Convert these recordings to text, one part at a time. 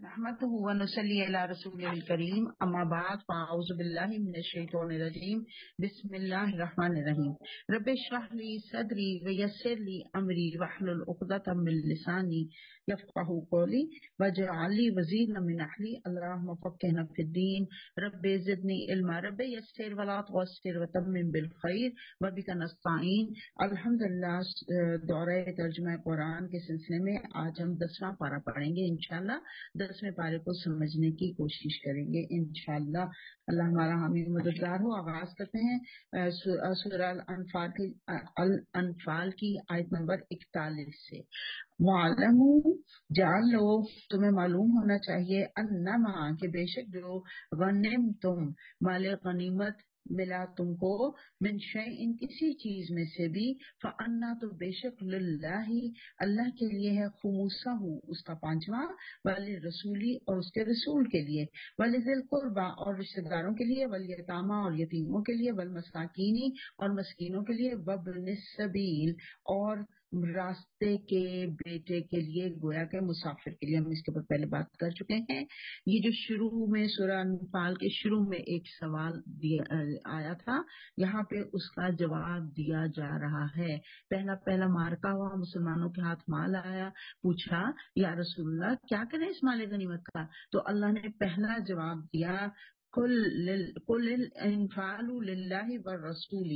نحمده ونصلي على رسوله الكريم اما بعد فاعوذ بالله من الشیطان الرجیم بسم اللہ الرحمن الرحیم رب اشرح لي صدری ويسر لي امری واحلل عقدۃ من لسانی يفقهوا قولی واجعل لي وزیرا من اہلی اللهم فقهنا في الدین رب زدنی علما رب یسر ولا تعسر وتمم بالخیر وبک نستعین۔ الحمدللہ دورہ ترجمہ قرآن کے سلسلے میں آج ہم 10واں پارہ پڑھیں گے انشاءاللہ۔ 10ویں پارے کو سمجھنے کی کوشش کریں گے انشاءاللہ، اللہ ہمارا حامی مددگار ہو۔ آغاز کرتے ہیں سورہ الانفال کی آیت نمبر 41 سے۔ وَاعْلَمُوا، جان لو، تمہیں معلوم ہونا چاہیے، انما، کہ بے شک جو غنمتم، مال غنیمت ملا تم کو، من شیء، کسی چیز میں سے بھی، فانا، تو بے شک، للہ، اللہ کے لیے ہے، خمسہ، اس کا پانچواں، وللرسولی، اور اس کے رسول کے لیے، ولذی القربی، اور رشتہ داروں کے لیے، والیتامی، اور یتیموں کے لیے، والمساکین، اور مسکینوں کے لیے، وابن السبیل، اور راستے کے بیٹے کے لیے، گویا کہ مسافر کے لیے۔ ہم اس کے اوپر پہلے بات کر چکے ہیں۔ یہ جو شروع میں سورہ انفال کے شروع میں ایک سوال آیا تھا، یہاں پہ اس کا جواب دیا جا رہا ہے۔ پہلا مارکا ہوا، مسلمانوں کے ہاتھ مال آیا، پوچھا یا رسول اللہ کیا کریں اس مال غنیمت کا؟ تو اللہ نے پہلا جواب دیا، قل الانفال للہ والرسول،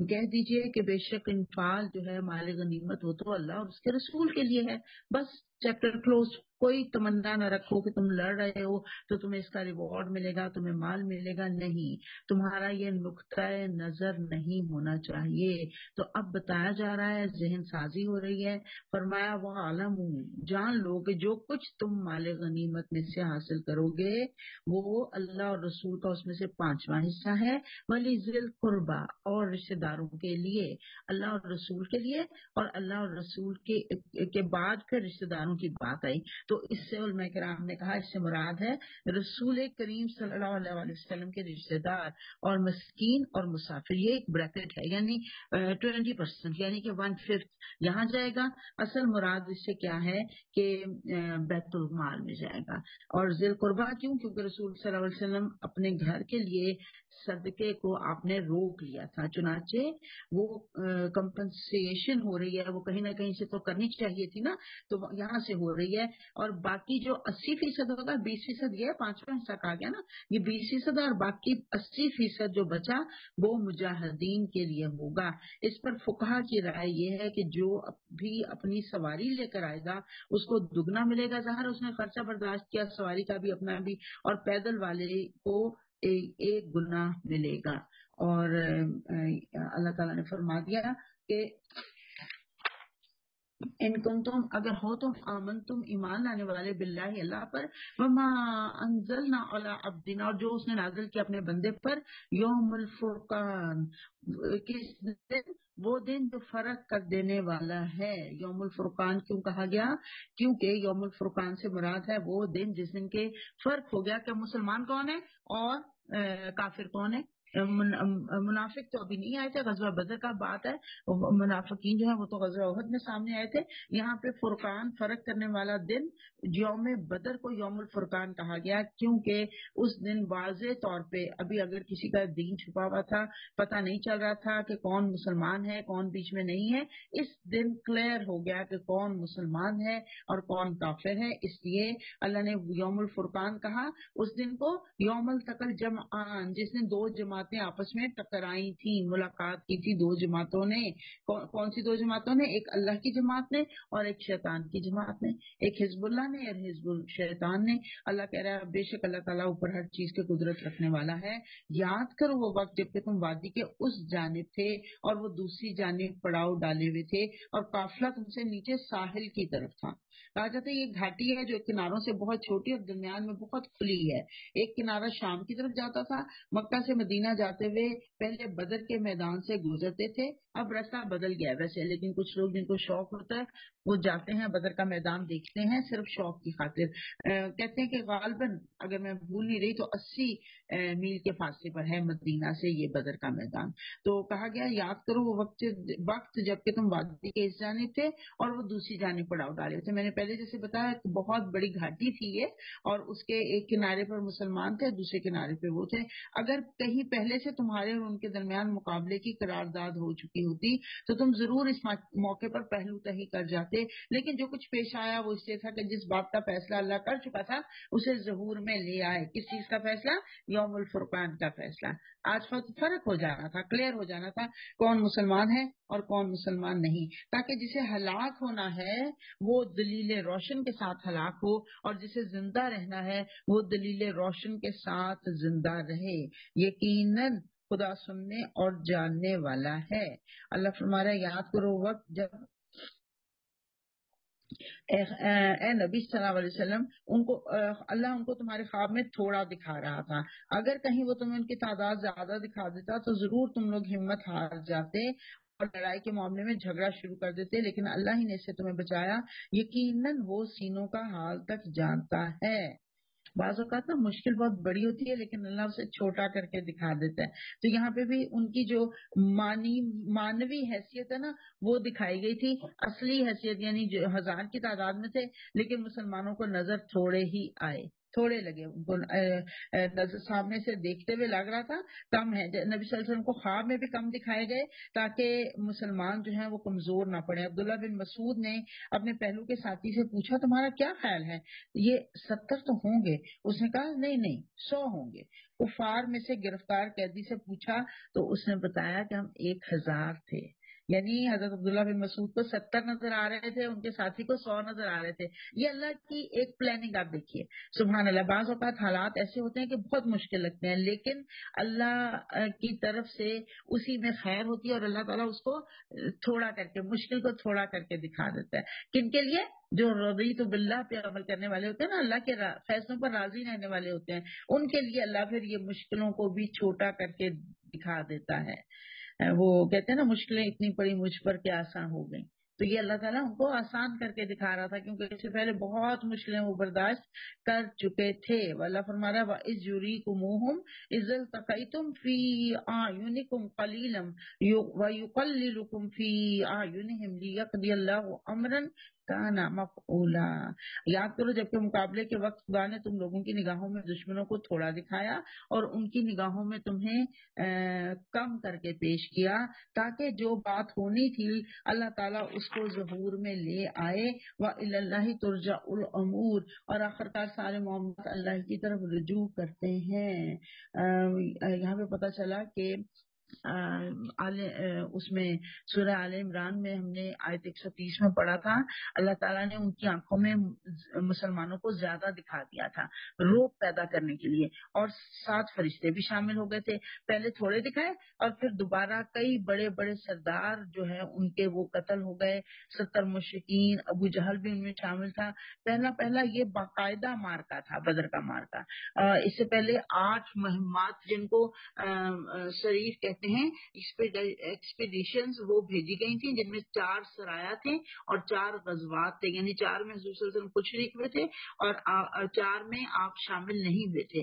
کہہ دیجئے کہ بے شک انفال جو ہے مال غنیمت وہ تو اللہ اور اس کے رسول کے لیے ہے۔ بس چیپٹر کلوز۔ کوئی تمنا نہ رکھو کہ تم لڑ رہے ہو تو تمہیں اس کا ریوارڈ ملے گا، تمہیں مال ملے گا، نہیں، تمہارا یہ نقطۂ نظر نہیں ہونا چاہیے۔ تو اب بتایا جا رہا ہے، ذہن سازی ہو رہی ہے۔ فرمایا وَاعْلَمُوا، جان لو کہ جو کچھ تم مال غنیمت میں سے حاصل کرو گے وہ اللہ اور رسول کا اس میں سے پانچواں حصہ ہے، وَلِذِي الْقُرْبَى، اور رشتہ داروں کے لیے، اللہ اور رسول کے لیے، اور اللہ اور رسول کے بعد پھر رشتہ داروں کی بات آئی تو اس سے علماء کرام نے کہا اس سے مراد ہے رسول کریم صلی اللہ علیہ وآلہ وسلم کے رشتہ دار اور مسکین اور مسافر۔ یہ ایک بریکٹ ہے، یعنی 20%، یعنی کہ 1/5 یہاں جائے گا۔ اصل مراد اس سے کیا ہے کہ بیت المال میں جائے گا۔ اور ذی القربیٰ کیوں؟ کیونکہ رسول صلی اللہ علیہ وسلم اپنے گھر کے لیے صدقے کو آپ نے روک لیا تھا، چنانچہ وہ کمپنسیشن ہو رہی ہے، وہ کہیں نہ کہیں سے تو کرنی چاہیے تھی نا، تو یہاں سے ہو رہی ہے۔ اور باقی جو 80% ہوگا، 20% یہ پانچواں حصہ کہا گیا نا، یہ 20% اور باقی 80% جو بچا وہ مجاہدین کے لیے ہوگا۔ اس پر فقہا کی رائے یہ ہے کہ جو بھی اپنی سواری لے کر آئے گا اس کو دگنا ملے گا، ظاہر اس نے خرچہ برداشت کیا، سواری کا بھی اپنا بھی، اور پیدل والے کو ایک گناہ ملے گا۔ اور اللہ تعالیٰ نے فرما دیا کہ ان کنتم، اگر ہو تم، آمنتم، ایمان لانے والے، باللہ، اللہ پر، وما انزلنا علی عبدنا، اور جو اس نے نازل کیا اپنے بندے پر، یوم الفرقان، کس دن؟ وہ دن جو فرق کر دینے والا ہے۔ یوم الفرقان کیوں کہا گیا؟ کیونکہ یوم الفرقان سے مراد ہے وہ دن جس دن کے فرق ہو گیا کہ مسلمان کون ہے اور کافر کون ہے۔ منافق تو ابھی نہیں آئے تھے، غزوہ بدر کا بات ہے، منافقین جو ہیں وہ تو غزوہ احد میں سامنے آئے تھے۔ یہاں پہ فرقان، فرق کرنے والا دن، یوم بدر کو یوم الفرقان کہا گیا کیونکہ اس دن واضح طور پہ ابھی اگر کسی کا دین چھپا ہوا تھا، پتہ نہیں چل رہا تھا کہ کون مسلمان ہے کون بیچ میں نہیں ہے، اس دن کلیئر ہو گیا کہ کون مسلمان ہے اور کون کافر ہے۔ اس لیے اللہ نے یوم الفرقان کہا اس دن کو۔ یوم التقى الجمعان، جس نے دو جماعتیں آپس میں ٹکرائی تھیں، ملاقات کی تھی دو جماعتوں نے۔ کون سی دو جماعتوں نے؟ ایک اللہ کی جماعت نے اور ایک شیطان کی جماعت نے، ایک حزب اللہ نے اور حزب الشیطان نے۔ اللہ کہہ رہا ہے بے شک اللہ تعالیٰ اوپر ہر چیز کے قدرت رکھنے والا ہے۔ یاد کرو وہ وقت جب کہ تم وادی کے اس جانب تھے اور وہ دوسری جانب پڑاؤ ڈالے ہوئے تھے اور قافلہ تم سے نیچے ساحل کی طرف تھا۔ کہا جاتا ہے یہ گھاٹی ہے جو کناروں سے بہت چھوٹی اور درمیان میں بہت کھلی ہے۔ ایک کنارہ شام کی طرف جاتا تھا، مکہ سے مدینہ جاتے ہوئے پہلے بدر کے میدان سے گزرتے تھے، اب راستہ بدل گیا ویسے، لیکن کچھ لوگ جن کو شوق ہوتا ہے وہ جاتے ہیں بدر کا میدان دیکھتے ہیں صرف شوق کی خاطر۔ کہتے ہیں کہ غالباً اگر میں بھول نہیں رہی تو 80 میل کے فاصلے پر ہے مدینہ سے یہ بدر کا میدان۔ تو کہا گیا یاد کرو وہ وقت جب کہ تم وادی کے اس جانب تھے اور وہ دوسری جانب پڑاؤ ڈالے تھے۔ میں نے پہلے جیسے بتایا کہ بہت بڑی گھاٹی تھی یہ، اور اس کے ایک کنارے پر مسلمان تھے، دوسرے کنارے پہ وہ تھے. اگر کہیں پہلے سے تمہارے اور ان کے درمیان مقابلے کی قرارداد ہو چکی ہوتی تو تم ضرور اس موقع پر پہلو تہی کر جاتے، لیکن جو کچھ پیش آیا وہ اس لیے تھا کہ جس بات کا فیصلہ اللہ کر چکا تھا اسے ظہور میں لے آئے. کس چیز کا فیصلہ؟ یوم الفرقان کا فیصلہ. آج فرق ہو جانا تھا، کلیئر ہو جانا تھا کون مسلمان ہے اور کون مسلمان نہیں، تاکہ جسے ہلاک ہونا ہے وہ دلیل روشن کے ساتھ ہلاک ہو، اور جسے زندہ رہنا ہے وہ دلیل روشن کے ساتھ زندہ رہے. یقیناً خدا سننے اور جاننے والا ہے. اللہ فرما رہا ہے یاد کرو وقت جب اے نبی صلی اللہ علیہ وسلم اللہ ان کو تمہارے خواب میں تھوڑا دکھا رہا تھا. اگر کہیں وہ تمہیں ان کی تعداد زیادہ دکھا دیتا تو ضرور تم لوگ ہمت ہار جاتے اور لڑائی کے معاملے میں جھگڑا شروع کر دیتے، لیکن اللہ ہی نے اس سے تمہیں بچایا. یقیناً وہ سینوں کا حال تک جانتا ہے. بعض اوقات نا مشکل بہت بڑی ہوتی ہے لیکن اللہ اسے چھوٹا کر کے دکھا دیتا ہے. تو یہاں پہ بھی ان کی جو مانوی حیثیت ہے نا وہ دکھائی گئی تھی. اصلی حیثیت یعنی جو 1000 کی تعداد میں تھے لیکن مسلمانوں کو نظر تھوڑے ہی آئے، تھوڑے لگے ان کو، نظر سامنے سے دیکھتے ہوئے لگ رہا تھا کم ہے. نبی صلی اللہ علیہ وسلم کو خواب میں بھی کم دکھائے گئے تاکہ مسلمان جو ہیں وہ کمزور نہ پڑے. عبداللہ بن مسعود نے اپنے پہلو کے ساتھی سے پوچھا تمہارا کیا خیال ہے، یہ 70 تو ہوں گے؟ اس نے کہا نہیں 100 ہوں گے. کفار میں سے گرفتار قیدی سے پوچھا تو اس نے بتایا کہ ہم 1000 تھے. یعنی حضرت عبداللہ بن مسعود کو 70 نظر آ رہے تھے، ان کے ساتھی کو 100 نظر آ رہے تھے. یہ اللہ کی ایک پلاننگ آپ دیکھیے سبحان اللہ. بعض اوقات حالات ایسے ہوتے ہیں کہ بہت مشکل لگتے ہیں لیکن اللہ کی طرف سے اسی میں خیر ہوتی ہے، اور اللہ تعالیٰ اس کو تھوڑا کر کے، مشکل کو تھوڑا کر کے دکھا دیتا ہے. کن کے لیے؟ جو رضیت باللہ پہ عمل کرنے والے ہوتے ہیں نا، اللہ کے فیصلوں پر راضی رہنے والے ہوتے ہیں، ان کے لیے اللہ پھر یہ مشکلوں کو بھی چھوٹا کر کے دکھا دیتا ہے. وہ کہتے ہیں نا مشکلیں اتنی پڑی مجھ پر کہ آسان ہو گئیں، تو یہ اللہ تعالیٰ ان کو آسان کر کے دکھا رہا تھا کیونکہ اس سے پہلے بہت مشکلیں وہ برداشت کر چکے تھے. اللہ فرما رہا ہے وَإِذْ يُرِيكُمُوهُمْ إِذْ الْتَقَيْتُمْ فِي أَعْيُنِكُمْ قَلِيلًا وَيُقَلِّلُكُمْ فِي أَعْيُنِهِمْ لِيَقْضِيَ اللَّهُ أَمْرًا كَانَ مَفْعُولًا. یاد کرو جبکہ مقابلے کے وقت خدا نے تم لوگوں کی نگاہوں میں دشمنوں کو تھوڑا دکھایا اور ان کی نگاہوں میں تمہیں کم کر کے پیش کیا تاکہ جو بات ہونی تھی اللہ تعالیٰ اس کو ظہور میں لے آئے. وَإِلَى اللَّهِ تُرْجَعُ الْأُمُورُ، اور آخرکار سارے معاملات اللہ کی طرف رجوع کرتے ہیں. یہاں پہ پتہ چلا کہ اس میں سورہ آل عمران میں ہم نے آیت 130 میں پڑھا تھا اللہ تعالیٰ نے ان کی آنکھوں میں مسلمانوں کو زیادہ دکھا دیا تھا روپ پیدا کرنے کے لیے، اور 7 فرشتے بھی شامل ہو گئے تھے. پہلے تھوڑے دکھائے اور پھر دوبارہ کئی بڑے بڑے سردار جو ہیں ان کے وہ قتل ہو گئے. 70 مشرکین، ابو جہل بھی ان میں شامل تھا. پہلا یہ باقاعدہ مارکا تھا، بدر کا مارکا. اس سے پہلے 8 مہمات جن کو شریف کہتے ہیں ایکسپیڈیشنز وہ بھیجی گئی تھیں جن میں 4 سرایا تھے اور 4 غزوات تھے، یعنی 4 میں حضور صلی اللہ علیہ وسلم خود شریک ہوئے تھے اور 4 میں آپ شامل نہیں ہوئے تھے.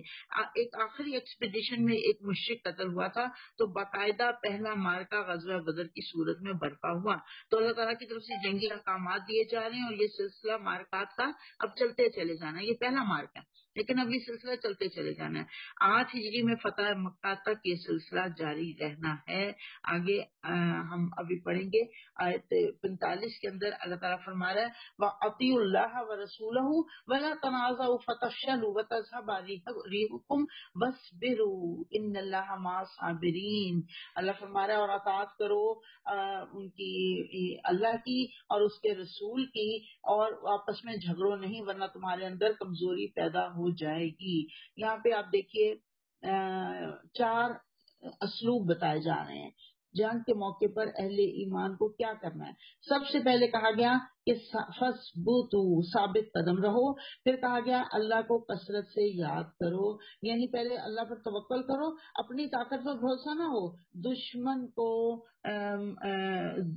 ایک آخری ایکسپیڈیشن میں ایک مشرک قتل ہوا تھا تو باقاعدہ پہلا مارکا غزوہ بدر کی صورت میں برپا ہوا. تو اللہ تعالیٰ کی طرف سے جنگی احکامات دیے جا رہے ہیں اور یہ سلسلہ مارکات کا اب چلتے چلے جانا ہے. یہ پہلا مارکا لیکن اب یہ سلسلہ چلتے چلے جانا ہے. 8 ہجری میں فتح مکہ تک یہ سلسلہ جاری رہنا ہے. آگے ہم ابھی پڑھیں گے آیت 45 کے اندر اللہ تعالیٰ فرما رہا ہے وَأَطِيعُوا اللَّهَ وَرَسُولَهُ وَلَا تَنَازَعُوا فَتَفْشَلُوا وَتَذْهَبَ رِيحُكُمْ وَاصْبِرُوا إِنَّ اللَّهَ مَعَ الصَّابِرِينَ. اللہ فرما رہا ہے اور اطاعت کرو ان کی، اللہ کی اور اس کے رسول کی، اور آپس میں جھگڑو نہیں ورنہ تمہارے اندر کمزوری پیدا ہو جائے گی. یہاں پہ آپ دیکھیے 4 اسلوب بتائے جا رہے ہیں جنگ کے موقع پر اہل ایمان کو کیا کرنا ہے. سب سے پہلے کہا گیا کہ فَاثْبُتُوا، ثابت قدم رہو. پھر کہا گیا اللہ کو کثرت سے یاد کرو، یعنی پہلے اللہ پر توکل کرو، اپنی طاقت پر بھروسہ نہ ہو. دشمن کو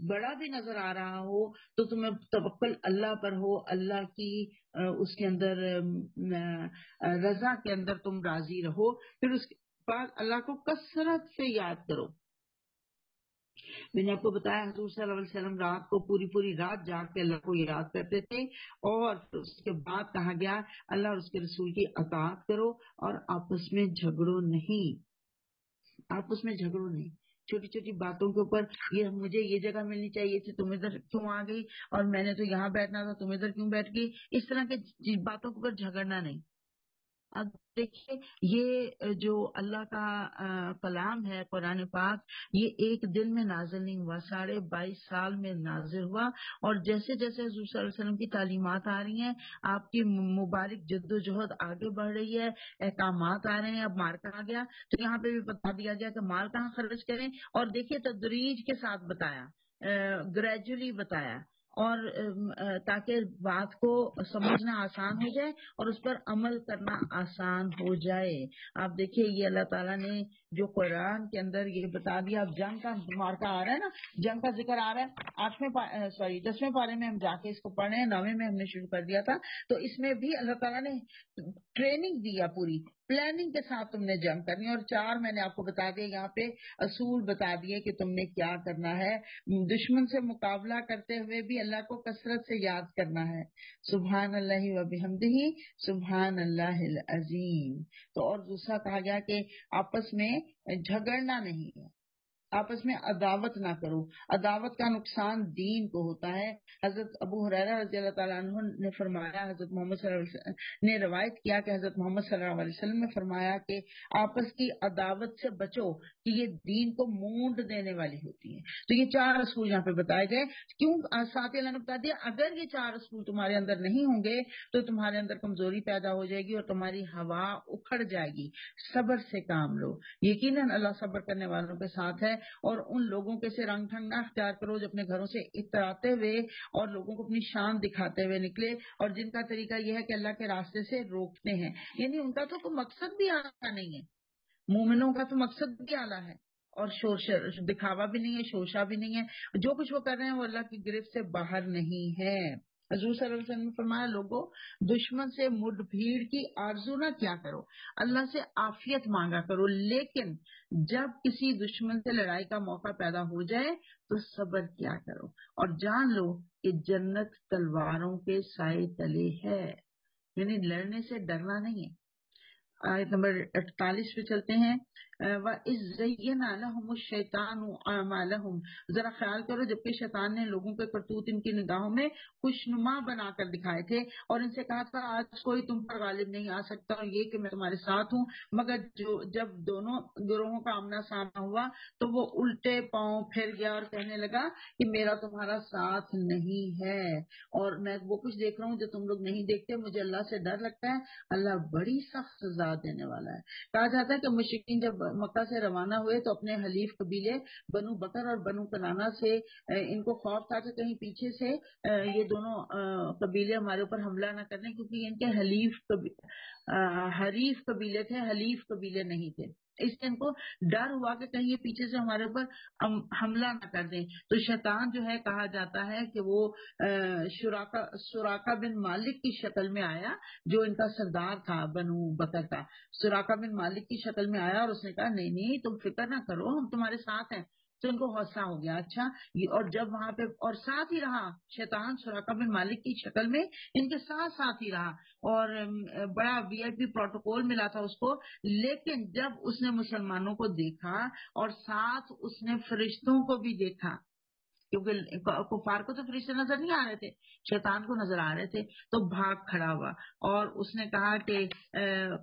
بڑا بھی نظر آ رہا ہو تو تمہیں توکل اللہ پر ہو، اللہ کی اس کے اندر رضا کے اندر تم راضی رہو. پھر اس کے بعد اللہ کو کثرت سے یاد کرو. میں نے آپ کو بتایا حضور صلی اللہ علیہ وسلم رات کو پوری رات جاگ کے اللہ کو یاد کرتے تھے، اور اس کے بعد کہا گیا اللہ اور اس کے رسول کی اطاعت کرو اور آپس میں جھگڑو نہیں، آپس میں جھگڑو نہیں۔ چھوٹی چھوٹی باتوں کے اوپر یہ مجھے یہ جگہ ملنی چاہیے تھی، تم ادھر کیوں آ گئی، اور میں نے تو یہاں بیٹھنا تھا، تم ادھر کیوں بیٹھ گئی، اس طرح کے باتوں کے اوپر جھگڑنا نہیں۔ اب دیکھیے یہ جو اللہ کا کلام ہے قرآن پاک، یہ ایک دن میں نازل نہیں ہوا، 22.5 سال میں نازل ہوا، اور جیسے جیسے حضور صلی اللہ علیہ وسلم کی تعلیمات آ رہی ہیں، آپ کی مبارک جد و جہد آگے بڑھ رہی ہے، احکامات آ رہے ہیں، اب مال کہاں گیا تو یہاں پہ بھی بتا دیا گیا کہ مال کہاں خرچ کریں، اور دیکھیے تدریج کے ساتھ بتایا، گریجولی بتایا، اور تاکہ بات کو سمجھنا آسان ہو جائے اور اس پر عمل کرنا آسان ہو جائے۔ آپ دیکھیے یہ اللہ تعالیٰ نے جو قرآن کے اندر یہ بتا دیا، اب جنگ کا مارکا آ رہا ہے نا، جنگ کا ذکر آ رہا ہے، 10ویں پارے میں ہم جا کے اس کو پڑھ رہے ہیں، 9ویں میں ہم نے شروع کر دیا تھا، تو اس میں بھی اللہ تعالیٰ نے ٹریننگ دیا، پوری پلاننگ کے ساتھ تم نے جنگ کرنی، اور 4 میں نے آپ کو بتا دیا یہاں پہ اصول بتا دیے کہ تم نے کیا کرنا ہے، دشمن سے مقابلہ کرتے ہوئے بھی اللہ کو کثرت سے یاد کرنا ہے، سبحان اللہ و بحمدہ سبحان اللہ العظیم۔ تو اور دوسرا کہا گیا کہ آپس میں جھگڑنا نہیں ہے، آپس میں عداوت نہ کرو، عداوت کا نقصان دین کو ہوتا ہے۔ حضرت ابو ہریرہ رضی اللہ تعالیٰ عنہ نے فرمایا، حضرت محمد صلی اللہ علیہ وسلم نے روایت کیا کہ حضرت محمد صلی اللہ علیہ وسلم نے فرمایا کہ آپس کی عداوت سے بچو کہ یہ دین کو مونڈ دینے والی ہوتی ہے۔ تو یہ 4 اصول یہاں پہ بتائے گئے، کیوں ساتھ اللہ نے بتا دیا اگر یہ 4 اصول تمہارے اندر نہیں ہوں گے تو تمہارے اندر کمزوری پیدا ہو جائے گی اور تمہاری ہوا اکھڑ جائے گی۔ صبر سے کام لو، یقیناً اللہ صبر کرنے والوں کے ساتھ ہے، اور ان لوگوں کے سے رنگ ٹھنگ نہ اختیار کرو جو اپنے گھروں سے اتراتے ہوئے اور لوگوں کو اپنی شان دکھاتے ہوئے نکلے، اور جن کا طریقہ یہ ہے کہ اللہ کے راستے سے روکتے ہیں، یعنی ان کا تو کوئی مقصد بھی اعلیٰ نہیں ہے، مومنوں کا تو مقصد بھی اعلیٰ ہے، اور دکھاوا بھی نہیں ہے، شوشا بھی نہیں ہے، جو کچھ وہ کر رہے ہیں وہ اللہ کی گرفت سے باہر نہیں ہے۔ حضور صلی اللہ علیہ وسلم نے فرمایا لوگوں دشمن سے مڈ بھیڑ کی آرزو نہ کیا کرو، اللہ سے عافیت مانگا کرو، لیکن جب کسی دشمن سے لڑائی کا موقع پیدا ہو جائے تو صبر کیا کرو، اور جان لو کہ جنت تلواروں کے سائے تلے ہے، یعنی لڑنے سے ڈرنا نہیں ہے۔ آیت نمبر 48 پہ چلتے ہیں، وَإِذْ زَيَّنَ لَهُمُ الشَّيْطَانُ أَعْمَالَهُمْ، ذرا خیال کرو جبکہ شیطان نے لوگوں کے کرتوت ان کی نگاہوں میں خوشنما بنا کر دکھائے تھے، اور ان سے کہا تھا آج کوئی تم پر غالب نہیں آ سکتا، اور یہ کہ میں تمہارے ساتھ ہوں، مگر جب دونوں گروہوں کا آمنا سامنا ہوا تو وہ الٹے پاؤں پھر گیا اور کہنے لگا کہ میرا تمہارا ساتھ نہیں ہے، اور میں وہ کچھ دیکھ رہا ہوں جو تم لوگ نہیں دیکھتے، مجھے اللہ سے ڈر لگتا ہے، اللہ بڑی سخت سزا دینے والا ہے۔ کہا جاتا ہے کہ مشرکین جب مکہ سے روانہ ہوئے تو اپنے حلیف قبیلے بنو بکر اور بنو کنانہ سے ان کو خوف تھا کہ کہیں پیچھے سے یہ دونوں قبیلے ہمارے اوپر حملہ نہ کرنے، کیونکہ ان کے حریف قبیلے تھے، حلیف قبیلے نہیں تھے، اس لیے ان کو ڈر ہوا کہ کہیں یہ پیچھے سے ہمارے اوپر حملہ نہ کر دیں۔ تو شیطان جو ہے کہا جاتا ہے کہ وہ سراقہ بن مالک کی شکل میں آیا، جو ان کا سردار تھا بنو بکر کا، سراقہ بن مالک کی شکل میں آیا، اور اس نے کہا نہیں تم فکر نہ کرو ہم تمہارے ساتھ ہیں۔ تو ان کو حوصلہ ہو گیا، اچھا، اور جب وہاں پہ اور ساتھ ہی رہا شیطان سراقہ بن مالک کی شکل میں ان کے ساتھ ہی رہا، اور بڑا وی آئی پی پروٹوکول ملا تھا اس کو، لیکن جب اس نے مسلمانوں کو دیکھا اور ساتھ اس نے فرشتوں کو بھی دیکھا، کیونکہ کفار کو تو فرشتے نظر نہیں آ رہے تھے، شیطان کو نظر آ رہے تھے، تو بھاگ کھڑا ہوا، اور اس نے کہا کہ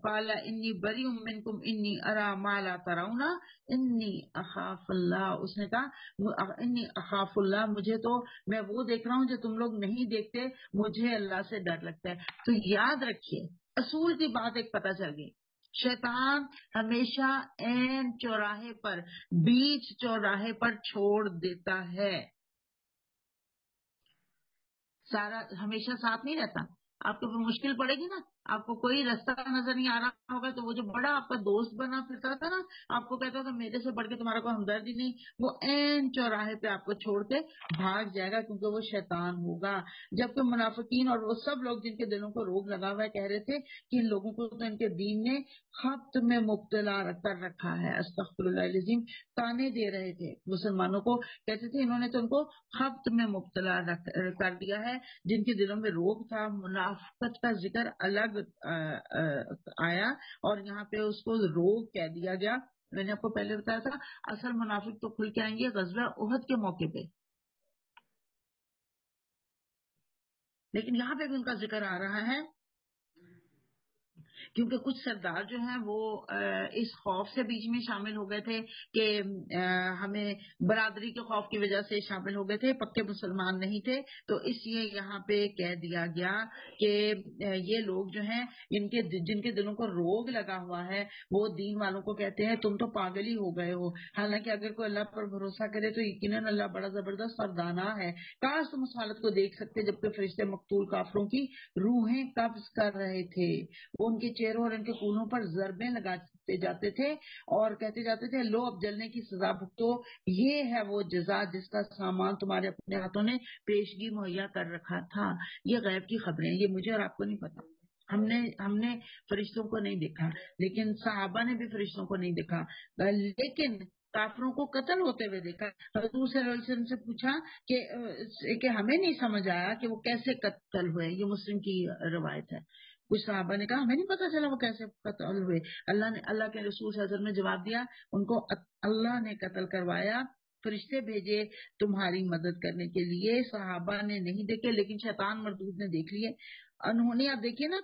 قال انی بری منکم انی ارا ما لا ترون انی اخاف اللہ، اس نے کہا انی اخاف اللہ، مجھے تو میں وہ دیکھ رہا ہوں جو تم لوگ نہیں دیکھتے، مجھے اللہ سے ڈر لگتا ہے۔ تو یاد رکھیے اصول کی بات ایک پتہ چل گئی، شیطان ہمیشہ عین چوراہے پر، بیچ چوراہے پر چھوڑ دیتا ہے، سارا ہمیشہ ساتھ نہیں رہتا، آپ کو مشکل پڑے گی نا آپ کو کوئی راستہ نظر نہیں آ رہا ہوگا تو وہ جو بڑا آپ کا دوست بنا پھرتا تھا نا، آپ کو کہتا تھا میرے سے بڑھ کے تمہارا کوئی ہمدرد ہی نہیں، وہ عین چوراہے پہ آپ کو چھوڑ کے بھاگ جائے گا، کیونکہ وہ شیطان ہوگا۔ جبکہ منافقین اور وہ سب لوگ جن کے دلوں کو روگ لگا ہوا ہے کہہ رہے تھے کہ ان لوگوں کو تو ان کے دین نے خبط میں مبتلا کر رکھا ہے، استغفر اللہ العظیم، تانے دے رہے تھے مسلمانوں کو، کہتے تھے انہوں نے تو ان کو خبط میں مبتلا کر دیا ہے۔ جن کے دلوں میں روگ تھا، منافقت کا ذکر الگ آیا اور یہاں پہ اس کو روگ کہہ دیا گیا۔ میں نے آپ کو پہلے بتایا تھا اصل منافق تو کھل کے آئیں گے غزوہ احد کے موقع پہ، لیکن یہاں پہ بھی ان کا ذکر آ رہا ہے کیونکہ کچھ سردار جو ہیں وہ اس خوف سے بیچ میں شامل ہو گئے تھے کہ ہمیں برادری کے خوف کی وجہ سے شامل ہو گئے تھے، پکے مسلمان نہیں تھے، تو اس لیے یہاں پہ کہہ دیا گیا کہ یہ لوگ جو ہیں جن کے دلوں کو روگ لگا ہوا ہے وہ دین والوں کو کہتے ہیں تم تو پاگل ہی ہو گئے ہو۔ حالانکہ اگر کوئی اللہ پر بھروسہ کرے تو یقیناً اللہ بڑا زبردست اور دانا ہے۔ کاش تم اس حالت کو دیکھ سکتے جبکہ فرشتے مقتول کافروں کی روحیں قبض کر رہے تھے، وہ ان کے چہروں اور ان کے خونوں پر ضربیں لگاتے جاتے تھے اور کہتے جاتے تھے لو اب جلنے کی سزا بھگتو، یہ ہے وہ جزا جس کا سامان تمہارے اپنے ہاتھوں نے پیشگی مہیا کر رکھا تھا۔ یہ غیب کی خبریں، یہ مجھے اور آپ کو نہیں پتا، ہم نے فرشتوں کو نہیں دیکھا، لیکن صحابہ نے بھی فرشتوں کو نہیں دیکھا، لیکن کافروں کو قتل ہوتے ہوئے دیکھا۔ حضور صلی اللہ علیہ وسلم سے پوچھا کہ ہمیں نہیں سمجھ آیا کہ وہ کیسے قتل ہوئے، یہ مسلم کی روایت ہے۔ کچھ صحابہ نے کہا ہمیں نہیں پتا چلا وہ کیسے قتل ہوئے۔ اللہ کے رسول صلی اللہ علیہ وسلم نے جواب دیا ان کو اللہ نے قتل کروایا، فرشتے بھیجے تمہاری مدد کرنے کے لیے، صحابہ نے نہیں دیکھے لیکن شیطان مردود نے دیکھ لیے۔ انہوں نے آپ دیکھیے نا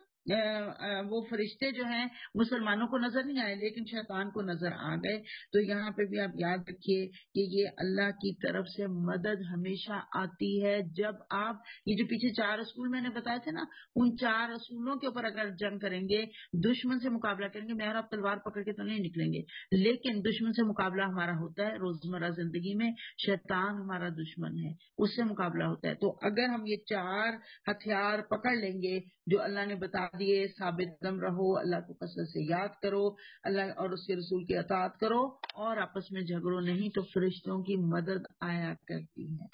وہ فرشتے جو ہیں مسلمانوں کو نظر نہیں آئے لیکن شیطان کو نظر آ گئے۔ تو یہاں پہ بھی آپ یاد رکھیے کہ یہ اللہ کی طرف سے مدد ہمیشہ آتی ہے جب آپ یہ جو پیچھے 4 اصول میں نے بتائے تھے نا، ان 4 اصولوں کے اوپر اگر جنگ کریں گے، دشمن سے مقابلہ کریں گے، میں اور آپ تلوار پکڑ کے تو نہیں نکلیں گے، لیکن دشمن سے مقابلہ ہمارا ہوتا ہے روزمرہ زندگی میں، شیطان ہمارا دشمن ہے، اس سے مقابلہ ہوتا ہے۔ تو اگر ہم یہ 4 ہتھیار پکڑ لیں گے جو اللہ نے بتا دیے، ثابت قدم رہو، اللہ کو کثرت سے یاد کرو، اللہ اور اس کے رسول کی اطاعت کرو اور آپس میں جھگڑو نہیں، تو فرشتوں کی مدد آیا کرتی ہے۔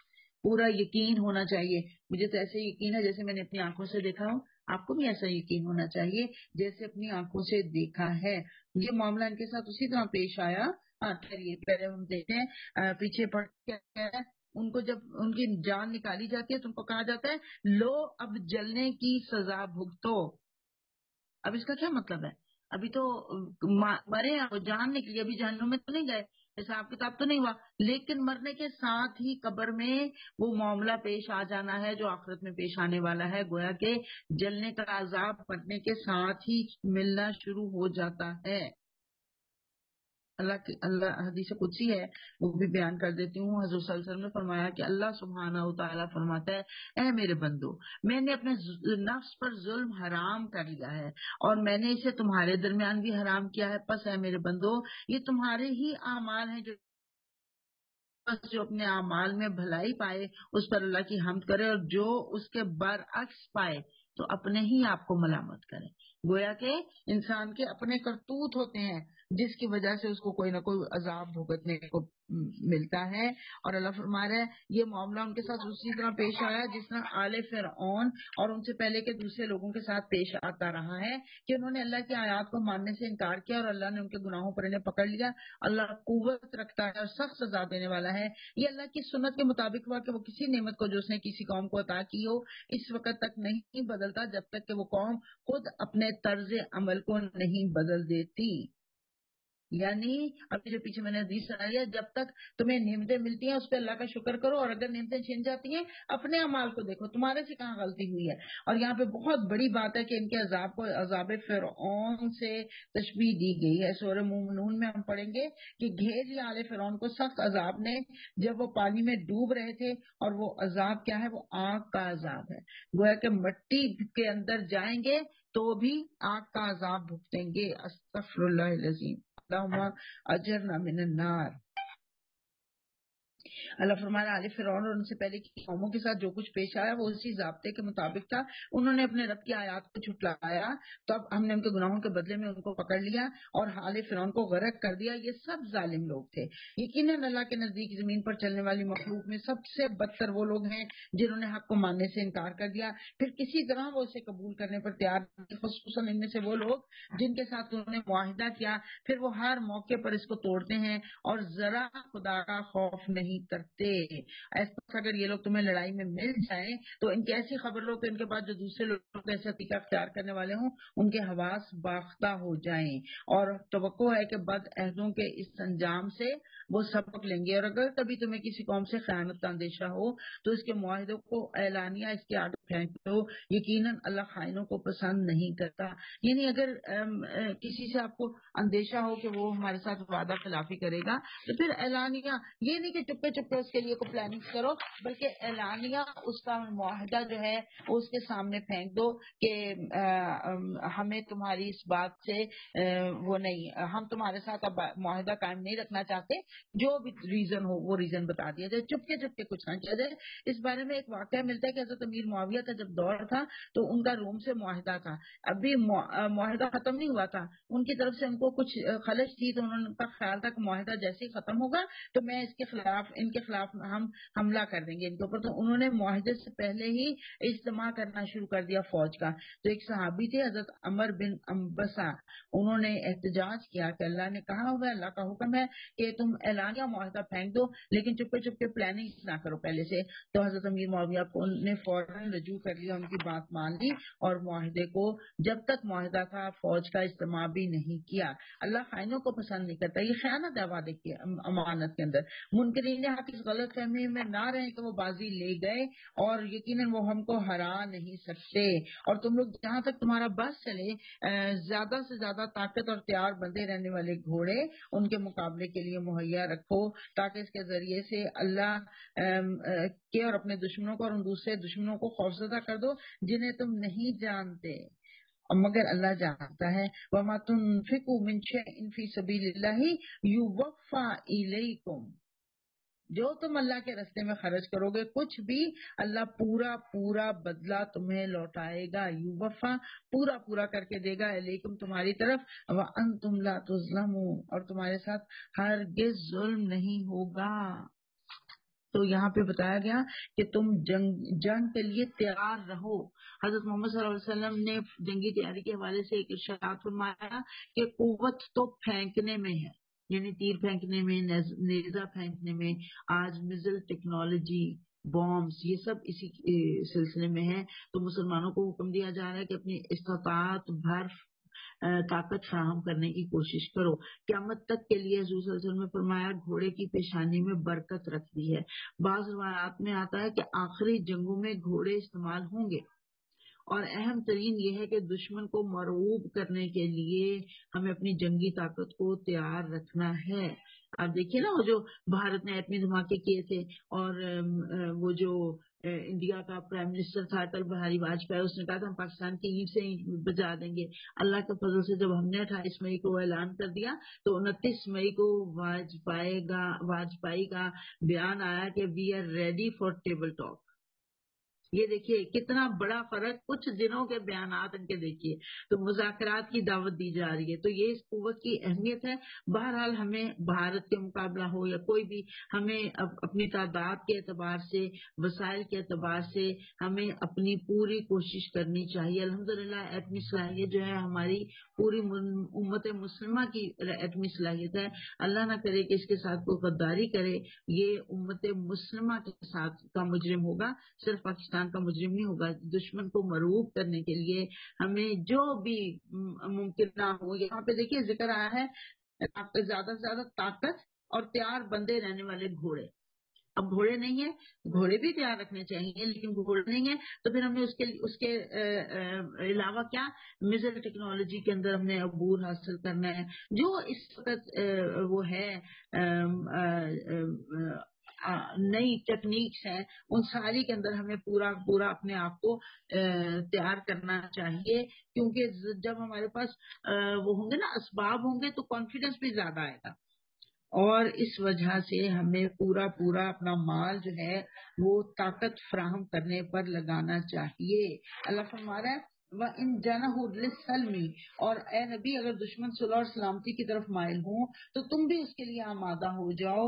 پورا یقین ہونا چاہیے، مجھے تو ایسے یقین ہے جیسے میں نے اپنی آنکھوں سے دیکھا ہو، آپ کو بھی ایسا یقین ہونا چاہیے جیسے اپنی آنکھوں سے دیکھا ہے۔ یہ معاملہ ان کے ساتھ اسی طرح پیش آیا۔ چلیے پہلے ہم دیکھتے ہیں پیچھے پڑھ کے ان کو جب ان کی جان نکالی جاتی ہے تو ان کو کہا جاتا ہے لو اب جلنے کی سزا بھگتو۔ اب اس کا کیا مطلب ہے؟ ابھی تو مرے ہیں، جان نکلی، ابھی جہنم میں تو نہیں گئے، حساب کتاب تو نہیں ہوا، لیکن مرنے کے ساتھ ہی قبر میں وہ معاملہ پیش آ جانا ہے جو آخرت میں پیش آنے والا ہے، گویا کہ جلنے کا عذاب مرنے کے ساتھ ہی ملنا شروع ہو جاتا ہے۔ اللہ حدیث قدسی ہے وہ بھی بیان کر دیتی ہوں۔ حضرت صلی اللہ علیہ وسلم نے فرمایا کہ اللہ سبحانہ و تعالیٰ فرماتا ہے اے میرے بندو، میں نے اپنے نفس پر ظلم حرام کر لیا ہے اور میں نے اسے تمہارے درمیان بھی حرام کیا ہے، پس اے میرے بندو یہ تمہارے ہی اعمال ہیں جو اپنے اعمال میں بھلائی پائے اس پر اللہ کی حمد کرے، اور جو اس کے برعکس پائے تو اپنے ہی آپ کو ملامت کرے۔ گویا کہ انسان کے اپنے کرتوت ہوتے ہیں جس کی وجہ سے اس کو کوئی نہ کوئی عذاب بھگتنے کو ملتا ہے۔ اور اللہ فرما رہا ہے یہ معاملہ ان کے ساتھ اسی طرح پیش آیا جس طرح آل فرعون اور ان سے پہلے کے دوسرے لوگوں کے ساتھ پیش آتا رہا ہے کہ انہوں نے اللہ کی آیات کو ماننے سے انکار کیا اور اللہ نے ان کے گناہوں پر انہیں پکڑ لیا۔ اللہ قوت رکھتا ہے اور سخت سزا دینے والا ہے۔ یہ اللہ کی سنت کے مطابق ہوا کہ وہ کسی نعمت کو جو اس نے کسی قوم کو عطا کی ہو اس وقت تک نہیں بدلتا جب تک کہ وہ قوم خود اپنے طرز عمل کو نہیں بدل دیتی۔ یعنی ابھی جو پیچھے میں نے حدیث سنائی ہے جب تک تمہیں نعمتیں ملتی ہیں اس پہ اللہ کا شکر کرو، اور اگر نعمتیں چھن جاتی ہیں اپنے اعمال کو دیکھو تمہارے سے کہاں غلطی ہوئی ہے۔ اور یہاں پہ بہت بڑی بات ہے کہ ان کے عذاب کو عذاب فرعون سے تشبیہ دی گئی ہے۔ سورہ مومنون میں ہم پڑھیں گے کہ گھیر لیا آل فرعون کو سخت عذاب نے جب وہ پانی میں ڈوب رہے تھے، اور وہ عذاب کیا ہے؟ وہ آگ کا عذاب ہے۔ گویا کہ مٹی کے اندر جائیں گے تو بھی آگ کا عذاب بھگتیں گے۔ استغفر اللہ العظیم، اللہم اجرنا من النار۔ اللہ فرمانا آل فرعون اور ان سے پہلے کی قوموں کے ساتھ جو کچھ پیش آیا وہ اسی ضابطے کے مطابق تھا. انہوں نے اپنے رب کی آیات کو جھٹلایا تو اب ہم نے ان کے گناہوں کے بدلے میں ان کو پکڑ لیا اور حال فرعون کو غرق کر دیا. یہ سب ظالم لوگ تھے. یقیناً اللہ کے نزدیک زمین پر چلنے والی مخلوق میں سب سے بدتر وہ لوگ ہیں جنہوں نے حق کو ماننے سے انکار کر دیا پھر کسی طرح وہ اسے قبول کرنے پر تیار نہیں. خصوصاً ان میں سے وہ لوگ جن کے ساتھ انہوں نے معاہدہ کیا پھر وہ ہر موقع پر اس کو توڑتے ہیں اور ذرا خدا کا خوف نہیں کرتے. ایسا اگر یہ لوگ تمہیں لڑائی میں مل جائیں تو ان کی ایسی خبر لو کہ ان کے بعد جو دوسرے لوگ ایسا طریقہ اختیار کرنے والے ہوں ان کے حواس باختہ ہو جائیں اور توقع ہے کہ بد عہدوں کے اس انجام سے وہ سبق لیں گے. اور اگر کبھی تمہیں کسی قوم سے خیانت کا اندیشہ ہو تو اس کے معاہدوں کو اعلانیہ اس کے آگے پھینک دو. یقیناً اللہ خائنوں کو پسند نہیں کرتا. یعنی اگر کسی سے آپ کو اندیشہ ہو کہ وہ ہمارے ساتھ وعدہ خلافی کرے گا تو پھر اعلانیہ یہ نہیں کہ چپے چپے اس کے لیے کو پلاننگ کرو بلکہ اعلانیہ اس کا معاہدہ جو ہے وہ اس کے سامنے پھینک دو کہ ہمیں تمہاری اس بات سے وہ نہیں، ہم تمہارے ساتھ اب معاہدہ قائم نہیں رکھنا چاہتے. جو بھی ریزن ہو وہ ریزن بتا دیا جائے. چپکے چپکے کچھ نہ کیا جائے. اس بارے میں ایک واقعہ ملتا ہے کہ حضرت امیر معاویہ کا جب دور تھا تو ان کا روم سے معاہدہ تھا. ابھی معاہدہ ختم نہیں ہوا تھا. ان کی طرف سے ان کو کچھ خلش تھی تو انہوں نے کا خیال تھا کہ معاہدہ جیسے ہی ختم ہوگا تو میں اس کے خلاف ان کے خلاف ہم حملہ کر دیں گے ان کے اوپر. تو انہوں نے معاہدے سے پہلے ہی اجتماع کرنا شروع کر دیا فوج کا. تو ایک صحابی تھے حضرت عمر بن امبسا، انہوں نے احتجاج کیا کہ اللہ نے کہا ہوا اللہ کا حکم ہے کہ تم اعلانیہ معاہدہ پھینک دو لیکن چپے چپے پلاننگ نہ کرو پہلے سے. تو حضرت امیر معاویہ کو نے فوراً رجوع کر لیا، ان کی بات مان لی اور معاہدے کو جب تک معاہدہ تھا فوج کا اجتماع بھی نہیں کیا. اللہ خائنوں کو پسند نہیں کرتا. یہ خیانت ہے وعدے کی امانت کے اندر. منکرین حق اس غلط فہمی میں نہ رہیں کہ وہ بازی لے گئے اور یقیناً وہ ہم کو ہرا نہیں سکتے. اور تم لوگ جہاں تک تمہارا بس چلے زیادہ سے زیادہ طاقت اور تیار بندے رہنے والے گھوڑے ان کے مقابلے کے لیے مہیا رکھو تاکہ اس کے ذریعے سے اللہ کے اور اپنے دشمنوں کو اور ان دوسرے دشمنوں کو خوفزدہ کر دو جنہیں تم نہیں جانتے مگر اللہ جانتا ہے. وَمَا تُنْفِقُوا مِنْ شَيْءٍ فِي سَبِيلِ اللَّهِ يُوَفَّى إِلَيْكُمْ، جو تم اللہ کے راستے میں خرچ کرو گے کچھ بھی اللہ پورا پورا بدلہ تمہیں لوٹائے گا. یوفا پورا پورا کر کے دے گا علیکم تمہاری طرف. وانتم لا تظلمون، اور تمہارے ساتھ ہرگز ظلم نہیں ہوگا. تو یہاں پہ بتایا گیا کہ تم جنگ کے لیے تیار رہو. حضرت محمد صلی اللہ علیہ وسلم نے جنگی تیاری کے حوالے سے ایک ارشاد فرمایا کہ قوت تو پھینکنے میں ہے، یعنی تیر پھینکنے میں، نیزہ پھینکنے میں. آج میزل ٹیکنالوجی، بامز، یہ سب اسی سلسلے میں ہے. تو مسلمانوں کو حکم دیا جا رہا ہے کہ اپنی استطاعت بھر طاقت فراہم کرنے کی کوشش کرو. قیامت تک کے لیے حضور صلی اللہ علیہ وسلم نے فرمایا گھوڑے کی پیشانی میں برکت رکھ دی ہے. بعض روایات میں آتا ہے کہ آخری جنگوں میں گھوڑے استعمال ہوں گے اور اہم ترین یہ ہے کہ دشمن کو مرعوب کرنے کے لیے ہمیں اپنی جنگی طاقت کو تیار رکھنا ہے. آپ دیکھیے نا وہ جو بھارت نے ایٹمی دھماکے کیے تھے اور وہ جو انڈیا کا پرائم منسٹر تھا اٹل بہاری واجپئی، اس نے کہا تھا ہم پاکستان کی اینٹ سے بچا دیں گے. اللہ کے فضل سے جب ہم نے 28 مئی کو اعلان کر دیا تو 29 مئی کو واجپئی کا بیان آیا کہ we are ready for table talk. یہ دیکھیے کتنا بڑا فرق کچھ دنوں کے بیانات ان کے دیکھیے. تو مذاکرات کی دعوت دی جا رہی ہے. تو یہ اس قوت کی اہمیت ہے. بہرحال ہمیں بھارت کے مقابلہ ہو یا کوئی بھی، ہمیں اپنی تعداد کے اعتبار سے، وسائل کے اعتبار سے ہمیں اپنی پوری کوشش کرنی چاہیے. الحمدللہ ایٹمی صلاحیت جو ہے ہماری پوری امت مسلمہ کی ایٹمی صلاحیت ہے. اللہ نہ کرے کہ اس کے ساتھ کوئی غداری کرے. یہ امت مسلمہ کے ساتھ کا مجرم ہوگا، صرف پاکستان کا مجرم نہیں ہوگا. دشمن کو مرعوب کرنے کے لیے ہمیں جو بھی ممکن ہو. یہاں پہ دیکھیے ذکر آیا ہے زیادہ سے زیادہ طاقت اور تیار بندے رہنے والے گھوڑے. اب گھوڑے نہیں ہیں، گھوڑے بھی تیار رکھنے چاہیے لیکن گھوڑے نہیں ہیں تو پھر ہمیں اس کے علاوہ کیا میزل ٹیکنالوجی کے اندر ہم نے عبور حاصل کرنا ہے. جو اس وقت وہ ہے نئی ٹیکنیکس ہیں ان ساری کے اندر ہمیں پورا پورا اپنے آپ کو تیار کرنا چاہیے. کیونکہ جب ہمارے پاس وہ ہوں گے نا اسباب ہوں گے تو کانفیڈنس بھی زیادہ آئے گا. اور اس وجہ سے ہمیں پورا پورا اپنا مال جو ہے وہ طاقت فراہم کرنے پر لگانا چاہیے. اللہ فرما رہا ہے وَإِن جَنَحُوا لِلسَّلْمِ، اور اے نبی اگر دشمن صلح اور سلامتی کی طرف مائل ہوں تو تم بھی اس کے لیے آمادہ ہو جاؤ،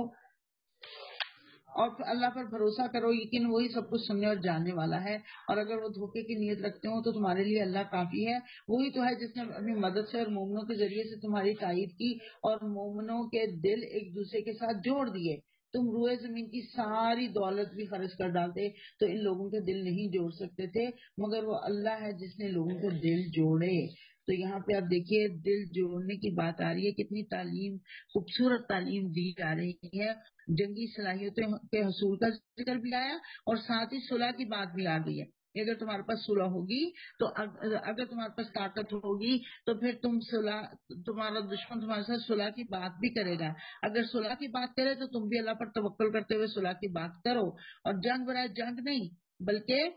اور اللہ پر بھروسہ کرو، یقین وہی سب کچھ سننے اور جاننے والا ہے. اور اگر وہ دھوکے کی نیت رکھتے ہوں تو تمہارے لیے اللہ کافی ہے. وہی تو ہے جس نے اپنی مدد سے اور مومنوں کے ذریعے سے تمہاری تائید کی اور مومنوں کے دل ایک دوسرے کے ساتھ جوڑ دیے. تم روئے زمین کی ساری دولت بھی خرچ کر ڈالتے تو ان لوگوں کے دل نہیں جوڑ سکتے تھے، مگر وہ اللہ ہے جس نے لوگوں کے دل جوڑے. تو یہاں پہ آپ دیکھیے دل جوڑنے کی بات آ رہی ہے، کتنی تعلیم، خوبصورت تعلیم دی جا رہی ہے. جنگی صلاحیتوں کے حصول کا ذکر بھی آیا اور ساتھ ہی صلح کی بات بھی آ گئی ہے. اگر تمہارے پاس صلح ہوگی تو اگر تمہارے پاس طاقت ہوگی تو پھر تمہارا دشمن تمہارے ساتھ صلح کی بات بھی کرے گا. اگر صلح کی بات کرے تو تم بھی اللہ پر توکل کرتے ہوئے صلح کی بات کرو. اور جنگ برائے جنگ نہیں، بلکہ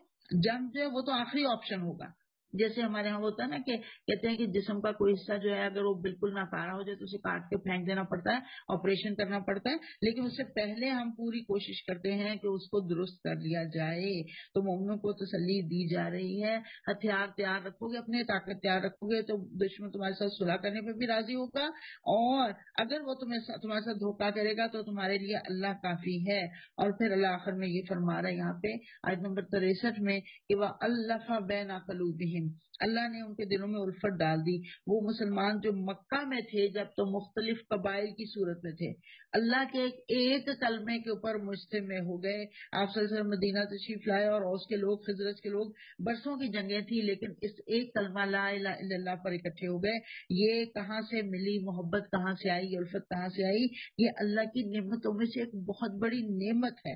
جنگ جو ہے وہ تو آخری آپشن ہوگا. جیسے ہمارے یہاں ہوتا ہے نا کہ کہتے ہیں کہ جسم کا کوئی حصہ جو ہے اگر وہ بالکل ناکارہ ہو جائے تو اسے کاٹ کے پھینک دینا پڑتا ہے، آپریشن کرنا پڑتا ہے، لیکن اس سے پہلے ہم پوری کوشش کرتے ہیں کہ اس کو درست کر لیا جائے. تو مومنوں کو تسلی دی جا رہی ہے ہتھیار تیار رکھو گے، اپنے طاقت تیار رکھو گے تو دشمن تمہارے ساتھ صلح کرنے پہ بھی راضی ہوگا، اور اگر وہ تمہارے ساتھ دھوکہ کرے گا تو تمہارے لیے اللہ کافی ہے. اور پھر اللہ آخر میں یہ فرما رہا ہے یہاں پہ آیت نمبر 63 میں کہ وَأَلَّفَ بَيْنَ قُلُوبِهِمْ، اللہ نے ان کے دلوں میں الفت ڈال دی. وہ مسلمان جو مکہ میں تھے جب تو مختلف قبائل کی صورت میں تھے، اللہ کے ایک کلمے کے اوپر مجتمع ہو گئے. آپ صلی اللہ علیہ وسلم مدینہ تشریف لائے اور اوس کے لوگ، خزرج کے لوگ، برسوں کی جنگیں تھیں لیکن اس ایک کلمہ لا الہ الا اللہ پر اکٹھے ہو گئے. یہ کہاں سے ملی محبت، کہاں سے آئی یہ الفت، کہاں سے آئی؟ یہ اللہ کی نعمتوں میں سے ایک بہت بڑی نعمت ہے.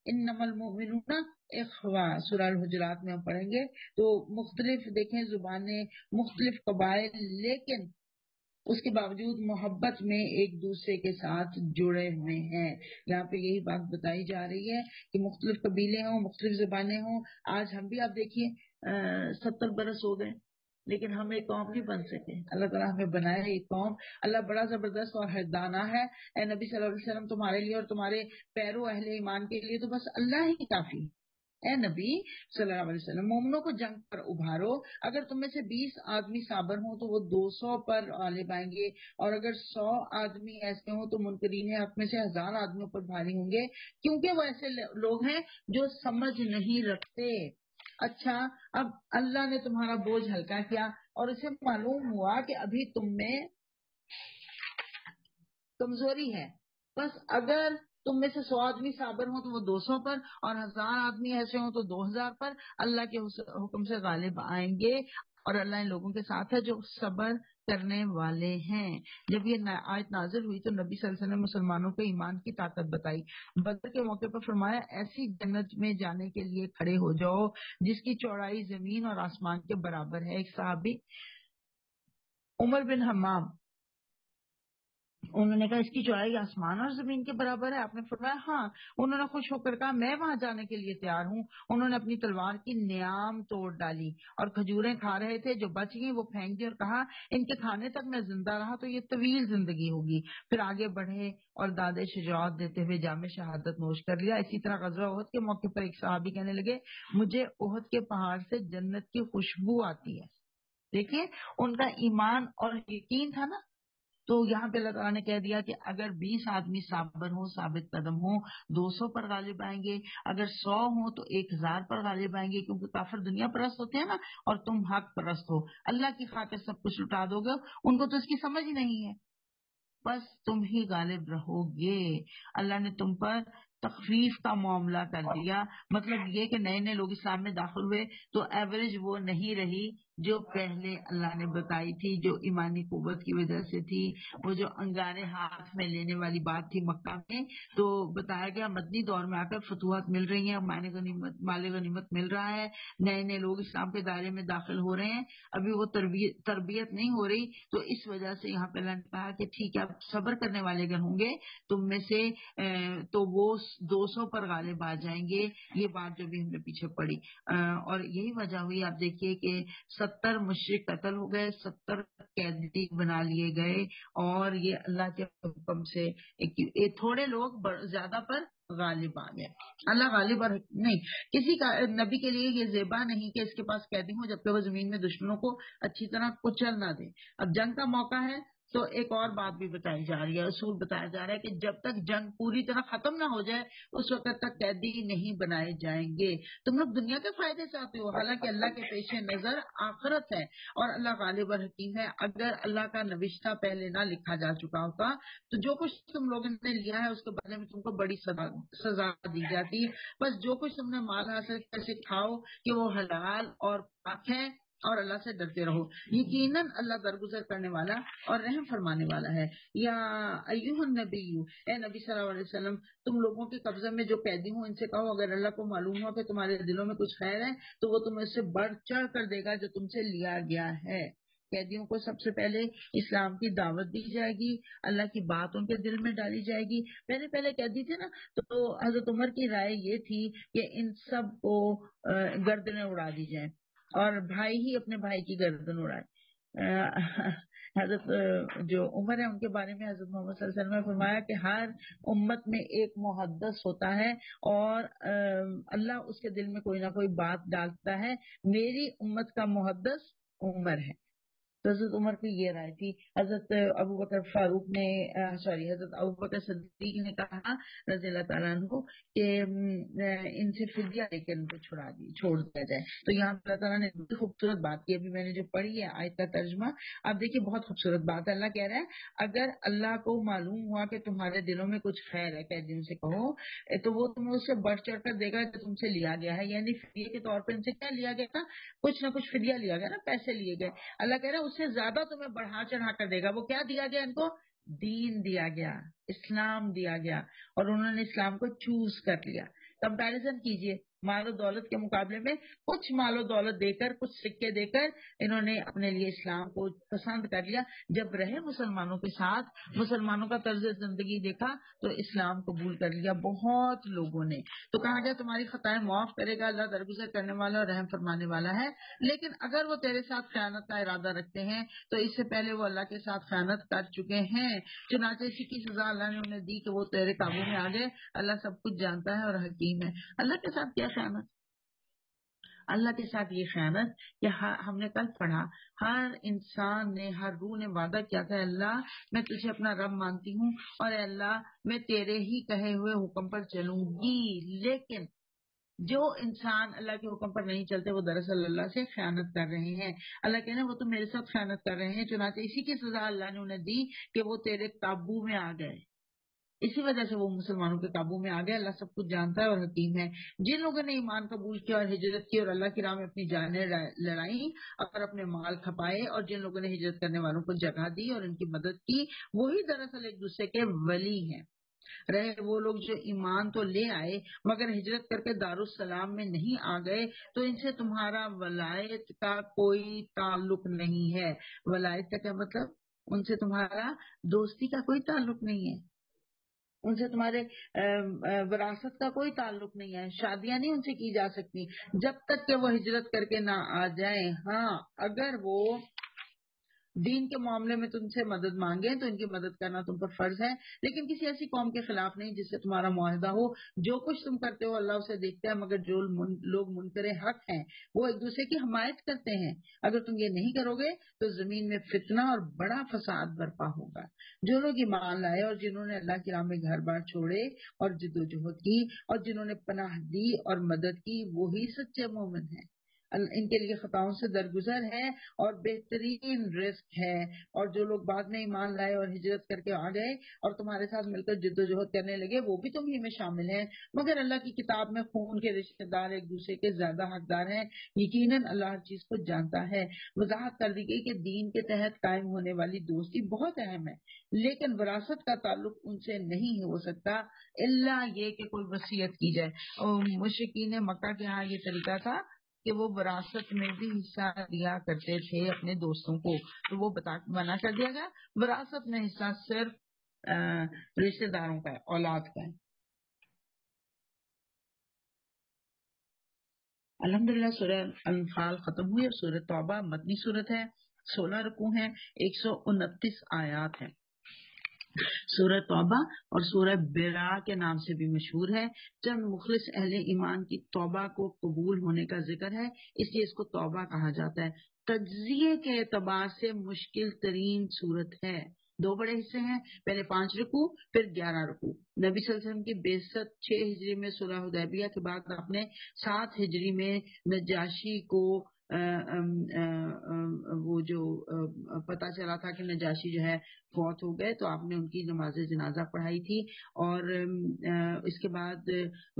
انما المؤمنون اخوہ، سورہ الحجرات میں ہم پڑھیں گے. تو مختلف دیکھیں زبانیں، مختلف قبائل، لیکن اس کے باوجود محبت میں ایک دوسرے کے ساتھ جڑے ہوئے ہیں. یہاں پہ یہی بات بتائی جا رہی ہے کہ مختلف قبیلے ہوں، مختلف زبانیں ہوں. آج ہم بھی آپ دیکھیے 70 برس ہو گئے لیکن ہم ایک قوم نہیں بن سکے. اللہ تعالیٰ ہمیں بنایا ایک قوم. اللہ بڑا زبردست اور حیدانہ ہے. اے نبی صلی اللہ علیہ وسلم تمہارے لیے اور تمہارے پیرو اہل ایمان کے لیے تو بس اللہ ہی کافی. اے نبی صلی اللہ علیہ وسلم مومنوں کو جنگ پر ابھارو. اگر تم میں سے 20 آدمی صابر ہوں تو وہ 200 پر غالب آئیں گے، اور اگر 100 آدمی ایسے ہوں تو منکرین حق میں سے 1000 آدمیوں پر بھاری ہوں گے، کیونکہ وہ ایسے لوگ ہیں جو سمجھ نہیں رکھتے. اچھا، اب اللہ نے تمہارا بوجھ ہلکا کیا اور اسے معلوم ہوا کہ ابھی تم میں کمزوری ہے. بس اگر تم میں سے 100 آدمی صابر ہوں تو وہ 200 پر، اور 1000 آدمی ایسے ہوں تو 2000 پر. اللہ کے حکم سے غالب آئیں گے، اور اللہ ان لوگوں کے ساتھ ہے جو صبر کرنے والے ہیں. جب یہ آیت نازل ہوئی تو نبی صلی اللہ علیہ وسلم نے مسلمانوں کو ایمان کی طاقت بتائی. بدر کے موقع پر فرمایا ایسی جنت میں جانے کے لیے کھڑے ہو جاؤ جس کی چوڑائی زمین اور آسمان کے برابر ہے. ایک صحابی عمر بن حمام، انہوں نے کہا اس کی چوڑائی آسمان اور زمین کے برابر ہے؟ آپ نے فرمایا ہاں. انہوں نے خوش ہو کر کہا میں وہاں جانے کے لیے تیار ہوں. انہوں نے اپنی تلوار کی نیام توڑ ڈالی اور کھجوریں کھا رہے تھے جو بچ گئی وہ پھینک دی اور کہا ان کے کھانے تک میں زندہ رہا تو یہ طویل زندگی ہوگی. پھر آگے بڑھے اور داد شجاعت دیتے ہوئے جام شہادت نوش کر لیا. اسی طرح غزوہ احد کے موقع پر ایک صحابی کہنے لگے مجھے احد کے پہاڑ سے جنت کی خوشبو آتی ہے. دیکھیں ان کا ایمان اور یقین تھا نا. تو یہاں پہ اللہ تعالیٰ نے کہہ دیا کہ اگر 20 آدمی صابر ہوں، ثابت قدم ہوں، 200 پر غالب آئیں گے. اگر 100 ہوں تو 1000 پر غالب آئیں گے، کیونکہ کافر دنیا پرست ہوتے ہیں نا، اور تم حق پرست ہو. اللہ کی خاطر سب کچھ لٹا دو گے. ان کو تو اس کی سمجھ ہی نہیں ہے. بس تم ہی غالب رہو گے. اللہ نے تم پر تخفیف کا معاملہ کر دیا. مطلب یہ کہ نئے نئے لوگ اسلام میں داخل ہوئے تو ایوریج وہ نہیں رہی جو پہلے اللہ نے بتائی تھی، جو ایمانی قوت کی وجہ سے تھی. وہ جو انگارے ہاتھ میں لینے والی بات تھی مکہ میں، تو بتایا گیا مدنی دور میں آ کر فتوحات مل رہی ہیں، مال غنیمت مل رہا ہے، نئے نئے لوگ اسلام کے دائرے میں داخل ہو رہے ہیں. ابھی وہ تربیت نہیں ہو رہی. تو اس وجہ سے یہاں پہ اللہ نے کہا کہ ٹھیک ہے اب صبر کرنے والے اگر ہوں گے تم میں سے تو وہ 200 پر غالب آ جائیں گے. یہ بات جو بھی ہم نے پیچھے پڑی، اور یہی وجہ ہوئی. آپ دیکھیے کہ 70 مشرک قتل ہو گئے، 70 قیدی بنا لیے گئے، اور یہ اللہ کے حکم سے تھوڑے لوگ زیادہ پر غالب آ گئے۔ اللہ غالب اور نہیں، کسی کا نبی کے لیے یہ زیبا نہیں کہ اس کے پاس قیدی ہو جبکہ وہ زمین میں دشمنوں کو اچھی طرح کچل نہ دے۔ اب جنگ کا موقع ہے تو ایک اور بات بھی بتائی جا رہی ہے، اصول بتایا جا رہا ہے کہ جب تک جنگ پوری طرح ختم نہ ہو جائے اس وقت تک قیدی نہیں بنائے جائیں گے۔ تم لوگ دنیا کے فائدے چاہتے ہو، حالانکہ اللہ کے پیش نظر آخرت ہے، اور اللہ غالب اور حکیم ہے۔ اگر اللہ کا نوشتہ پہلے نہ لکھا جا چکا ہوتا تو جو کچھ تم لوگوں نے لیا ہے اس کے بدلے میں تم کو بڑی سزا دی جاتی۔ بس جو کچھ تم نے مال حاصل کر سکھاؤ کہ وہ حلال اور پاک ہے، اور اللہ سے ڈرتے رہو، یقیناً اللہ درگزر کرنے والا اور رحم فرمانے والا ہے۔ یا ایھا النبی، اے نبی صلی اللہ علیہ وسلم، تم لوگوں کے قبضے میں جو قیدی ہوں ان سے کہو اگر اللہ کو معلوم ہو کہ تمہارے دلوں میں کچھ خیر ہے تو وہ تمہیں اس سے بڑھ چڑھ کر دے گا جو تم سے لیا گیا ہے۔ قیدیوں کو سب سے پہلے اسلام کی دعوت دی جائے گی، اللہ کی بات ان کے دل میں ڈالی جائے گی۔ پہلے قیدی تھے نا، تو حضرت عمر کی رائے یہ تھی کہ ان سب کو گردنیں اڑا دی جائیں، اور بھائی ہی اپنے بھائی کی گردن اڑائے۔ حضرت جو عمر ہے ان کے بارے میں حضرت محمد صلی اللہ علیہ وسلم نے فرمایا کہ ہر امت میں ایک محدث ہوتا ہے، اور اللہ اس کے دل میں کوئی نہ کوئی بات ڈالتا ہے، میری امت کا محدث عمر ہے۔ تو حضرت عمر کی یہ رائے تھی۔ حضرت ابو بکر فاروق نے حضرت ابو بکر صدیق نے کہا رضی اللہ تعالیٰ عنہ کہ ان سے فدیہ لے کے ان کو چھوڑ دیا جائے۔ تو یہاں اللہ تعالیٰ نے بہت خوبصورت بات کی، ابھی میں نے جو پڑھی ہے آیت کا ترجمہ، آپ دیکھیے بہت خوبصورت بات ہے۔ اللہ کہہ رہا ہے اگر اللہ کو معلوم ہوا کہ تمہارے دلوں میں کچھ خیر ہے، قیدیوں سے کہو تو وہ تمہیں اس سے بڑھ چڑھ کر دے گا کہ تم سے لیا گیا ہے، یعنی فدیے کے طور پہ ان سے کیا لیا گیا تھا؟ کچھ نہ کچھ فدیہ لیا گیا نا، پیسے لیے گئے۔ اللہ کہہ رہا ہے اس سے زیادہ تمہیں بڑھا چڑھا کر دے گا۔ وہ کیا دیا گیا ان کو؟ دین دیا گیا، اسلام دیا گیا، اور انہوں نے اسلام کو چوز کر لیا۔ کمپیریزن کیجئے، مال و دولت کے مقابلے میں کچھ مال و دولت دے کر، کچھ سکے دے کر انہوں نے اپنے لیے اسلام کو پسند کر لیا۔ جب رہے مسلمانوں کے ساتھ، مسلمانوں کا طرز زندگی دیکھا تو اسلام قبول کر لیا بہت لوگوں نے۔ تو کہا گیا تمہاری خطائیں معاف کرے گا، اللہ درگزر کرنے والا اور رحم فرمانے والا ہے۔ لیکن اگر وہ تیرے ساتھ خیانت کا ارادہ رکھتے ہیں تو اس سے پہلے وہ اللہ کے ساتھ خیانت کر چکے ہیں، چنانچہ اسی کی سزا اللہ نے انہیں دی کہ وہ تیرے قابو میں آ گئے۔ اللہ سب کچھ جانتا ہے اور حکیم ہے۔ اللہ کے ساتھ کیا خیانت؟ اللہ کے ساتھ یہ خیانت کہ ہم نے کل پڑھا، ہر انسان نے، ہر روح نے وعدہ کیا تھا اللہ میں تجھے اپنا رب مانتی ہوں، اور اے اللہ میں تیرے ہی کہے ہوئے حکم پر چلوں گی۔ لیکن جو انسان اللہ کے حکم پر نہیں چلتے وہ دراصل اللہ سے خیانت کر رہے ہیں۔ اللہ کہنے وہ تو میرے ساتھ خیانت کر رہے ہیں، چنانچہ اسی کی سزا اللہ نے انہیں دی کہ وہ تیرے قابو میں آ گئے۔ اسی وجہ سے وہ مسلمانوں کے قابو میں آ گئے۔ اللہ سب کچھ جانتا ہے اور حکیم ہے۔ جن لوگوں نے ایمان قبول کیا اور ہجرت کی اور اللہ کی راہ میں اپنی جانیں لڑائیں اور اپنے مال کھپائے، اور جن لوگوں نے ہجرت کرنے والوں کو جگہ دی اور ان کی مدد کی، وہی دراصل ایک دوسرے کے ولی ہیں۔ رہے وہ لوگ جو ایمان تو لے آئے مگر ہجرت کر کے دارالسلام میں نہیں آ گئے تو ان سے تمہارا ولایت کا کوئی تعلق نہیں ہے۔ ولایت کا کیا مطلب؟ ان سے تمہارا دوستی کا کوئی تعلق نہیں ہے، ان سے تمہارے وراثت کا کوئی تعلق نہیں ہے، شادیاں نہیں ان سے کی جا سکتی جب تک کہ وہ ہجرت کر کے نہ آ جائیں۔ ہاں اگر وہ دین کے معاملے میں تم سے مدد مانگے تو ان کی مدد کرنا تم پر فرض ہے، لیکن کسی ایسی قوم کے خلاف نہیں جس سے تمہارا معاہدہ ہو۔ جو کچھ تم کرتے ہو اللہ اسے دیکھتا ہے، مگر جو لوگ منکر حق ہیں وہ ایک دوسرے کی حمایت کرتے ہیں۔ اگر تم یہ نہیں کرو گے تو زمین میں فتنہ اور بڑا فساد برپا ہوگا۔ جو لوگ ایمان لائے اور جنہوں نے اللہ کی راہ میں گھر بار چھوڑے اور جدوجہد کی اور جنہوں نے پناہ دی اور مدد کی، وہی سچے مومن ہیں۔ ان کے لیے خطاؤں سے درگزر ہے اور بہترین رزق ہے۔ اور جو لوگ بعد میں ایمان لائے اور ہجرت کر کے آ گئے اور تمہارے ساتھ مل کر جدوجہد کرنے لگے، وہ بھی تم ہی میں شامل ہیں، مگر اللہ کی کتاب میں خون کے رشتہ دار ایک دوسرے کے زیادہ حقدار ہیں۔ یقیناً اللہ ہر چیز کو جانتا ہے۔ وضاحت کر دی گئی کہ دین کے تحت قائم ہونے والی دوستی بہت اہم ہے، لیکن وراثت کا تعلق ان سے نہیں ہو سکتا الا یہ کہ کوئی وصیت کی جائے۔ مشرکین مکہ کے ہاں یہ طریقہ تھا کہ وہ وراثت میں بھی حصہ دیا کرتے تھے اپنے دوستوں کو، تو وہ منع کر دیا گیا۔ وراثت میں حصہ صرف رشتہ داروں کا ہے، اولاد کا ہے۔ الحمدللہ سورہ انفال ختم ہوئی اور سورہ توبہ مدنی صورت ہے، 16 رکوع ہیں، 129 آیات ہیں۔ سورہ توبہ اور سورہ برا کے نام سے بھی مشہور ہے۔ چند مخلص اہل ایمان کی توبہ کو قبول ہونے کا ذکر ہے، اس لیے اس کو توبہ کہا جاتا ہے۔ تجزیے کے اعتبار سے مشکل ترین صورت ہے۔ 2 بڑے حصے ہیں، پہلے 5 رکوع پھر 11 رکوع۔ نبی صلی اللہ علیہ وسلم کی بعثت 6 ہجری میں صلح حدیبیہ کے بعد آپ نے 7 ہجری میں نجاشی کو وہ جو پتہ چلا تھا کہ نجاشی جو ہے فوت ہو گئے، تو آپ نے ان کی نماز جنازہ پڑھائی تھی، اور اس کے بعد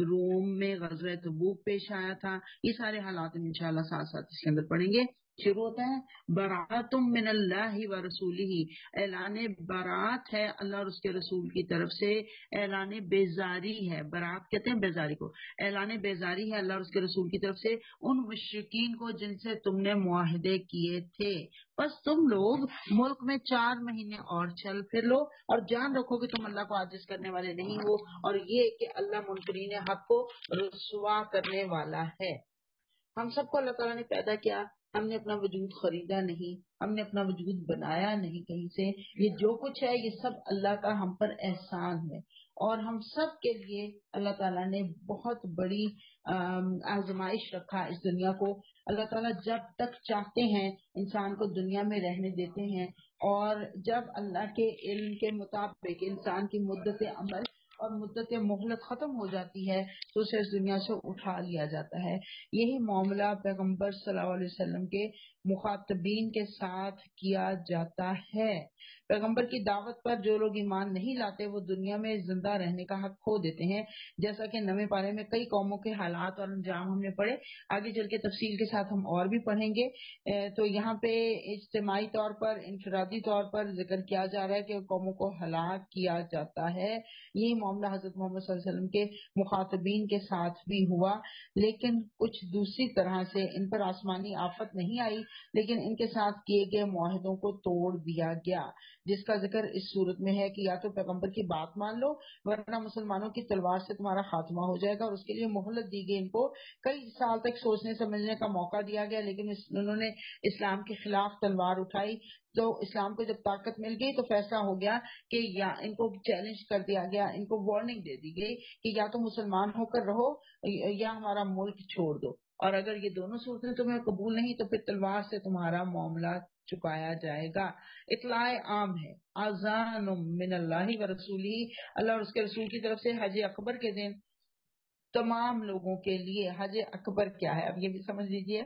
روم میں غزوہ تبوک پیش آیا تھا۔ یہ سارے حالات ہم انشاءاللہ ساتھ ساتھ اس کے اندر پڑھیں گے۔ شروع ہوتا ہے براتم من اللہ و رسولہ، اعلان برات ہے اللہ اور اس کے رسول کی طرف سے، اعلان بیزاری ہے، برات کہتے ہیں بیزاری کو، اعلان بیزاری ہے اللہ اور اس کے رسول کی طرف سے ان مشرکین کو جن سے تم نے معاہدے کیے تھے، بس تم لوگ ملک میں 4 مہینے اور چل پھر لو، اور جان رکھو کہ تم اللہ کو عاجز کرنے والے نہیں ہو، اور یہ کہ اللہ منکرین حق کو رسوا کرنے والا ہے۔ ہم سب کو اللہ تعالیٰ نے پیدا کیا، ہم نے اپنا وجود خریدا نہیں، ہم نے اپنا وجود بنایا نہیں کہیں سے، یہ جو کچھ ہے یہ سب اللہ کا ہم پر احسان ہے، اور ہم سب کے لیے اللہ تعالیٰ نے بہت بڑی آزمائش رکھا اس دنیا کو۔ اللہ تعالیٰ جب تک چاہتے ہیں انسان کو دنیا میں رہنے دیتے ہیں، اور جب اللہ کے علم کے مطابق انسان کی مدت عمل اور مدت مہلت ختم ہو جاتی ہے تو اسے اس دنیا سے اٹھا لیا جاتا ہے۔ یہی معاملہ پیغمبر صلی اللہ علیہ وسلم کے مخاطبین کے ساتھ کیا جاتا ہے۔ پیغمبر کی دعوت پر جو لوگ ایمان نہیں لاتے وہ دنیا میں زندہ رہنے کا حق کھو دیتے ہیں، جیسا کہ 9ویں پارے میں کئی قوموں کے حالات اور انجام ہم نے پڑھے، آگے چل کے تفصیل کے ساتھ ہم اور بھی پڑھیں گے۔ تو یہاں پہ اجتماعی طور پر، انفرادی طور پر ذکر کیا جا رہا ہے کہ قوموں کو ہلاک کیا جاتا ہے۔ یہی معاملہ حضرت محمد صلی اللہ علیہ وسلم کے مخاطبین کے ساتھ بھی ہوا، لیکن کچھ دوسری طرح سے ان پر آسمانی آفت نہیں آئی، لیکن ان کے ساتھ کیے گئے معاہدوں کو توڑ دیا گیا، جس کا ذکر اس صورت میں ہے کہ یا تو پیغمبر کی بات مان لو ورنہ مسلمانوں کی تلوار سے تمہارا خاتمہ ہو جائے گا، اور اس کے لیے مہلت دی گئی۔ ان کو کئی سال تک سوچنے سمجھنے کا موقع دیا گیا، لیکن انہوں نے اسلام کے خلاف تلوار اٹھائی، تو اسلام کو جب طاقت مل گئی تو فیصلہ ہو گیا کہ یا ان کو چیلنج کر دیا گیا، ان کو وارننگ دے دی گئی کہ یا تو مسلمان ہو کر رہو یا ہمارا ملک چھوڑ دو، اور اگر یہ دونوں صورتیں تمہیں قبول نہیں تو پھر تلوار سے تمہارا معاملہ چکایا جائے گا۔ اطلاع عام ہے، اذان من اللہ و رسولہ، اللہ اور اس کے رسول کی طرف سے حج اکبر کے دن تمام لوگوں کے لیے۔ حج اکبر کیا ہے اب یہ بھی سمجھ لیجئے۔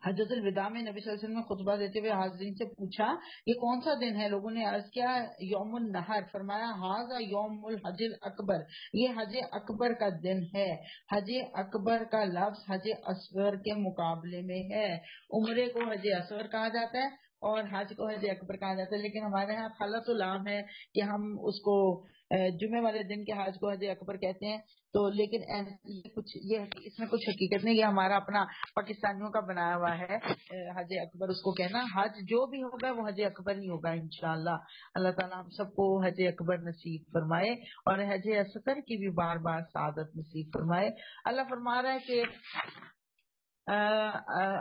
حجۃ الوداع میں نبی صلی اللہ علیہ وسلم نے خطبہ دیتے ہوئے حاضرین سے پوچھا یہ کون سا دن ہے؟ لوگوں نے عرض کیا یوم النحر، فرمایا ھذا یوم الحج الاکبر، یہ حج اکبر کا دن ہے۔ حج اکبر کا لفظ حج اصغر کے مقابلے میں ہے۔ عمرے کو حج اصغر کہا جاتا ہے اور حج کو حج اکبر کہا جاتا ہے، لیکن ہمارے ہاں خلط العام ہے کہ ہم اس کو جمعے والے دن کے حج کو حج اکبر کہتے ہیں، تو لیکن یہ اس میں کچھ حقیقت نہیں، یہ ہمارا اپنا پاکستانیوں کا بنایا ہوا ہے حج اکبر اس کو کہنا۔ حج جو بھی ہوگا وہ حج اکبر ہی ہوگا انشاءاللہ۔ اللہ تعالیٰ ہم سب کو حج اکبر نصیب فرمائے اور حج اصغر کی بھی بار بار سعادت نصیب فرمائے۔ اللہ فرما رہا ہے کہ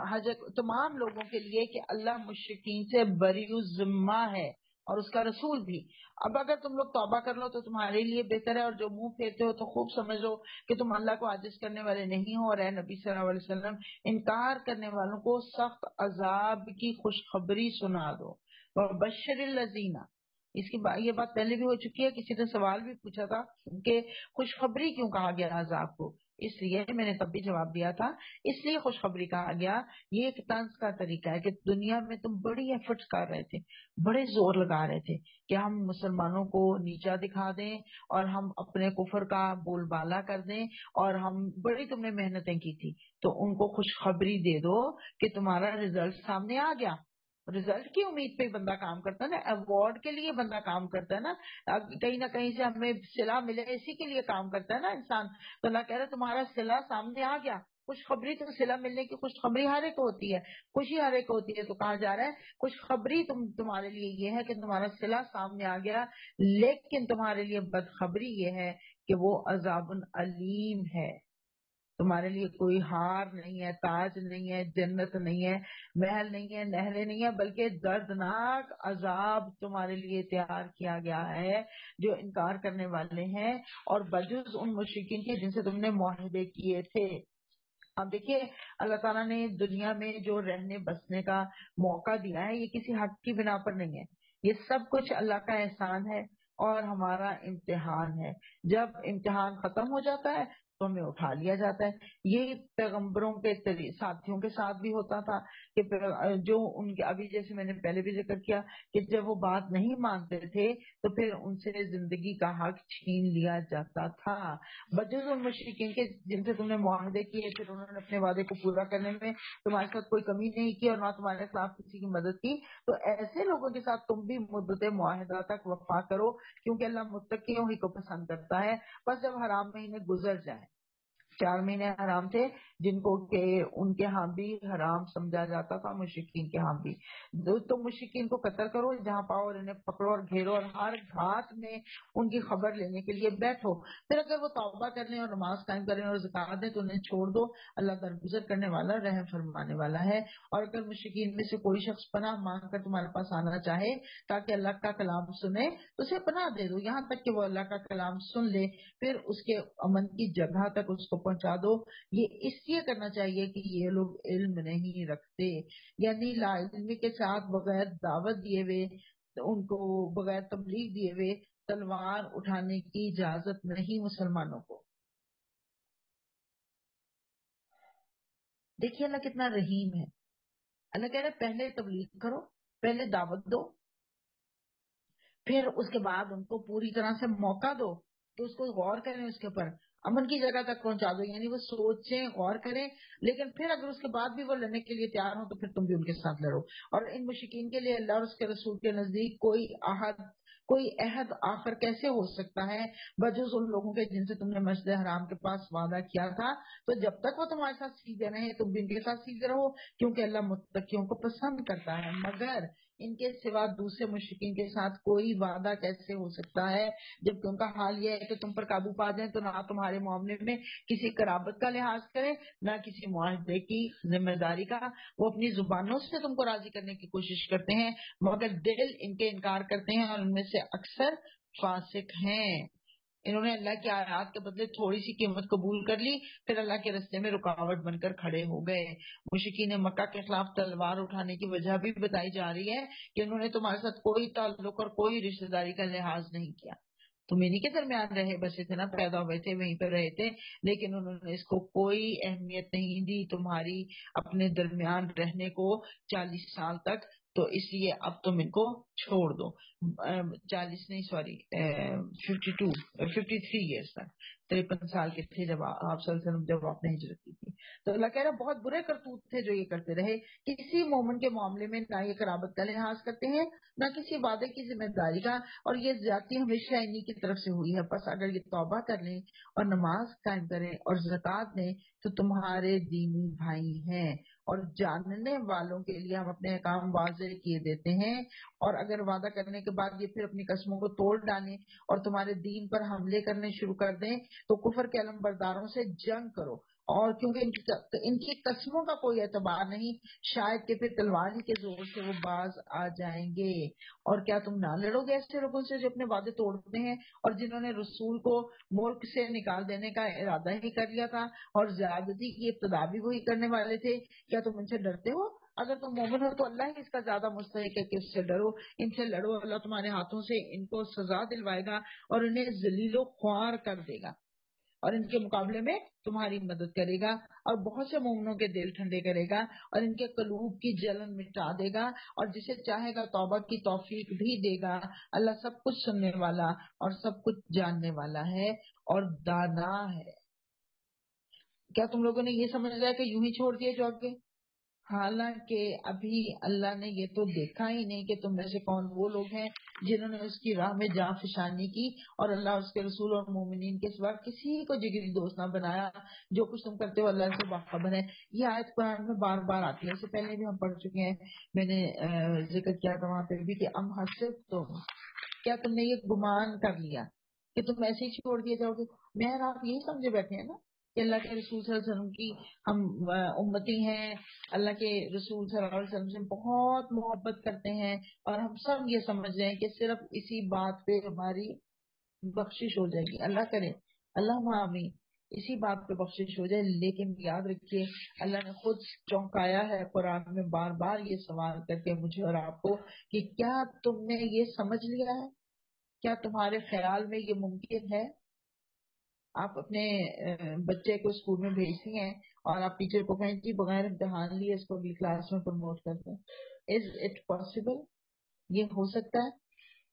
حج تمام لوگوں کے لیے کہ اللہ مشرکین سے بری الذمہ ہے اور اس کا رسول بھی۔ اب اگر تم لوگ توبہ کر لو تو تمہارے لیے بہتر ہے، اور جو منہ پھیرتے ہو تو خوب سمجھ لو کہ تم اللہ کو عاجز کرنے والے نہیں ہو، اور اے نبی صلی اللہ علیہ وسلم انکار کرنے والوں کو سخت عذاب کی خوشخبری سنا دو۔ وبشر الذین، یہ بات پہلے بھی ہو چکی ہے، کسی نے سوال بھی پوچھا تھا کہ خوشخبری کیوں کہا گیا عذاب کو؟ اس لیے میں نے تب بھی جواب دیا تھا، اس لیے خوشخبری کہا گیا، یہ ایک طنز کا طریقہ ہے کہ دنیا میں تم بڑی ایفرٹس کر رہے تھے، بڑے زور لگا رہے تھے کہ ہم مسلمانوں کو نیچا دکھا دیں اور ہم اپنے کفر کا بول بالا کر دیں، اور ہم بڑی تم نے محنتیں کی تھی، تو ان کو خوشخبری دے دو کہ تمہارا رزلٹ سامنے آ گیا۔ رزلٹ کی امید پہ بندہ کام کرتا ہے نا، ایوارڈ کے لیے بندہ کام کرتا ہے نا، کہیں نہ کہیں سے ہمیں صلہ ملے اسی کے لیے کام کرتا ہے نا انسان۔ تو اللہ کہہ رہا ہے تمہارا صلہ سامنے آ گیا۔ خوشخبری تو صلہ ملنے کی خوشخبری ہر ایک کو ہوتی ہے، خوشی ہر ایک کو ہوتی ہے، تو کہا جا رہا ہے خوشخبری تمہارے لیے یہ ہے کہ تمہارا صلہ سامنے آ گیا، لیکن تمہارے لیے بدخبری یہ ہے کہ وہ عذاب علیم ہے۔ تمہارے لیے کوئی ہار نہیں ہے، تاج نہیں ہے، جنت نہیں ہے، محل نہیں ہے، نہریں نہیں ہے، بلکہ دردناک عذاب تمہارے لیے تیار کیا گیا ہے جو انکار کرنے والے ہیں، اور بجز ان مشرکین کے جن سے تم نے معاہدے کیے تھے۔ اب دیکھیے، اللہ تعالیٰ نے دنیا میں جو رہنے بسنے کا موقع دیا ہے یہ کسی حق کی بنا پر نہیں ہے، یہ سب کچھ اللہ کا احسان ہے اور ہمارا امتحان ہے۔ جب امتحان ختم ہو جاتا ہے تو ہمیں اٹھا لیا جاتا ہے۔ یہ پیغمبروں کے ساتھیوں کے ساتھ بھی ہوتا تھا کہ جو ان کے، ابھی جیسے میں نے پہلے بھی ذکر کیا کہ جب وہ بات نہیں مانتے تھے تو پھر ان سے زندگی کا حق چھین لیا جاتا تھا۔ بجز ان مشرکین کے جن سے تم نے معاہدے کیے، پھر انہوں نے اپنے وعدے کو پورا کرنے میں تمہارے ساتھ کوئی کمی نہیں کی اور نہ تمہارے خلاف کسی کی مدد کی، تو ایسے لوگوں کے ساتھ تم بھی مدت معاہدہ تک وفا کرو، کیونکہ اللہ متقیوں ہی کو پسند کرتا ہے۔ بس جب حرام مہینے گزر جائیں، 4 مہینے حرام تھے جن کو کہ ان کے ہاں بھی حرام سمجھا جاتا تھا، مشرکین کے ہاں بھی، تو مشرکین کو قتل کرو، جہاں پاؤ اور انہیں پکڑو اور گھیرو اور ہر گھات میں ان کی خبر لینے کے لیے بیٹھو۔ پھر اگر وہ توبہ کر لیں اور نماز قائم کریں اور زکات دیں تو انہیں چھوڑ دو، اللہ درگزر کرنے والا، رحم فرمانے والا ہے۔ اور اگر مشرکین میں سے کوئی شخص پناہ مانگ کر تمہارے پاس آنا چاہے تاکہ اللہ کا کلام سنے تو اسے پناہ دے دو، یہاں تک کہ وہ اللہ کا کلام سن لے، پھر اس کے امن کی جگہ تک اس کو پہنچا دو۔ یہ اس لیے کرنا چاہیے کہ یہ لوگ علم نہیں رکھتے، یعنی لا علمی کے ساتھ بغیر دعوت دیے ہوئے، ان کو بغیر تبلیغ دیے ہوئے تلوار اٹھانے کی اجازت نہیں مسلمانوں کو۔ دیکھیے اللہ کتنا رحیم ہے، اللہ کہہ رہا ہے پہلے تبلیغ کرو، پہلے دعوت دو، پھر اس کے بعد ان کو پوری طرح سے موقع دو کہ اس کو غور کریں، اس کے اوپر امن کی جگہ تک پہنچا دو، یعنی وہ سوچیں، غور کریں، لیکن پھر اگر اس کے بعد بھی وہ لڑنے کے لیے تیار ہوں تو پھر تم بھی ان کے ساتھ لڑو۔ اور ان مشرکین کے لیے اللہ اور اس کے رسول کے نزدیک کوئی عہد آخر کیسے ہو سکتا ہے بجز ان لوگوں کے جن سے تم نے مسجد حرام کے پاس وعدہ کیا تھا؟ تو جب تک وہ تمہارے ساتھ سیدھے رہے تم بھی ان کے ساتھ سیدھے رہو، کیونکہ اللہ متقیوں کو پسند کرتا ہے۔ مگر ان کے سوا دوسرے مشرکین کے ساتھ کوئی وعدہ کیسے ہو سکتا ہے جبکہ ان کا حال یہ ہے کہ تم پر قابو پا جائیں تو نہ تمہارے معاملے میں کسی قرابت کا لحاظ کریں، نہ کسی معاہدے کی ذمہ داری کا۔ وہ اپنی زبانوں سے تم کو راضی کرنے کی کوشش کرتے ہیں مگر دل ان کے انکار کرتے ہیں اور ان میں سے اکثر فاسق ہیں۔ انہوں نے اللہ کی آیات کے بدلے تھوڑی سی قیمت قبول کر لی، پھر اللہ کے رستے میں رکاوٹ بن کر کھڑے ہو گئے۔ مشرکین مکہ کے خلاف تلوار اٹھانے کی وجہ بھی بتائی جا رہی ہے کہ انہوں نے تمہارے ساتھ کوئی تعلق اور کوئی رشتہ داری کا لحاظ نہیں کیا، تم انہی کے درمیان رہے بسے تھے نا، پیدا ہوئے تھے، وہیں پہ رہے تھے، لیکن انہوں نے اس کو کوئی اہمیت نہیں دی تمہاری اپنے درمیان رہنے کو 40 سال تک، تو اس لیے اب تم ان کو چھوڑ دو۔ 40 نہیں، سوری، 53 ایئرس تک، 53 سال کے تھے جب آپ صلی اللہ علیہ وسلم جب آپ نے ہجرت کی تھی۔ تو اللہ کہہ رہا بہت برے کرتوت تھے جو یہ کرتے رہے، کسی مومن کے معاملے میں نہ یہ قرابت کا لحاظ کرتے ہیں نہ کسی وعدے کی ذمہ داری کا، اور یہ زیادتی ہمیشہ انہی کی طرف سے ہوئی ہے۔ بس اگر یہ توبہ کر لیں اور نماز قائم کریں اور زکات دیں تو تمہارے دینی بھائی ہیں، اور جاننے والوں کے لیے ہم اپنے احکام واضح کیے دیتے ہیں۔ اور اگر وعدہ کرنے کے بعد یہ پھر اپنی قسموں کو توڑ ڈالیں اور تمہارے دین پر حملے کرنے شروع کر دیں تو کفر کے علم برداروں سے جنگ کرو، اور کیونکہ ان کی قسموں کا کوئی اعتبار نہیں، شاید کہ پھر تلوار ہی کے زور سے وہ باز آ جائیں گے۔ اور کیا تم نہ لڑو گے ایسے لوگوں سے جو اپنے وعدے توڑتے ہیں اور جنہوں نے رسول کو ملک سے نکال دینے کا ارادہ ہی کر لیا تھا اور زیادتی کی ابتدا بھی وہی کرنے والے تھے؟ کیا تم ان سے ڈرتے ہو؟ اگر تم مومن ہو تو اللہ ہی اس کا زیادہ مستحق ہے کہ اس سے ڈرو، ان سے لڑو، اللہ تمہارے ہاتھوں سے ان کو سزا دلوائے گا اور انہیں ذلیل و خوار کر دے گا، اور ان کے مقابلے میں تمہاری مدد کرے گا اور بہت سے مومنوں کے دل ٹھنڈے کرے گا اور ان کے قلوب کی جلن مٹا دے گا، اور جسے چاہے گا توبہ کی توفیق بھی دے گا۔ اللہ سب کچھ سننے والا اور سب کچھ جاننے والا ہے اور دانا ہے۔ کیا تم لوگوں نے یہ سمجھ لیا کہ یوں ہی چھوڑ دیے جاؤ گے؟ حالانکہ ابھی اللہ نے یہ تو دیکھا ہی نہیں کہ تم میں سے کون وہ لوگ ہیں جنہوں نے اس کی راہ میں جان فشانی کی اور اللہ اس کے رسول اور مومنین کے سوا کسی کو جگری دوست نہ بنایا۔ جو کچھ تم کرتے ہو اللہ سے باخبر ہے۔ یہ آیت قرآن میں بار بار آتی ہے، اس سے پہلے بھی ہم پڑھ چکے ہیں، میں نے ذکر کیا تھا وہاں پہ بھی کہ ام حسب تو، کیا تم نے یہ گمان کر لیا کہ تم ایسے ہی چھوڑ دیے جاؤ گے؟ میں اور آپ یہی سمجھے بیٹھے ہیں نا کہ اللہ کے رسول صلی اللہ علیہ وسلم کی ہم امتی ہیں، اللہ کے رسول صلی اللہ علیہ وسلم سے بہت محبت کرتے ہیں، اور ہم سب یہ سمجھ رہے ہیں کہ صرف اسی بات پہ ہماری بخشش ہو جائے گی، اللہ کرے، اللہ آمین، اسی بات پہ بخشش ہو جائے۔ لیکن یاد رکھیے اللہ نے خود چونکایا ہے قرآن میں بار بار یہ سوال کر کے مجھے اور آپ کو کہ کیا تم نے یہ سمجھ لیا ہے؟ کیا تمہارے خیال میں یہ ممکن ہے؟ آپ اپنے بچے کو اسکول میں بھیجتی ہیں اور آپ ٹیچر کو کہیں جی بغیر امتحان لیے اس کو اگلی کلاس میں پروموٹ کرتے ہیں، از اٹ پاسبل؟ یہ ہو سکتا ہے؟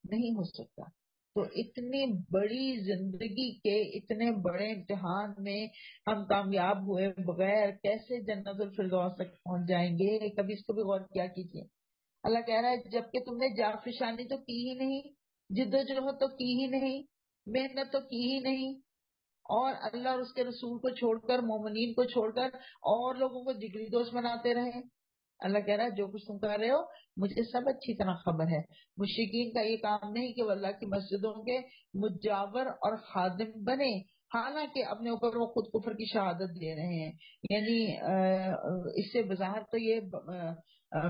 نہیں ہو سکتا۔ تو اتنی بڑی زندگی کے اتنے بڑے امتحان میں ہم کامیاب ہوئے بغیر کیسے جنت الفردوس تک پہنچ جائیں گے؟ کبھی اس کو بھی غور کیا کیجیے۔ اللہ کہہ رہا ہے جبکہ تم نے جافشانی تو کی ہی نہیں، جدوجہد تو کی ہی نہیں، محنت تو کی ہی نہیں، اور اللہ اور اس کے رسول کو چھوڑ کر، مومنین کو چھوڑ کر اور لوگوں کو جگری دوست بناتے رہے۔ اللہ کہہ رہا ہے جو کچھ تم کر رہے ہو مجھے سب اچھی طرح خبر ہے۔ مشرکین کا یہ کام نہیں کہ وہ اللہ کی مسجدوں کے مجاور اور خادم بنے، حالانکہ اپنے اوپر وہ خود کفر کی شہادت دے رہے ہیں۔ یعنی اس سے بظاہر تو یہ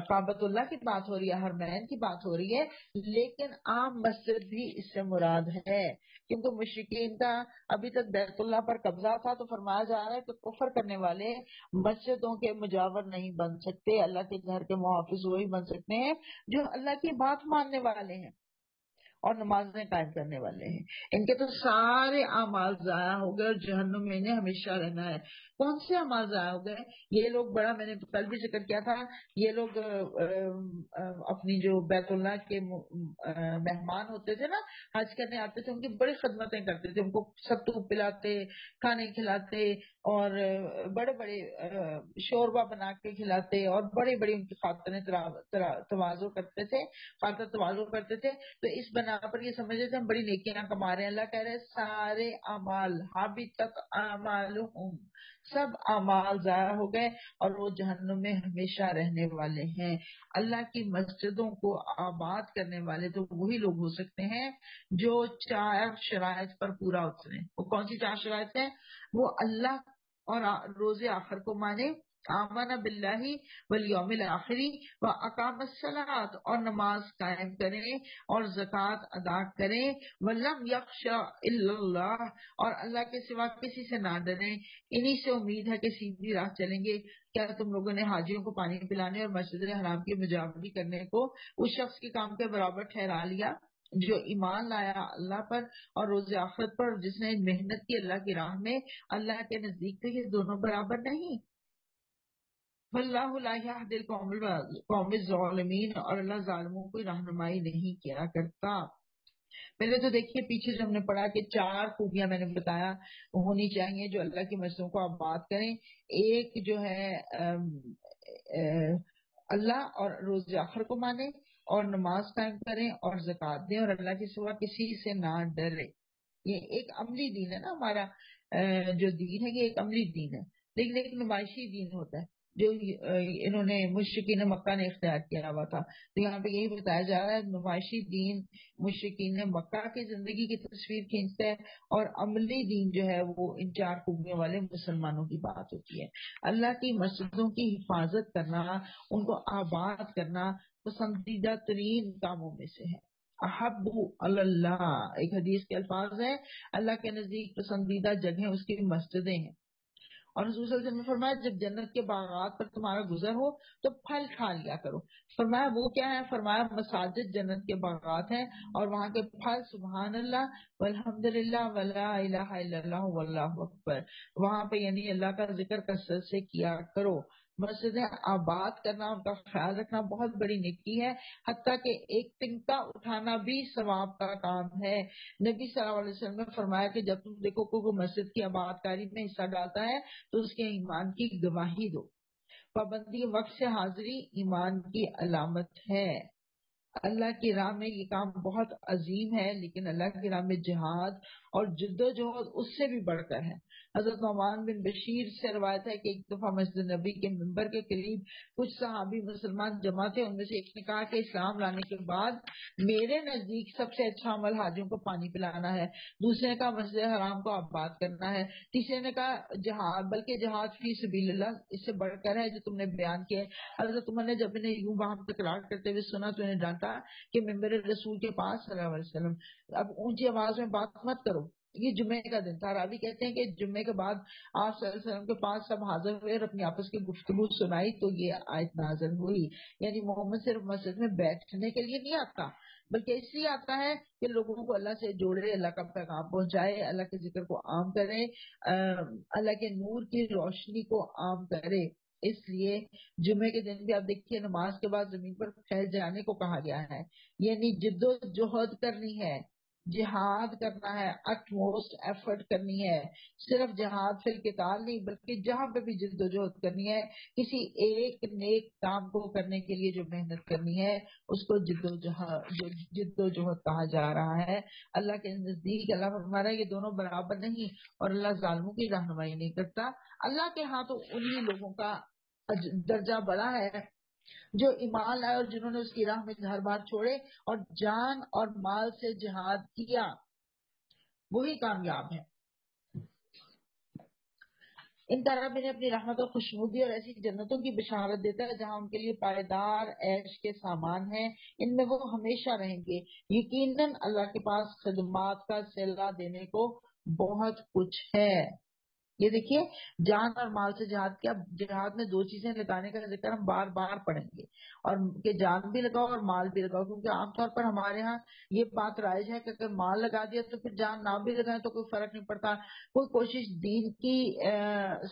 کعبۃ اللہ کی بات ہو رہی ہے، حرمین کی بات ہو رہی ہے، لیکن عام مسجد بھی اس سے مراد ہے، کیونکہ مشرکین کا ابھی تک بیت اللہ پر قبضہ تھا، تو فرمایا جا رہا ہے کہ کفر کرنے والے مسجدوں کے مجاور نہیں بن سکتے، اللہ کے گھر کے محافظ وہی بن سکتے ہیں جو اللہ کی بات ماننے والے ہیں اور نمازیں قائم کرنے والے ہیں۔ ان کے تو سارے اعمال ضائع ہو گئے اور جہنم میں انہیں ہمیشہ رہنا ہے۔ کون سے اعمال ضائع ہو گئے؟ یہ لوگ بڑا، میں نے کل بھی ذکر کیا تھا، یہ لوگ اپنی جو بیت اللہ کے مہمان ہوتے تھے نا، حج کرنے آتے تھے، ان کی بڑی خدمتیں کرتے تھے، ان کو ستو پلاتے، کھانے کھلاتے، اور بڑے بڑے شوربہ بنا کے کھلاتے، اور بڑی بڑی ان کی خاطریں تواضع کرتے تھے، خاطر تواضع کرتے تھے۔ تو اس بنا پر یہ سمجھتے تھے ہم بڑی نیکیاں کما رہے ہیں۔ اللہ کہہ رہے ہیں سارے اعمال حبطت اعمالہم، سب اعمال ضائع ہو گئے اور وہ جہنم میں ہمیشہ رہنے والے ہیں۔ اللہ کی مسجدوں کو آباد کرنے والے تو وہی لوگ ہو سکتے ہیں جو 4 شرائط پر پورا اترے۔ وہ کون سی 4 شرائط ہیں؟ وہ اللہ اور روز آخر کو مانے، آمن باللہ والیوم الآخری و اقام الصلاۃ، اور نماز قائم کریں اور زکوٰۃ ادا کریں، ولم یخش الا اللہ، اور اللہ کے سوا کسی سے نہ ڈریں، انہی سے امید ہے کہ سیدھی راہ چلیں گے۔ کیا تم لوگوں نے حاجیوں کو پانی پلانے اور مسجد حرام کی مجاوری کرنے کو اس شخص کے کام کے برابر ٹھہرا لیا جو ایمان لایا اللہ پر اور روز آخرت پر، جس نے محنت کی اللہ کی راہ میں؟ اللہ کے نزدیک تو یہ دونوں برابر نہیں۔ واللہ لا یہدی القوم الظالمین، اور اللہ ظالموں کو رہنمائی نہیں کیا کرتا۔ پہلے تو دیکھیے پیچھے جو ہم نے پڑھا کہ 4 خوبیاں میں نے بتایا ہونی چاہیے جو اللہ کی مسجدوں کو آپ بات کریں۔ ایک جو ہے اللہ اور روز آخر کو مانے اور نماز قائم کریں اور زکوٰۃ دیں اور اللہ کے سوا کسی سے نہ ڈرے۔ یہ ایک عملی دین ہے نا ہمارا، جو دین ہے یہ ایک عملی دین ہے، لیکن ایک نمائشی دین ہوتا ہے جو انہوں نے مشرکین مکہ نے اختیار کیا ہوا تھا۔ تو یہاں پہ یہی بتایا جا رہا ہے نمائشی دین مشرکین مکہ کی زندگی کی تصویر کھینچتا ہے، اور عملی دین جو ہے وہ ان 4 خوبیوں والے مسلمانوں کی بات ہوتی ہے۔ اللہ کی مسجدوں کی حفاظت کرنا، ان کو آباد کرنا پسندیدہ ترین کاموں میں سے ہے۔ احب اللہ، ایک حدیث کے الفاظ ہیں، اللہ کے نزدیک پسندیدہ جگہیں اس کی مسجدیں ہیں۔ اور حضور صلی اللہ علیہ وسلم نے فرمایا جب جنت کے باغات پر تمہارا گزر ہو تو پھل کھا لیا کرو۔ فرمایا وہ کیا ہے؟ فرمایا مساجد جنت کے باغات ہیں، اور وہاں کے پھل سبحان اللہ والحمد للہ ولا الہ الا اللہ واللہ اکبر، وہاں پہ یعنی اللہ کا ذکر کثرت سے کیا کرو۔ مسجدیں آباد کرنا، ان کا خیال رکھنا بہت بڑی نیکی ہے، حتیٰ کہ ایک تنکا اٹھانا بھی ثواب کا کام ہے۔ نبی صلی اللہ علیہ وسلم نے فرمایا کہ جب تم دیکھو کوئی مسجد کی آباد کاری میں حصہ ڈالتا ہے تو اس کے ایمان کی گواہی دو۔ پابندی وقت سے حاضری ایمان کی علامت ہے۔ اللہ کی راہ میں یہ کام بہت عظیم ہے، لیکن اللہ کی راہ میں جہاد اور جد و جہد اس سے بھی بڑھ کر ہے۔ حضرت نعمان بن بشیر سے روایت ہے کہ ایک دفعہ مسجد نبی کے ممبر کے قریب کچھ صحابی مسلمان جمع تھے، ان میں سے ایک نے کہا کہ اسلام لانے کے بعد میرے نزدیک سب سے اچھا عمل حاجیوں کو پانی پلانا ہے، دوسرے نے کہا مسجد حرام کو آباد کرنا ہے، تیسرے نے کہا جہاد، بلکہ جہاد فی سبیل اللہ اس سے بڑھ کر ہے جو تم نے بیان کیا ہے۔ حضرت عمر نے جب انہیں یوں باہم تکرار کرتے ہوئے سنا تو انہیں ڈانٹا کہ ممبر رسول کے پاس صلی اللہ علیہ وسلم اب اونچی آواز میں بات مت کرو۔ یہ جمعے کا دن تھا، راوی کہتے ہیں کہ جمعے کے بعد آپ صلی اللہ علیہ وسلم کے پاس سب حاضر ہوئے اور اپنی آپس کی گفتگو سنائی تو یہ آیت نازل ہوئی، یعنی محمد صرف مسجد میں بیٹھنے کے لیے نہیں آتا بلکہ اس لیے آتا ہے کہ لوگوں کو اللہ سے جوڑے، اللہ کا پیغام پہنچائے، اللہ کے ذکر کو عام کرے، اللہ کے نور کی روشنی کو عام کرے۔ اس لیے جمعے کے دن بھی آپ دیکھیے نماز کے بعد زمین پر پھیل جانے کو کہا گیا ہے، یعنی جد و جہد کرنی ہے، جہاد کرنا ہے، اٹ موسٹ ایفرٹ کرنی ہے، صرف جہاد فی القتال نہیں بلکہ جہاں پہ بھی جد و جہد کرنی ہے، کسی ایک نیک کام کو کرنے کے لیے جو محنت کرنی ہے اس کو جد و جہد کہا جا رہا ہے۔ اللہ کے نزدیک اللہ فرما رہا ہے یہ دونوں برابر نہیں، اور اللہ ظالموں کی رہنمائی نہیں کرتا۔ اللہ کے ہاں تو انہی لوگوں کا درجہ بڑا ہے جو ایمان لائے اور جنہوں نے اس کی راہ میں گھر بار چھوڑے اور جان اور مال سے جہاد کیا، وہی کامیاب ہے۔ ان کا رب انہیں اپنی رحمت اور خوشنودی اور ایسی جنتوں کی بشارت دیتا ہے جہاں ان کے لیے پائیدار عیش کے سامان ہیں، ان میں وہ ہمیشہ رہیں گے۔ یقیناً اللہ کے پاس خدمات کا صلہ دینے کو بہت کچھ ہے۔ یہ دیکھیے جان اور مال سے جہاد کیا، جہاد میں دو چیزیں لگانے کا ذکر ہم بار بار پڑھیں گے، اور کہ جان بھی لگاؤ اور مال بھی لگاؤ، کیونکہ عام طور پر ہمارے ہاں یہ بات رائج ہے کہ اگر مال لگا دیا تو پھر جان نہ بھی لگائیں تو کوئی فرق نہیں پڑتا، کوئی کوشش دین کی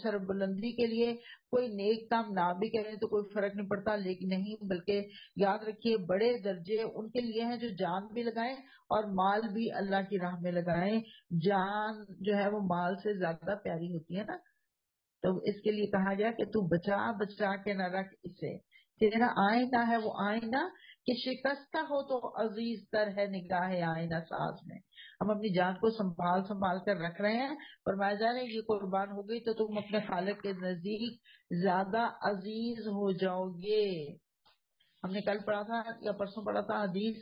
سربلندی کے لیے کوئی نیک کام نہ بھی کریں تو کوئی فرق نہیں پڑتا، لیکن نہیں، بلکہ یاد رکھیے بڑے درجے ان کے لیے ہیں جو جان بھی لگائیں اور مال بھی اللہ کی راہ میں لگائیں۔ جان جو ہے وہ مال سے زیادہ پیاری ہوتی ہے نا، تو اس کے لیے کہا گیا کہ تو بچا بچا کے نہ رکھ اسے، تیرا آئینہ ہے وہ آئینہ کہ شکستہ ہو تو عزیز تر ہے نگاہ آئینہ ساز میں۔ ہم اپنی جان کو سنبھال سنبھال کر رکھ رہے ہیں، فرمایا جا رہا ہے یہ قربان ہو گئی تو تم اپنے خالق کے نزدیک زیادہ عزیز ہو جاؤ گے۔ ہم نے کل پڑھا تھا یا پرسوں پڑھا تھا حدیث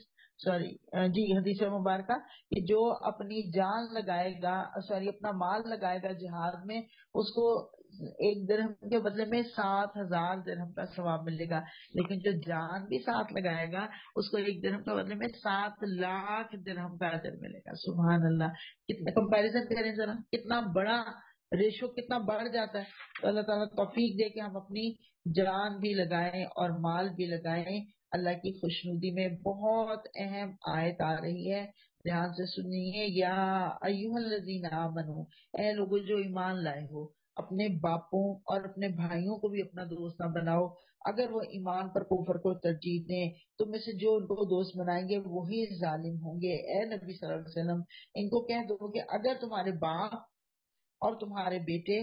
مبارکہ کہ جو اپنی جان لگائے گا، اپنا مال لگائے گا جہاد میں، اس کو ایک درہم کے بدلے میں 7,000 درہم کا ثواب ملے گا، لیکن جو جان بھی ساتھ لگائے گا اس کو ایک درہم کے بدلے میں 7,00,000 درہم کا اجر ملے گا۔ سبحان اللہ، کتنا کمپیریزن کریں ذرا، کتنا بڑا ریشو کتنا بڑھ جاتا ہے۔ تو اللہ تعالیٰ توفیق دے کہ ہم اپنی جان بھی لگائیں اور مال بھی لگائیں۔ اللہ کی خوشنودی میں بہت اہم آیت آ رہی ہے، دھیان سے سنیے۔ یا ایھا الذین آمنو، اے لوگوں جو ایمان لائے ہو، اپنے باپوں اور اپنے بھائیوں کو بھی اپنا دوست نہ بناؤ اگر وہ ایمان پر کفر کو ترجیح دیں، تم میں سے جو ان کو دوست بنائیں گے وہی ظالم ہوں گے۔ اے نبی صلی اللہ علیہ وسلم ان کو کہہ دو کہ اگر تمہارے باپ اور تمہارے بیٹے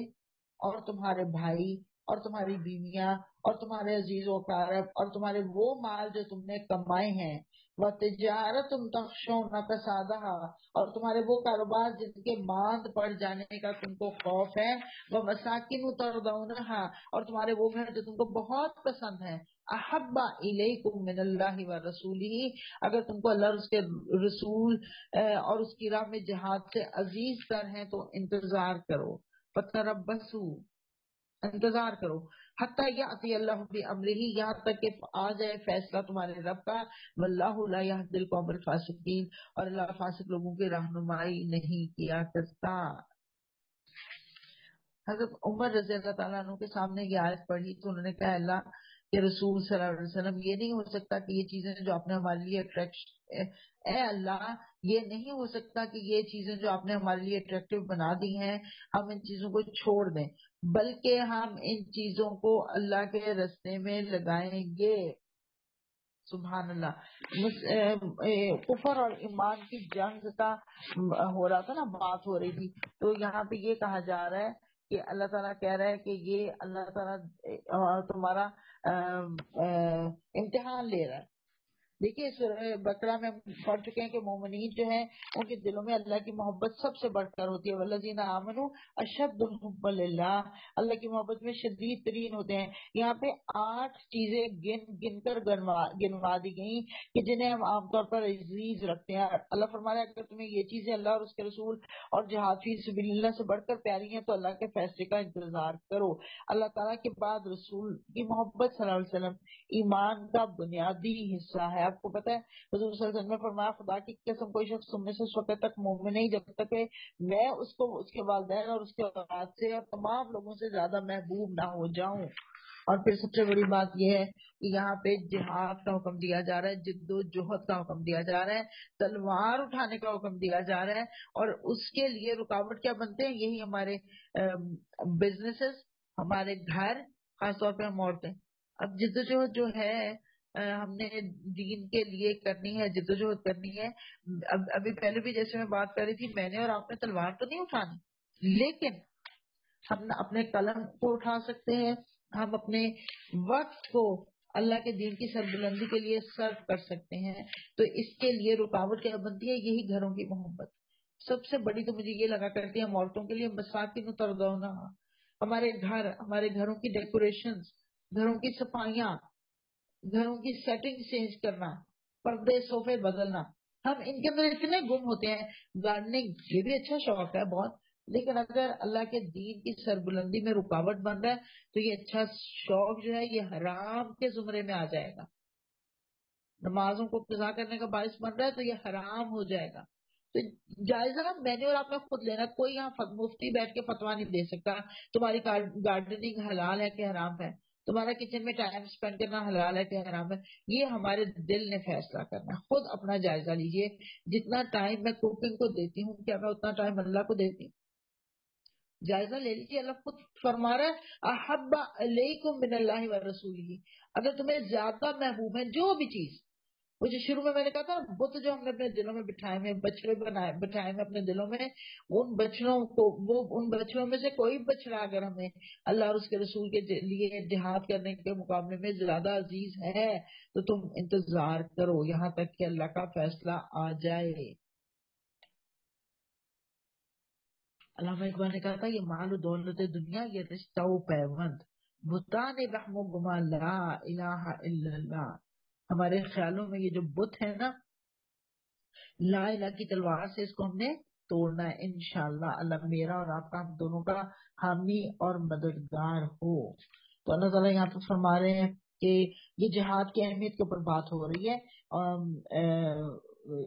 اور تمہارے بھائی اور تمہاری بیویاں اور تمہارے عزیز و اقارب اور تمہارے وہ مال جو تم نے کمائے ہیں، وَتِجَارَةٌ تَخْشَوْنَ كَسَادَهَا، اور تمہارے وہ کاروبار جن کے ماند پڑ جانے کا تم کو خوف ہے، وَمَسَاكِنُ تَرْضَوْنَهَا، اور تمہارے وہ گھر جو تم کو بہت پسند ہیں، احب الیکم من اللہ ورسولہ، اگر تم کو اللہ اور اس کے رسول اور اس کی راہ میں جہاد سے عزیز تر ہیں تو انتظار کرو، فتربصوا، انتظار کرو، حتی یأتی اللہ بامرہ، یہاں تک کہ آ جائے فیصلہ تمہارے رب کا، واللہ لا یہدی القوم الفاسقین، اور اللہ فاسق لوگوں کی رہنمائی نہیں کیا کرتا۔ حضرت عمر رضی اللہ تعالیٰ عنہ کے سامنے یہ آیت پڑھی تو انہوں نے کہا اللہ کہ رسول صلی اللہ علیہ وسلم یہ نہیں ہو سکتا کہ یہ چیزیں جو آپ نے ہمارے لیے اے اللہ یہ نہیں ہو سکتا کہ یہ چیزیں جو آپ نے ہمارے لیے اٹریکٹیو بنا دی ہیں ہم ان چیزوں کو چھوڑ دیں، بلکہ ہم ان چیزوں کو اللہ کے رستے میں لگائیں گے۔ سبحان اللہ، کفر اور ایمان کی جنگ کا ہو رہا تھا نا، بات ہو رہی تھی، تو یہاں پہ یہ کہا جا رہا ہے کہ اللہ تعالیٰ کہہ رہا ہے کہ یہ اللہ تعالیٰ تمہارا امتحان لے رہا ہے، دیکھیے سورہ بقرہ میں ہم پڑھ چکے ہیں کہ مومنین جو ہیں ان کے دلوں میں اللہ کی محبت سب سے بڑھ کر ہوتی ہے، والذین آمنوا اشد الحب للہ، اللہ کی محبت میں شدید ترین ہوتے ہیں۔ یہاں پہ 8 چیزیں گن کر گنوا دی گئی کہ جنہیں ہم عام طور پر عزیز رکھتے ہیں۔ اللہ فرما رہا ہے اگر تمہیں یہ چیزیں اللہ اور اس کے رسول اور جہاد فی سبیل اللہ سے بڑھ کر پیاری ہیں تو اللہ کے فیصلے کا انتظار کرو۔ اللہ تعالیٰ کے بعد رسول کی محبت صلی اللہ علیہ وسلم ایمان کا بنیادی حصہ ہے۔ آپ کو پتہ ہے حضور صلی اللہ علیہ وسلم نے فرمایا خدا کی قسم کوئی شخص تم میں سے اس وقت تک مومن نہیں جب تک کہ میں اس کو اس کے والدین اور اس کے اولاد سے اور تمام لوگوں سے زیادہ محبوب نہ ہو جاؤں۔ اور پھر سب سے بڑی بات یہ ہے کہ یہاں پہ جہاد کا حکم دیا جا رہا ہے، جد و جہد کا حکم دیا جا رہا ہے، تلوار اٹھانے کا حکم دیا جا رہا ہے، اور اس کے لیے رکاوٹ کیا بنتے ہیں؟ یہی ہمارے بزنسز، ہمارے گھر، خاص طور پہ ہم عورتیں۔ اب جدوجہد جو ہے ہم نے دین کے لیے کرنی ہے، جدوجہد کرنی ہے۔ ابھی پہلے بھی جیسے میں بات کر رہی تھی، میں نے اور آپ نے تلوار تو نہیں اٹھانی، لیکن ہم اپنے قلم کو اٹھا سکتے ہیں، ہم اپنے وقت کو اللہ کے دین کی سربلندی کے لیے صرف کر سکتے ہیں۔ تو اس کے لیے رکاوٹ کیا بنتی ہے؟ یہی گھروں کی محبت سب سے بڑی تو مجھے یہ لگا کرتی ہے ہم عورتوں کے لیے مساکن ترضونہ، ہمارے گھر، ہمارے گھروں کی ڈیکوریشنز، گھروں کی صفائیاں، گھروں کی سیٹنگ چینج کرنا، پردے صوفے بدلنا، ہم ان کے اندر اتنے گم ہوتے ہیں۔ گارڈننگ یہ بھی اچھا شوق ہے بہت، لیکن اگر اللہ کے دین کی سربلندی میں رکاوٹ بن رہا ہے تو یہ اچھا شوق جو ہے یہ حرام کے زمرے میں آ جائے گا۔ نمازوں کو قضا کرنے کا باعث بن رہا ہے تو یہ حرام ہو جائے گا۔ تو جائزہ میں نے اور آپ نے خود لینا، کوئی یہاں مفتی بیٹھ کے فتویٰ نہیں دے سکتا تمہاری گارڈننگ حلال ہے کہ حرام ہے، تمہارا کچن میں ٹائم سپینڈ کرنا حلال ہے کہ حرام ہے۔ یہ ہمارے دل نے فیصلہ کرنا ہے۔ خود اپنا جائزہ لیجئے، جتنا ٹائم میں کوکنگ کو دیتی ہوں کیا میں اتنا ٹائم اللہ کو دیتی ہوں؟ جائزہ لے لیجیے، اللہ خود فرما رہا ہے احب علیکم من اللہ و رسولہ، اگر تمہیں زیادہ محبوب ہے جو بھی چیز، وہ جو شروع میں نے کہا تھا بت جو ہم نے اپنے دلوں میں بٹھائے ہوئے، بچڑے بٹھائے ہوئے اپنے دلوں میں، ان بچڑوں کو، وہ ان بچڑوں میں سے کوئی بچڑا اگر ہمیں اللہ اور اس کے رسول کے لیے جہاد کرنے کے مقابلے میں زیادہ عزیز ہے تو تم انتظار کرو یہاں تک کہ اللہ کا فیصلہ آ جائے۔ علامہ اقبال نے کہا تھا یہ مال و دولت دنیا، یہ رشتہ و پیوند، بتان رحم و گما لا الہ الا اللہ۔ ہمارے خیالوں میں یہ جو بت ہے نا، لا الہ کی تلوار سے اس کو ہم نے توڑنا ہے انشاءاللہ۔ اللہ میرا اور آپ کا، ہم دونوں کا حامی اور مددگار ہو۔ تو اللہ تعالیٰ یہاں پہ فرما رہے ہیں کہ یہ جہاد کی اہمیت کے اوپر بات ہو رہی ہے،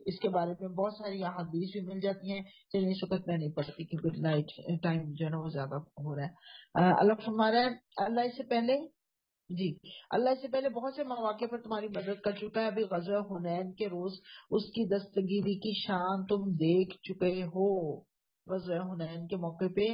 اس کے بارے میں بہت ساری احادیث بھی مل جاتی ہیں، چلیے اس وقت میں نہیں پڑھتی کیونکہ نائٹ ٹائم جو ہے نا وہ زیادہ ہو رہا ہے۔ اللہ فرما رہا ہے اللہ اس سے پہلے، جی، اللہ اس سے پہلے بہت سے مواقع پر تمہاری مدد کر چکا ہے، ابھی غزوہ حنین کے روز اس کی دستگیری کی شان تم دیکھ چکے ہو۔ غزوہ حنین کے موقع پہ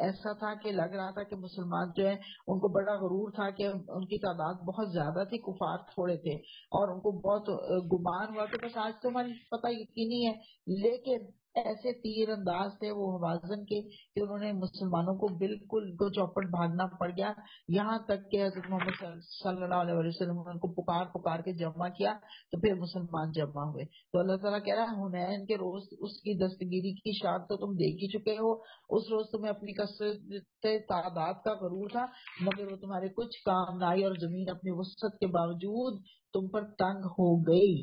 ایسا تھا کہ لگ رہا تھا کہ مسلمان جو ہے ان کو بڑا غرور تھا کہ ان کی تعداد بہت زیادہ تھی، کفار تھوڑے تھے، اور ان کو بہت گمان ہوا کہ بس آج تو ہماری پتہ یقینی ہے، لیکن ایسے تیر انداز تھے وہ حوازن کے کہ انہوں نے مسلمانوں کو بالکل کو چوپٹ بھاگنا پڑ گیا، یہاں تک کہ حضرت محمد صلی اللہ علیہ وسلم نے ان کو پکار پکار کے جمع کیا تو پھر مسلمان جمع ہوئے۔ تو اللہ تعالیٰ کہہ رہا ہے حنین کے روز اس کی دستگیری کی شان تو تم دیکھ ہی چکے ہو، اس روز تمہیں اپنی کثرت تعداد کا غرور تھا مگر وہ تمہارے کچھ کام نہ آئی، اور زمین اپنی وسعت کے باوجود تم پر تنگ ہو گئی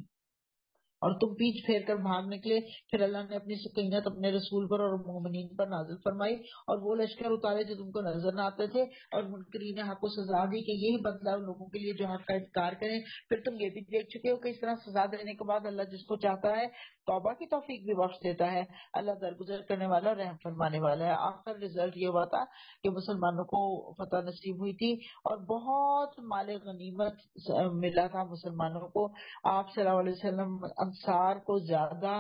اور تم پیچھ پھیر کر بھاگ نکلے۔ پھر اللہ نے اپنی سکینت اپنے رسول پر اور مومنین پر نازل فرمائی اور وہ لشکر اتارے جو تم کو نظر نہ آتے تھے، اور منکرین حق کو سزا دی کہ یہی بدلہ ان لوگوں کے لیے جو حق کا انکار کریں۔ پھر تم یہ بھی دیکھ چکے ہو کہ اس طرح سزا دینے کے بعد اللہ جس کو چاہتا ہے توبہ کی توفیق بھی بخش دیتا ہے۔ اللہ درگزر کرنے والا اور رحم فرمانے والا ہے۔ آخر رزلٹ یہ ہوا تھا کہ مسلمانوں کو فتح نصیب ہوئی تھی اور بہت مال غنیمت ملا تھا مسلمانوں کو۔ آپ صلی اللہ علیہ وسلم انصار کو زیادہ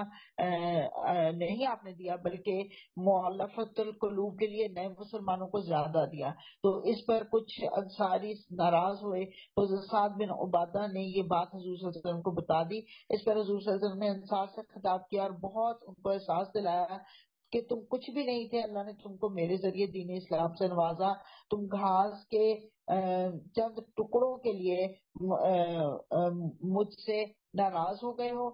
نہیں آپ نے دیا، بلکہ مؤلفۃ القلوب کے لیے نئے مسلمانوں کو زیادہ دیا۔ تو اس پر کچھ انصاری ناراض ہوئے، حضرت سعد بن عبادہ نے یہ بات حضور صلی اللہ علیہ وسلم کو بتا دی۔ اس پر حضور صلی اللہ علیہ وسلم نے انصار سے خطاب کیا اور بہت ان کو احساس دلایا کہ تم کچھ بھی نہیں تھے، اللہ نے تم کو میرے ذریعے دین اسلام سے نوازا، تم گھاس کے چند ٹکڑوں کے لیے مجھ سے ناراض ہو گئے ہو؟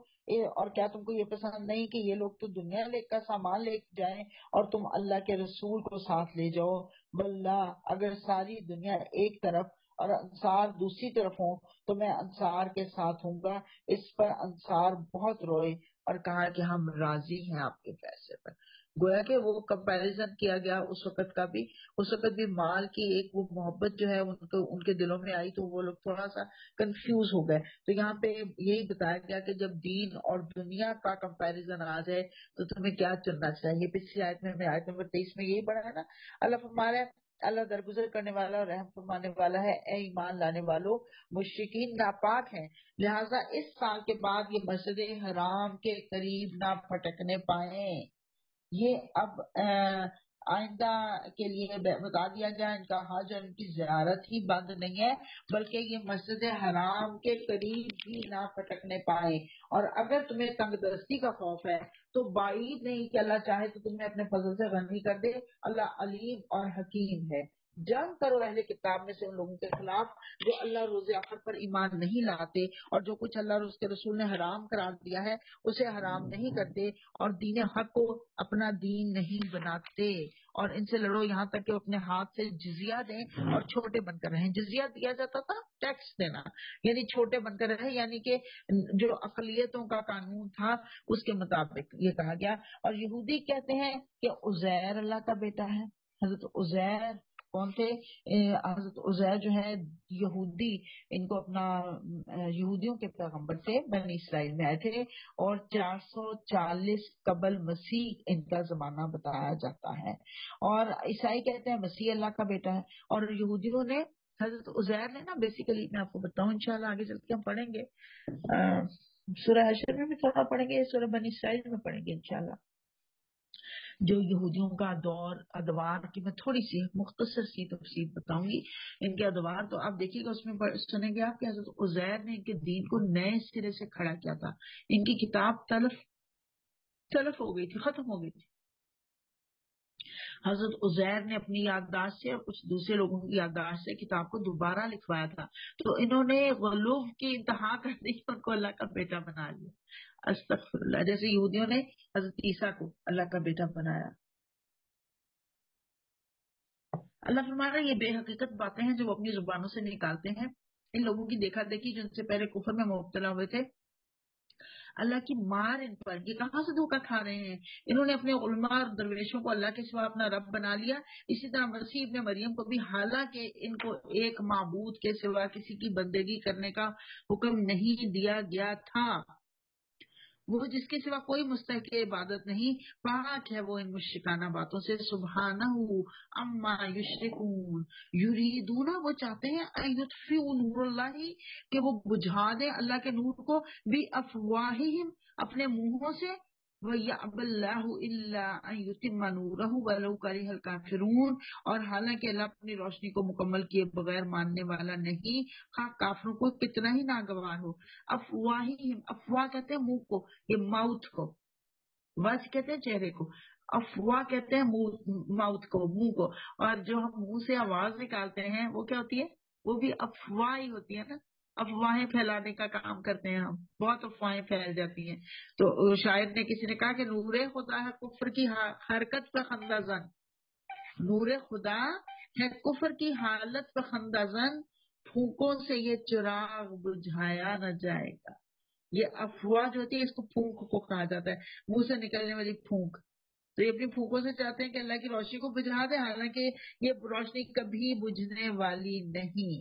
اور کیا تم کو یہ پسند نہیں کہ یہ لوگ تو دنیا کا سامان لے جائیں اور تم اللہ کے رسول کو ساتھ لے جاؤ؟ بلّہ اگر ساری دنیا ایک طرف اور انصار دوسری طرف ہوں تو میں انصار کے ساتھ ہوں گا۔ اس پر انصار بہت روئے اور کہا کہ ہم راضی ہیں آپ کے فیصلے پر۔ گویا کہ وہ کمپیریزن کیا گیا اس وقت کا بھی، اس وقت بھی مال کی ایک وہ محبت جو ہے ان کے دلوں میں آئی تو وہ لوگ تھوڑا سا کنفیوز ہو گئے۔ تو یہاں پہ یہی بتایا گیا کہ جب دین اور دنیا کا کمپیریزن آ جائے تو تمہیں کیا چننا چاہیے۔ پچھلی آیت میں آیت نمبر 23 میں یہی پڑھا ہے نا، اللہ فرما رہا ہے اللہ درگزر کرنے والا اور رحم فرمانے والا ہے، اے ایمان لانے والوں مشرکین ناپاک ہیں، لہٰذا اس سال کے بعد یہ مسجد حرام کے قریب نہ پھٹکنے پائیں۔ یہ اب آئندہ کے لیے بتا دیا گیا، ان کا حج اور ان کی زیارت ہی بند نہیں ہے بلکہ یہ مسجد حرام کے قریب بھی نہ پھٹکنے پائے۔ اور اگر تمہیں تنگ دستی کا خوف ہے تو بعید نہیں کہ اللہ چاہے تو تمہیں اپنے فضل سے غنی کر دے، اللہ علیم اور حکیم ہے۔ جنگ کرو اہل کتاب میں سے ان لوگوں کے خلاف جو اللہ روز آخر پر ایمان نہیں لاتے اور جو کچھ اللہ اور اس کے رسول نے حرام قرار دیا ہے اسے حرام نہیں کرتے اور دین حق کو اپنا دین نہیں بناتے، اور ان سے لڑو یہاں تک کہ وہ اپنے ہاتھ سے جزیہ دیں اور چھوٹے بن کر رہیں۔ جزیہ دیا جاتا تھا ٹیکس دینا، یعنی چھوٹے بن کر رہے، یعنی کہ جو اقلیتوں کا قانون تھا اس کے مطابق یہ کہا گیا۔ اور یہودی کہتے ہیں کہ عزیر اللہ کا بیٹا ہے۔ حضرت عزیر کون تھے؟ حضرت عزیر جو ہے یہودی، ان کو اپنا یہودیوں کے پیغمبر تھے، بنی اسرائیل میں آئے تھے، اور 440 قبل مسیح ان کا زمانہ بتایا جاتا ہے۔ اور عیسائی کہتے ہیں مسیح اللہ کا بیٹا ہے، اور یہودیوں نے حضرت عزیر نے نا بیسیکلی میں آپ کو بتاؤں انشاءاللہ آگے چل کے ہم پڑھیں گے، سورہ حشر میں بھی تھوڑا پڑھیں گے، سورہ بنی اسرائیل میں پڑھیں گے انشاءاللہ۔ جو یہودیوں کا دور ادوار کی میں تھوڑی سی مختصر سی تفصیل بتاؤں گی۔ ان کے ادوار تو آپ دیکھیے گا اس میں سنیں گے آپ کہ حضرت عزیر نے ان کے دین کو نئے سرے سے کھڑا کیا تھا۔ ان کی کتاب تلف ہو گئی تھی، ختم ہو گئی تھی۔ حضرت عزیر نے اپنی یادداشت سے اور کچھ دوسرے لوگوں کی یادداشت سے کتاب کو دوبارہ لکھوایا تھا، تو انہوں نے غلو کی انتہا کر دی، ان کو اللہ کا بیٹا بنا لیا۔ استغفر اللہ، جیسے یہودیوں نے حضرت عیسیٰ کو اللہ کا بیٹا بنایا۔ اللہ فرمانا یہ بے حقیقت باتیں ہیں جو وہ اپنی زبانوں سے نکالتے ہیں، ان لوگوں کی دیکھا دیکھی جن سے پہلے کفر میں مبتلا ہوئے تھے، اللہ کی مار ان پر، یہ کہاں سے دھوکہ کھا رہے ہیں؟ انہوں نے اپنے علماء اور درویشوں کو اللہ کے سوا اپنا رب بنا لیا۔ اسی طرح مسیح ابن مریم کو بھی، حالانکہ ان کو ایک معبود کے سوا کسی کی بندگی کرنے کا حکم نہیں دیا گیا تھا، وہ جس کے سوا کوئی مستحق عبادت نہیں، پاک ہے وہ ان مشرکانہ باتوں سے۔ سبحانہ عما یشرکون، یریدون، وہ چاہتے ہیں ان یطفئوا نور اللہ، کہ وہ بجھا دیں اللہ کے نور کو، بافواہہم، اپنے منہوں سے، وَيَأْبَى اللَّهُ إِلَّا أَن يُتِمَّ نُورَهُ وَلَوْ كَرِهَ الْكَافِرُونَ، اور حالانکہ اللہ اپنی روشنی کو مکمل کیے بغیر ماننے والا نہیں، خواہ کافروں کو کتنا ہی ناگوار ہو۔ افواہہم، افواہ کہتے ہیں منہ کو، یہ ماؤتھ کو، وجہ کہتے ہیں چہرے کو، افواہ کہتے ہیں ماؤتھ کو، منہ کو، اور جو ہم منہ سے آواز نکالتے ہیں وہ کیا ہوتی ہے؟ وہ بھی افواہ ہی ہوتی ہے نا، افواہیں پھیلانے کا کام کرتے ہیں ہم، بہت افواہیں پھیل جاتی ہیں۔ تو شاعر نے کسی نے کہا کہ نور خدا ہے کفر کی حرکت پہ خندہ زن، نور خدا ہے کفر کی حالت پہ خندہ زن، پھونکوں سے یہ چراغ بجھایا نہ جائے گا۔ یہ افواہ جو ہوتی ہے اس کو پھونک کو کہا جاتا ہے، منہ سے نکلنے والی پھونک۔ تو یہ اپنی پھونکوں سے چاہتے ہیں کہ اللہ کی روشنی کو بجھا دے، حالانکہ یہ روشنی کبھی بجھنے والی نہیں۔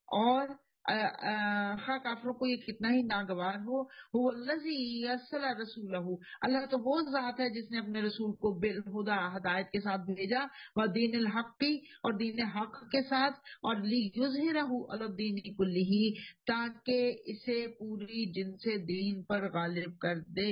اور خواہ کافروں کو یہ کتنا ہی ناگوار ہو، هو الذی ارسل رسولہ، اللہ تو وہ ذات ہے جس نے اپنے رسول کو بالہدی، ہدایت کے ساتھ بھیجا، ودین الحق، اور دین حق کے ساتھ، اور لیظہرہ علی الدین کلہ، تاکہ اسے پوری جن سے دین پر غالب کر دے۔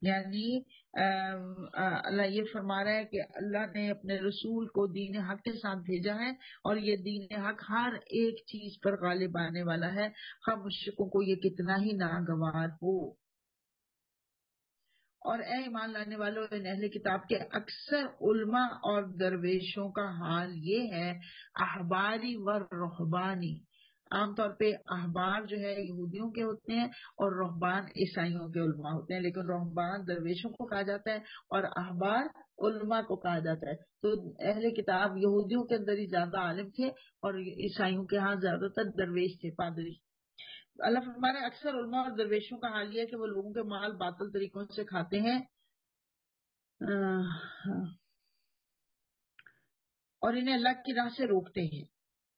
یعنی اللہ یہ فرما رہا ہے کہ اللہ نے اپنے رسول کو دین حق کے ساتھ بھیجا ہے، اور یہ دین حق ہر ایک چیز پر غالب آنے والا ہے، خواہ مشرکوں کو یہ کتنا ہی ناگوار ہو۔ اور اے ایمان لانے والوں، ان اہل کتاب کے اکثر علماء اور درویشوں کا حال یہ ہے، احباری و رہبانی، عام طور پہ احبار جو ہے یہودیوں کے ہوتے ہیں اور رہبان عیسائیوں کے علماء ہوتے ہیں، لیکن رہبان درویشوں کو کہا جاتا ہے اور احبار علماء کو کہا جاتا ہے۔ تو اہل کتاب یہودیوں کے اندر ہی زیادہ عالم تھے اور عیسائیوں کے ہاں زیادہ تر درویش تھے، پادری۔ اللہ فرمانے اکثر علماء اور درویشوں کا حال یہ ہے کہ وہ لوگوں کے مال باطل طریقوں سے کھاتے ہیں اور انہیں اللہ کی راہ سے روکتے ہیں۔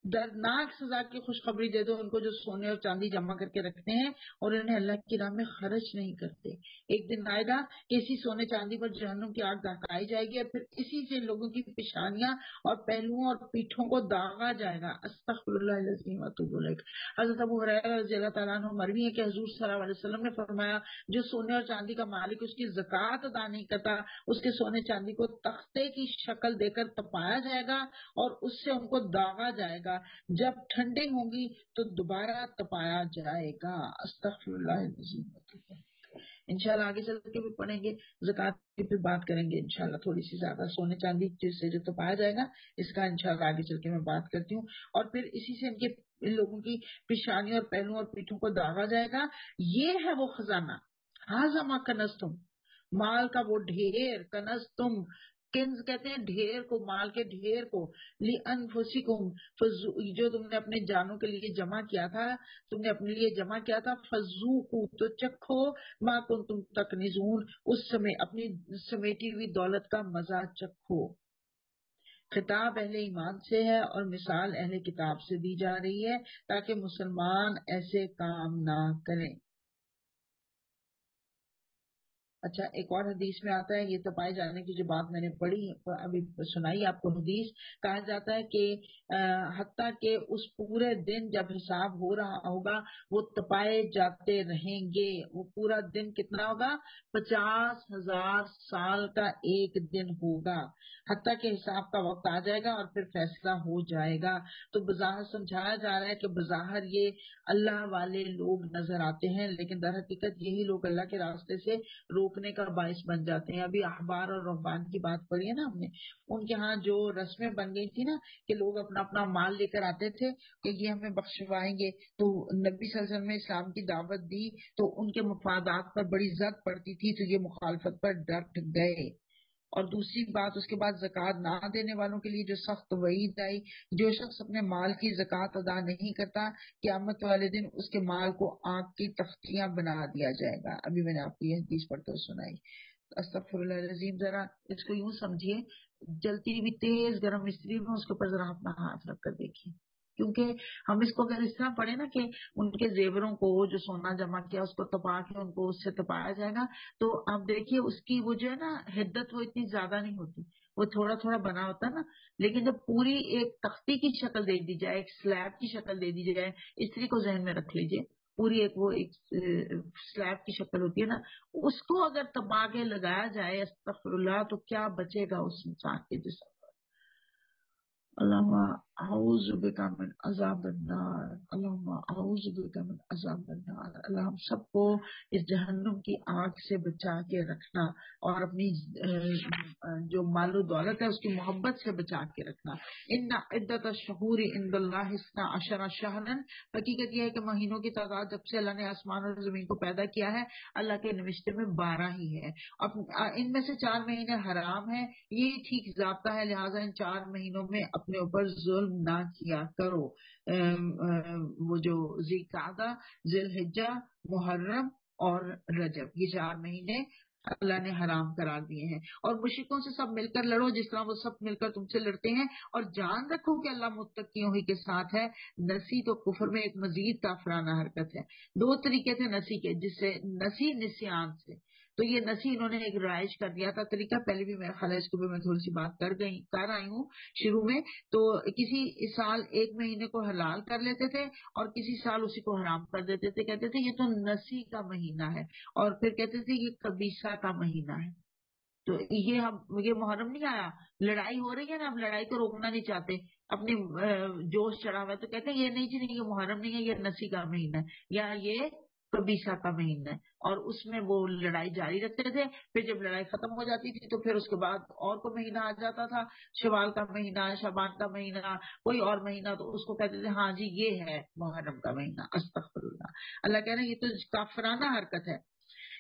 دردناک سزا کی خوشخبری دے دو ان کو جو سونے اور چاندی جمع کر کے رکھتے ہیں اور انہیں اللہ کی راہ میں خرچ نہیں کرتے۔ ایک دن آئے گا کہ اسی سونے چاندی پر جہنم کی آگ دہکائی جائے گی اور پھر اسی سے ان لوگوں کی پیشانیاں اور پہلوؤں اور پیٹھوں کو داغا جائے گا۔ استغفر اللہ العظیم واتوب الیہ۔ حضرت ابو ہریرہ رضی اللہ تعالیٰ عنہ مروی ہے کہ حضور صلی اللہ علیہ وسلم نے فرمایا، جو سونے اور چاندی کا مالک اس کی زکوٰۃ ادا نہیں کرتا، اس کے سونے چاندی کو تختے کی شکل دے کر تپایا جائے گا اور اس سے ان کو داغا جائے گا، جب ٹھنڈے ہوں گی تو دوبارہ تپایا جائے گا۔ استغفر اللہ العظیم۔ انشاءاللہ آگے چل کے بھی پڑھیں گے، زکوٰۃ کی پھر بات کریں گے انشاءاللہ تھوڑی سی زیادہ، سونے چاندی سے جو تپایا جائے گا اس کا انشاءاللہ آگے چل کے میں بات کرتی ہوں۔ اور پھر اسی سے ان لوگوں کی پیشانی اور پہلوؤں اور پیٹھوں کو داغا جائے گا۔ یہ ہے وہ خزانہ، ھذا ما کنزتم، مال کا وہ ڈھیر، کنزتم کنز کہتے ہیں ڈھیر کو، مال کے ڈھیر کو، لِأَنفُسِکُم، جو تم نے اپنے جانوں کے لیے جمع کیا تھا، تم نے اپنے لیے جمع کیا تھا، فذوقوا، تو چکھو، ما کنتم تکنزون، اس سمے اپنی سمیٹی ہوئی دولت کا مزہ چکھو۔ خطاب اہل ایمان سے ہے اور مثال اہل کتاب سے دی جا رہی ہے تاکہ مسلمان ایسے کام نہ کریں۔ اچھا، ایک اور حدیث میں آتا ہے، یہ تپائے جانے کی جو بات میں نے پڑھی ابھی سنائی آپ کو حدیث، کہا جاتا ہے کہ حتیٰ کہ اس پورے دن جب حساب ہو رہا ہوگا وہ تپائے جاتے رہیں گے۔ وہ پورا دن کتنا ہوگا؟ 50,000 سال کا ایک دن ہوگا، حتیٰ کہ حساب کا وقت آ جائے گا اور پھر فیصلہ ہو جائے گا۔ تو بظاہر سمجھایا جا رہا ہے کہ بظاہر یہ اللہ والے لوگ نظر آتے ہیں، لیکن در حقیقت یہی لوگ اللہ کے راستے سے روکنے کا باعث بن جاتے ہیں۔ ابھی احبار اور رہبان کی بات پڑھی ہے نا ہم نے، ان کے ہاں جو رسمیں بن گئی تھی نا کہ لوگ اپنا اپنا مال لے کر آتے تھے کہ یہ ہمیں بخشوائیں گے، تو نبی صلی اللہ علیہ وسلم نے اسلام کی دعوت دی تو ان کے مفادات پر بڑی زد پڑتی تھی، تو یہ مخالفت پر ڈٹ گئے۔ اور دوسری بات، اس کے بعد زکوٰۃ نہ دینے والوں کے لیے جو سخت وعید آئی، جو شخص اپنے مال کی زکوٰۃ ادا نہیں کرتا، قیامت والے دن اس کے مال کو آگ کی تختیاں بنا دیا جائے گا۔ ابھی میں نے آپ کو یہ حدیث پڑھ کر سنائی۔ استغفر اللہ العظیم۔ ذرا اس کو یوں سمجھیے، جلتی ہوئی تیز گرم استری میں اس کے اوپر ذرا اپنا ہاتھ رکھ کر دیکھیے، کیونکہ ہم اس کو اگر اس طرح پڑھیں نا کہ ان کے زیوروں کو، جو سونا جمع کیا اس کو تپا کے ان کو اس سے تپایا جائے گا، تو آپ دیکھیے اس کی وہ جو ہے نا حدت وہ اتنی زیادہ نہیں ہوتی، وہ تھوڑا تھوڑا بنا ہوتا ہے نا، لیکن جب پوری ایک تختی کی شکل دے دی جائے، ایک سلیب کی شکل دے دی جائے، استری کو ذہن میں رکھ لیجئے، پوری ایک وہ ایک سلیب کی شکل ہوتی ہے نا، اس کو اگر تپا کے لگایا جائے استغفر اللہ، تو کیا بچے گا اس انسان کے جسم۔ اللہم اعوذ بک من عذاب النار، اللہم اعوذ بک من عذاب النار۔ اللہ ہم سب کو اس جہنم کی آگ سے بچا کے رکھنا اور اپنی جو مال و دولت ہے اس کی محبت سے بچا کے رکھنا۔ ان عدت الشہور عند اللہ 12 شہرا، حقیقت یہ ہے کہ مہینوں کی تعداد جب سے اللہ نے آسمان اور زمین کو پیدا کیا ہے اللہ کے نوشتے میں 12 ہی ہے، ان میں سے 4 مہینے حرام ہیں، یہ ٹھیک ضابطہ ہے، لہٰذا ان 4 مہینوں میں اپنے اوپر ظلم نہ کیا کرو۔ وہ جو ذی القعدہ، ذی الحجہ، محرم اور رجب، یہ 4 مہینے اللہ نے حرام قرار دیے ہیں۔ اور مشرکوں سے سب مل کر لڑو جس طرح وہ سب مل کر تم سے لڑتے ہیں، اور جان رکھو کہ اللہ متقیوں ہی کے ساتھ ہے۔ نسی تو کفر میں ایک مزید کافرانہ حرکت ہے۔ 2 طریقے تھے نسی کے، جس سے نسی نسیان سے، تو یہ نسی انہوں نے ایک رائج کر دیا تھا طریقہ، پہلے بھی میرا خیال ہے اس کے اوپر میں تھوڑی سی بات کر آئی ہوں شروع میں، تو کسی سال 1 مہینے کو حلال کر لیتے تھے اور کسی سال اسی کو حرام کر دیتے تھے، کہتے تھے یہ تو نسی کا مہینہ ہے، اور پھر کہتے تھے یہ قبیصہ کا مہینہ ہے۔ تو یہ محرم نہیں آیا، لڑائی ہو رہی ہے نا، اب لڑائی کو روکنا نہیں چاہتے، اپنی جوش چڑھا ہوا ہے، تو کہتے ہیں یہ نہیں جی نہیں، یہ محرم نہیں ہے، یہ نسی کا مہینہ ہے، یا یہ قبیصہ کا مہینہ ہے، اور اس میں وہ لڑائی جاری رکھتے تھے. پھر جب لڑائی ختم ہو جاتی تھی تو پھر اس کے بعد اور کوئی مہینہ آ جاتا تھا، شوال کا مہینہ، شعبان کا مہینہ، کوئی اور مہینہ، تو اس کو کہتے تھے ہاں جی یہ ہے محرم کا مہینہ. استغفر اللہ. اللہ کہہ رہے ہیں یہ تو کافرانہ حرکت ہے.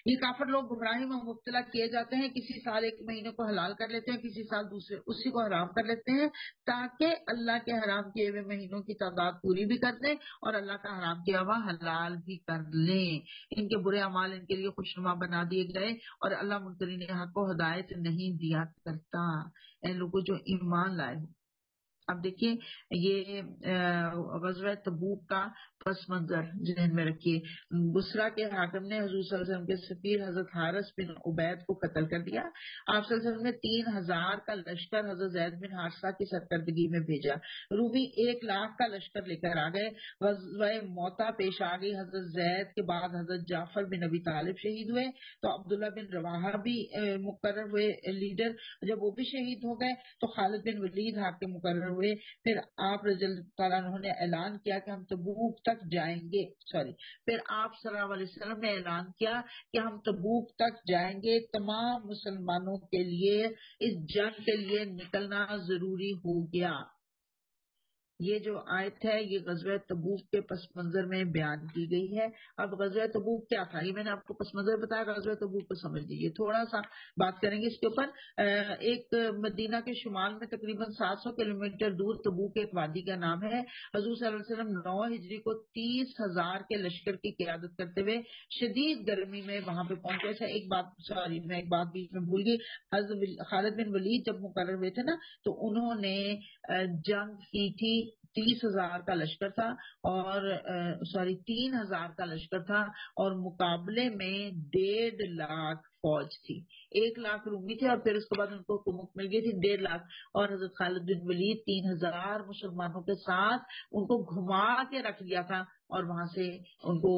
یہ کافر لوگ گمراہی میں مبتلا کیے جاتے ہیں، کسی سال ایک مہینے کو حلال کر لیتے ہیں، کسی سال دوسرے اسی کو حرام کر لیتے ہیں، تاکہ اللہ کے حرام کیے ہوئے مہینوں کی تعداد پوری بھی کر دیں اور اللہ کا حرام کیا ہوا حلال بھی کر لیں. ان کے برے اعمال ان کے لیے خوشنما بنا دیے گئے، اور اللہ منکرین حق کو ہدایت نہیں دیا کرتا. ان لوگوں جو ایمان لائے. اب دیکھیے یہ غزوہ تبوک کا پس منظر ذہن میں رکھیے. بصرہ کے حاکم نے حضور صلی اللہ علیہ وسلم کے سفیر حضرت حارث بن عبید کو قتل کر دیا. آپ صلی اللہ علیہ وسلم نے 3000 کا لشکر حضرت زید بن حارثہ کی سرکردگی میں بھیجا. رومی 1,00,000 کا لشکر لے کر آ گئے. غزوہ موتا پیش آ گئی. حضرت زید کے بعد حضرت جعفر بن ابی طالب شہید ہوئے تو عبداللہ بن رواحہ بھی مقرر ہوئے لیڈر. جب وہ بھی شہید ہو گئے تو خالد بن ولید حاکم مقرر ہوئے. پھر آپ رضی اللہ تعالیٰ عنہ نے اعلان کیا کہ ہم تبوک تک جائیں گے. پھر آپ صلی اللہ علیہ وسلم نے اعلان کیا کہ ہم تبوک تک جائیں گے. تمام مسلمانوں کے لیے اس جنگ کے لیے نکلنا ضروری ہو گیا. یہ جو آیت ہے یہ غزوہ تبوک کے پس منظر میں بیان کی گئی ہے. اب غزوہ تبوک کیا تھا یہ میں نے آپ کو پس منظر بتایا. غزوہ تبوک کو سمجھ لیجیے. تھوڑا سا بات کریں گے اس کے اوپر. ایک مدینہ کے شمال میں تقریباً 700 کلومیٹر دور تبوک ایک وادی کا نام ہے. حضور صلی اللہ علیہ وسلم 9 ہجری کو 30,000 کے لشکر کی قیادت کرتے ہوئے شدید گرمی میں وہاں پہ پہنچے تھے. میں ایک بات بیچ میں بھول گئی. حضرت خالد بن ولید جب مقرر ہوئے تھے نا تو انہوں نے جنگ کی تھی. 30,000 کا لشکر تھا اور 3,000 کا لشکر تھا اور مقابلے میں 1,50,000 فوج تھی. 1,00,000 رومی تھے اور پھر اس کے بعد ان کو کمک مل گئی تھی 1,50,000. اور حضرت خالد بن ولید 3,000 مسلمانوں کے ساتھ ان کو گھما کے رکھ دیا تھا اور وہاں سے ان کو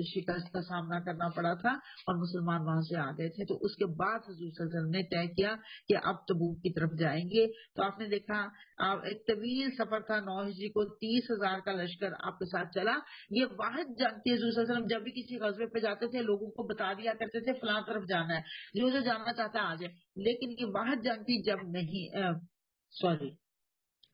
شکست کا سامنا کرنا پڑا تھا اور مسلمان وہاں سے آ گئے تھے. تو اس کے بعد حضور صلی اللہ علیہ وسلم نے طے کیا کہ اب تبوک کی طرف جائیں گے. تو آپ نے دیکھا ایک طویل سفر تھا. 9 ہجری کو 30,000 کا لشکر آپ کے ساتھ چلا. یہ واحد جنگ تھی. حضور صلی اللہ علیہ وسلم جب بھی کسی غزوے پہ جاتے تھے لوگوں کو بتا دیا کرتے تھے فلاں طرف جانا ہے، جو جانا چاہتا ہے آ جائے. لیکن یہ واحد جنگ تھی جب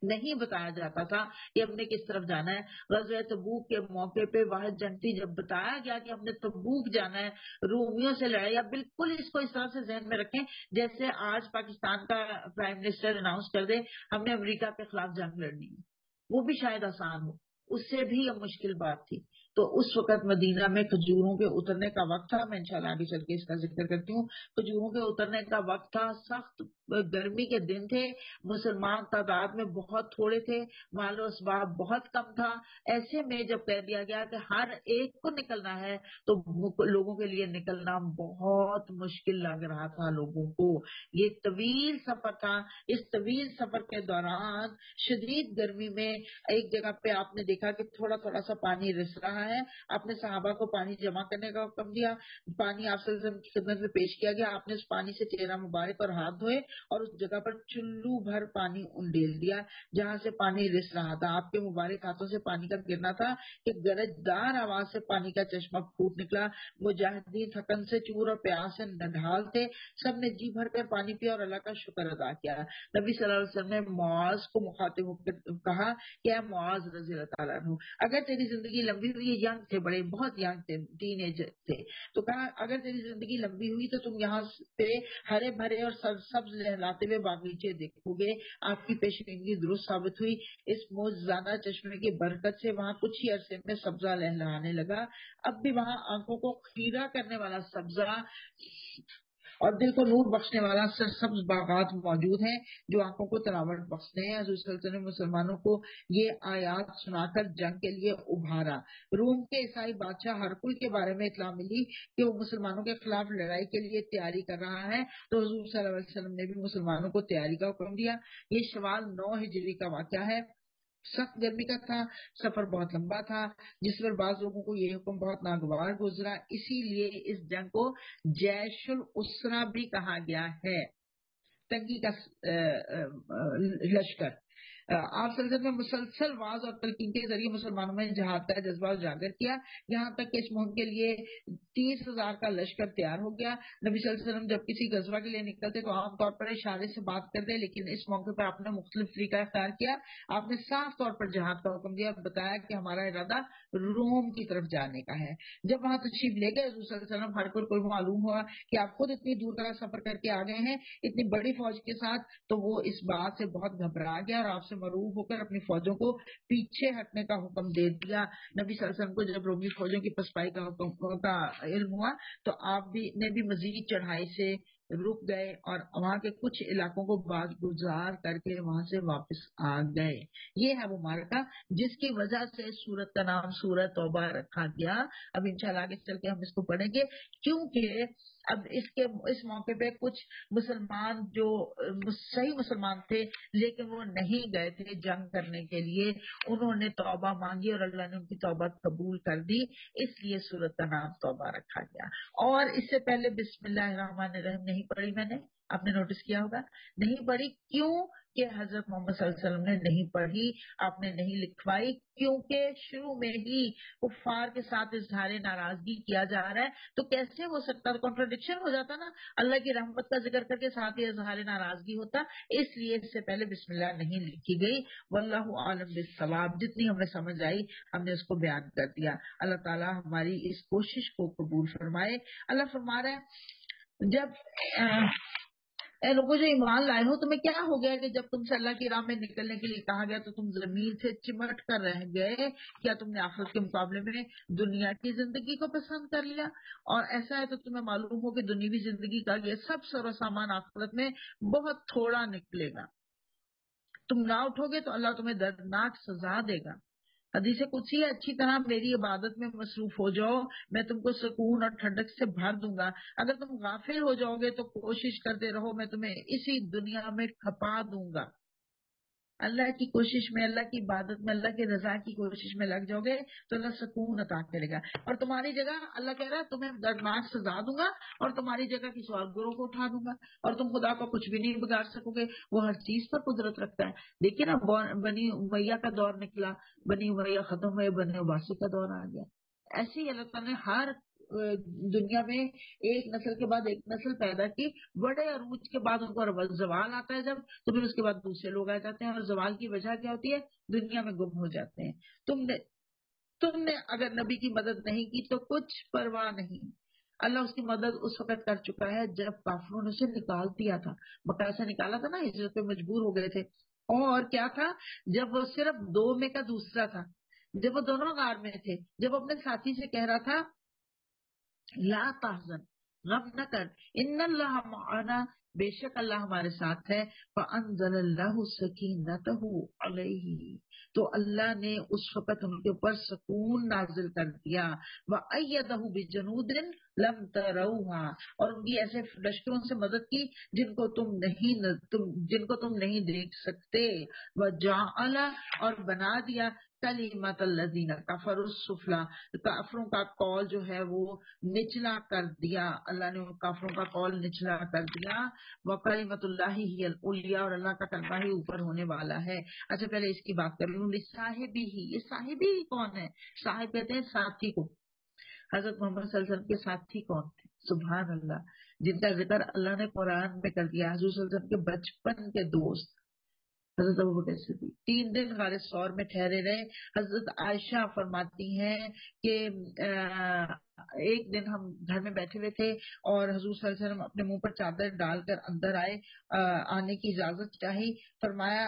نہیں بتایا جاتا تھا کہ ہم نے کس طرف جانا ہے. غزوہ تبوک کے موقع پہ واحد جنگ تھی جب بتایا گیا کہ ہم نے تبوک جانا ہے، رومیوں سے لڑائی. اب بالکل اس کو اس طرح سے ذہن میں رکھیں جیسے آج پاکستان کا پرائم منسٹر اناؤنس کر دے ہم نے امریکہ کے خلاف جنگ لڑنی ہے. وہ بھی شاید آسان ہو، اس سے بھی اب مشکل بات تھی. تو اس وقت مدینہ میں کھجوروں کے اترنے کا وقت تھا. میں انشاءاللہ آگے چل کے اس کا ذکر کرتی ہوں. کھجوروں کے اترنے کا وقت تھا. سخت گرمی کے دن تھے. مسلمان تعداد میں بہت تھوڑے تھے. مال و اسباب بہت کم تھا. ایسے میں جب کہہ دیا گیا کہ ہر ایک کو نکلنا ہے تو لوگوں کے لیے نکلنا بہت مشکل لگ رہا تھا لوگوں کو. یہ طویل سفر تھا. اس طویل سفر کے دوران شدید گرمی میں ایک جگہ پہ آپ نے دیکھا کہ تھوڑا تھوڑا سا پانی رس رہا ہے. آپ نے صحابہ کو پانی جمع کرنے کا حکم دیا. پانی آپ صلی اللہ علیہ وسلم کی خدمت میں پیش کیا گیا. آپ نے اس پانی سے چہرہ مبارک اور ہاتھ دھوئے اور اس جگہ پر چلو بھر پانی انڈیل دیا جہاں سے پانی رس رہا تھا. آپ کے مبارک ہاتھوں سے پانی کا گرنا تھا کہ گرجدار آواز سے پانی کا چشمہ پھوٹ نکلا. مجاہدین تھکن سے چور اور پیاس سے نڈھال تھے. سب نے جی بھر کر پانی پیا اور اللہ کا شکر ادا کیا. نبی صلی اللہ علیہ وسلم نے معاذ کو مخاطب ہو کر کہا کہ اے معاذ رضی اللہ تعالیٰ عنہ اگر تیری زندگی لمبی ہوئی، ینگ تھے، بڑے بہت ینگ تھے، ٹین ایج تھے، تو کہا اگر تیری زندگی لمبی ہوئی تو تم یہاں پہ ہرے بھرے اور سبز لہلاتے ہوئے باغیچے دیکھو گے. آپ کی پیشگی درست ثابت ہوئی. اس موجزانہ چشمے کی برکت سے وہاں کچھ ہی عرصے میں سبزہ لہلانے لگا. اب بھی وہاں آنکھوں کو خیرہ کرنے والا سبزہ اور دل کو نور بخشنے والا سرسبز باغات موجود ہیں جو آنکھوں کو تراوٹ بخشتے ہیں. حضور صلی اللہ علیہ وسلم نے مسلمانوں کو یہ آیات سنا کر جنگ کے لیے ابھارا. روم کے عیسائی بادشاہ ہرقل کے بارے میں اطلاع ملی کہ وہ مسلمانوں کے خلاف لڑائی کے لیے تیاری کر رہا ہے تو حضور صلی اللہ علیہ وسلم نے بھی مسلمانوں کو تیاری کا حکم دیا. یہ شوال 9 ہجری کا واقعہ ہے. سخت گرمی کا تھا. سفر بہت لمبا تھا جس پر بعض لوگوں کو یہ حکم بہت ناگوار گزرا. اسی لیے اس جنگ کو جیش الاسرا بھی کہا گیا ہے، تنگی کا لشکر. آپ صلی اللہ علیہ وسلم نے مسلسل واز اور تلقین کے ذریعے مسلمانوں میں جہاد کا جذبہ اجاگر کیا، یہاں تک کہ اس مہم کے لیے 30,000 کا لشکر تیار ہو گیا۔ نبی صلی اللہ علیہ وسلم جب کسی غزوہ کے لیے نکلتے تو عام طور پر اشارے سے بات کرتے، لیکن اس موقع پر آپ نے مختلف طریقہ اختیار کیا۔ آپ نے صاف طور پر جہاد کا حکم دیا، بتایا کہ ہمارا ارادہ روم کی طرف جانے کا ہے۔ جب وہاں تشریف لے گئے حضور صلی اللہ علیہ وسلم، ہر کوئی معلوم ہوا کہ آپ خود اتنی دور کا سفر کر کے آ گئے ہیں اتنی بڑی فوج کے ساتھ، تو وہ اس بات سے بہت گھبرا گیا اور آپ سے مروب ہو کر اپنی فوجوں کو پیچھے ہٹنے کا حکم دے دیا۔ نبی صلی اللہ علیہ وسلم کو جب رومی فوجوں کی پسپائی کا علم ہوا تو آپ نے بھی مزید چڑھائی سے رک گئے اور وہاں کے کچھ علاقوں کو باز گزار کر کے وہاں سے واپس آ گئے۔ یہ ہے وہ معرکہ جس کی وجہ سے سورت کا نام سورت توبہ رکھا گیا۔ اب انشاءاللہ آگے چل کے ہم اس کو پڑھیں گے، کیونکہ اب اس موقع پہ کچھ مسلمان جو صحیح مسلمان تھے لیکن وہ نہیں گئے تھے جنگ کرنے کے لیے، انہوں نے توبہ مانگی اور اللہ نے ان کی توبہ قبول کر دی، اس لیے سورت کا نام توبہ رکھا گیا۔ اور اس سے پہلے بسم اللہ الرحمن الرحیم نہیں پڑھی میں نے، آپ نے نوٹس کیا ہوگا نہیں پڑھی، کیوں کہ حضرت محمد صلی اللہ علیہ وسلم نے نہیں پڑھی، آپ نے نہیں لکھوائی، کیونکہ شروع میں ہی کفار کے ساتھ اظہار ناراضگی کیا جا رہا ہے، تو کیسے ہو سکتا، کنٹراڈکشن ہو جاتا نا، اللہ کی رحمت کا ذکر کر کے ساتھ ہی اظہار ناراضگی ہوتا، اس لیے اس سے پہلے بسم اللہ نہیں لکھی گئی۔ واللہ عالم بالصواب، جتنی ہمیں سمجھ آئی ہم نے اس کو بیان کر دیا۔ اللہ تعالیٰ ہماری اس کوشش کو قبول فرمائے۔ اللہ فرما رہا ہے جب اے لوگوں جو ایمان لائے ہو، تمہیں کیا ہو گیا کہ جب تم سے اللہ کی راہ میں نکلنے کے لیے کہا گیا تو تم زمین سے چمٹ کر رہ گئے؟ کیا تم نے آخرت کے مقابلے میں دنیا کی زندگی کو پسند کر لیا؟ اور ایسا ہے تو تمہیں معلوم ہو کہ دنیوی زندگی کا یہ سب سر و سامان آخرت میں بہت تھوڑا نکلے گا۔ تم نہ اٹھو گے تو اللہ تمہیں دردناک سزا دے گا۔ حدیث قدسی ہے، اچھی طرح میری عبادت میں مصروف ہو جاؤ، میں تم کو سکون اور ٹھنڈک سے بھر دوں گا۔ اگر تم غافل ہو جاؤ گے تو کوشش کرتے رہو، میں تمہیں اسی دنیا میں کھپا دوں گا۔ اللہ کی کوشش میں، اللہ کی عبادت میں، اللہ کی رضا کی کوشش میں لگ جاؤ گے تو اللہ سکون عطا کرے گا، اور تمہاری جگہ اللہ کہہ رہا ہے تمہیں دردناک سزا دوں گا، اور تمہاری جگہ کسی اور گروہ کو اٹھا دوں گا، اور تم خدا کو کچھ بھی نہیں بگاڑ سکو گے، وہ ہر چیز پر قدرت رکھتا ہے۔ دیکھیے نا، بنی امیہ کا دور نکلا، بنی امیہ ختم ہوئے، بنی عباسی کا دور آ گیا۔ ایسے ہی اللہ تعالیٰ نے ہر دنیا میں ایک نسل کے بعد ایک نسل پیدا کی، بڑے عروج کے بعد ان کو زوال آتا ہے جب، تو پھر اس کے بعد دوسرے لوگ آ جاتے ہیں، اور زوال کی وجہ کیا ہوتی ہے؟ دنیا میں گم ہو جاتے ہیں۔ تم نے اگر نبی کی مدد نہیں کی تو کچھ پرواہ نہیں، اللہ اس کی مدد اس وقت کر چکا ہے جب کافروں نے اسے نکال دیا تھا، مکہ سے نکالا تھا نا، ہجرت پہ مجبور ہو گئے تھے۔ اور کیا تھا؟ جب وہ صرف 2 میں کا دوسرا تھا، جب وہ دونوں غار میں تھے، جب اپنے ساتھی سے کہہ رہا تھا لا تحزن، غم نہ کر، ان اللہ معنا، بے شک اللہ ہمارے ساتھ ہے، فانزل اللہ سکینتہ علیہ، تو اللہ نے اس وقت ان کے اوپر سکون نازل کر دیا، وأیدہ بجنود لم تروها، اور ان کی ایسے لشکروں سے مدد کی جن کو تم نہیں دیکھ سکتے، وجعل، اور بنا دیا کلمۃ الذین کفروا السفلی، کافروں کا قول جو ہے وہ نچلا کر دیا، اللہ نے کافروں کا قول نچلا کر دیا، وکلمۃ اللہ ہی العلیٰ، اور اللہ کا کلمہ ہی اوپر ہونے والا ہے۔ اچھا پہلے اس کی بات کر لوں، صاحبی ہی، یہ صاحبی ہی کون ہے؟ صاحب کہتے ہیں ساتھی کو۔ حضرت محمد صلی اللہ علیہ وسلم کے ساتھی کون تھے؟ سبحان اللہ، جن کا ذکر اللہ نے قرآن میں کر دیا، حضور صلی اللہ علیہ وسلم کے بچپن کے دوست حضرت ابوبکر صدیق 3 دن غار ثور میں ٹھہرے رہے۔ حضرت عائشہ فرماتی ہیں کہ ایک دن ہم گھر میں بیٹھے ہوئے تھے اور حضور صلی اللہ علیہ وسلم اپنے منہ پر چادر ڈال کر اندر آئے، آنے کی اجازت چاہی، فرمایا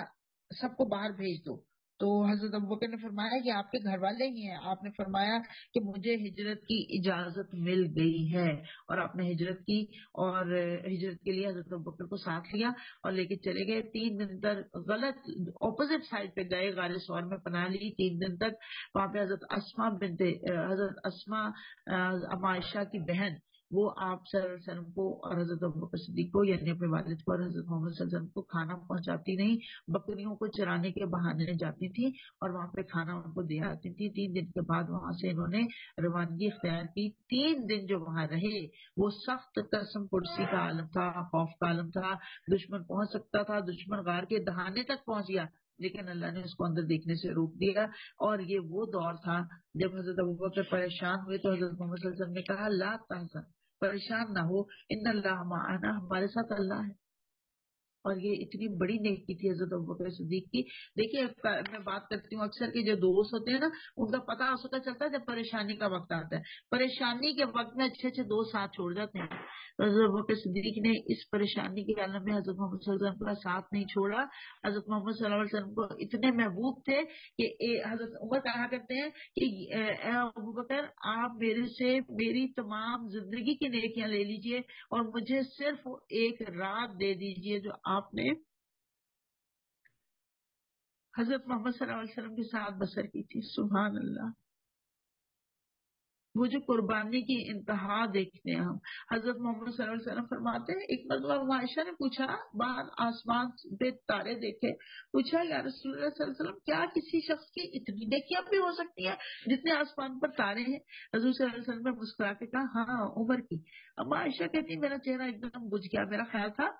سب کو باہر بھیج دو، تو حضرت ابوبکر نے فرمایا کہ آپ کے گھر والے ہی ہیں، آپ نے فرمایا کہ مجھے ہجرت کی اجازت مل گئی ہے، اور آپ نے ہجرت کی، اور ہجرت کے لیے حضرت ابوبکر کو ساتھ لیا اور لے کے چلے گئے۔ 3 دن تک غلط اپوزٹ سائڈ پہ گئے، غار ثور میں پناہ لی 3 دن تک، وہاں پہ حضرت اسما عائشہ کی بہن، وہ آپ صلی اللہ علیہ وسلم کو اور حضرت ابوبکر صدیق کو، یعنی اپنے والد کو اور حضرت محمد صلی اللہ علیہ وسلم کو کھانا پہنچاتی نہیں، بکریوں کو چرانے کے بہانے جاتی تھی اور وہاں پہ کھانا ان کو دے آتی تھی۔ 3 دن کے بعد وہاں سے انہوں نے روانگی اختیار کی۔ 3 دن جو وہاں رہے وہ سخت قسم پرسی کا عالم تھا، خوف کا عالم تھا، دشمن پہنچ سکتا تھا، دشمن غار کے دہانے تک پہنچ گیا، لیکن اللہ نے اس کو اندر دیکھنے سے روک دیا. اور یہ وہ دور تھا جب حضرت ابوبکر پریشان ہوئے تو حضرت محمد صلی اللہ علیہ وسلم نے کہا لا تحزن، پریشان نہ ہو، ان اللہ معنا، ہمارے ساتھ اللہ ہے. اور یہ اتنی بڑی نیکی تھی حضرت ابوبکر صدیق کی. دیکھیے میں بات کرتی ہوں اکثر کہ جو دوست ہوتے ہیں نا ان کا پتہ اس وقت چلتا ہے جب پریشانی کا وقت آتا ہے. پریشانی کے وقت میں اچھے اچھے دوست ساتھ چھوڑ جاتے ہیں. حضرت ابوبکر صدیق نے اس پریشانی کے عالم میں حضرت محمد صلی اللہ علیہ وسلم کا ساتھ نہیں چھوڑا. حضرت محمد صلی اللہ علیہ وسلم کو اتنے محبوب تھے کہ حضرت عمر کہا کرتے ہیں کہ اے ابوبکر آپ میرے سے میری تمام زندگی کی نیکیاں لے لیجئے اور مجھے صرف ایک رات دے دیجئے جو آپ نے حضرت محمد صلی اللہ علیہ وسلم کے ساتھ بسر کی تھی. سبحان اللہ. وہ جو قربانی کی انتہا دیکھتے ہیں ہم. حضرت محمد صلی اللہ علیہ وسلم فرماتے ہیں ایک مرتبہ عائشہ نے پوچھا، باہر آسمان پہ تارے دیکھے، پوچھا یا رسول اللہ صلی اللہ علیہ وسلم کیا کسی شخص کی اتنی نیکیاں بھی ہو سکتی ہیں جتنے آسمان پر تارے ہیں؟ حضور صلی اللہ علیہ وسلم نے مسکرا کے کہا ہاں عمر کی. اب عائشہ کہتی میرا چہرہ ایک دم بجھ گیا. میرا خیال تھا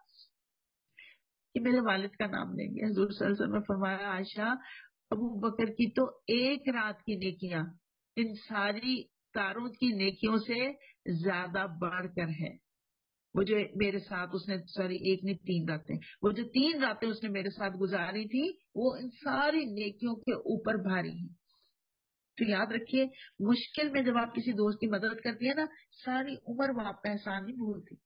کہ میرے والد کا نام لیں گے. حضور صلی اللہ علیہ وسلم نے فرمایا عائشہ ابو بکر کی تو ایک رات کی نیکیاں ان ساری تاروں کی نیکیوں سے زیادہ بڑھ کر ہے. وہ جو میرے ساتھ اس نے ساری ایک نہیں 3 راتیں، وہ جو 3 راتیں اس نے میرے ساتھ گزاری تھی وہ ان ساری نیکیوں کے اوپر بھاری ہیں. تو یاد رکھیے مشکل میں جب آپ کسی دوست کی مدد کرتی ہے نا ساری عمر وہ آپ کا احسان نہیں بھولتی.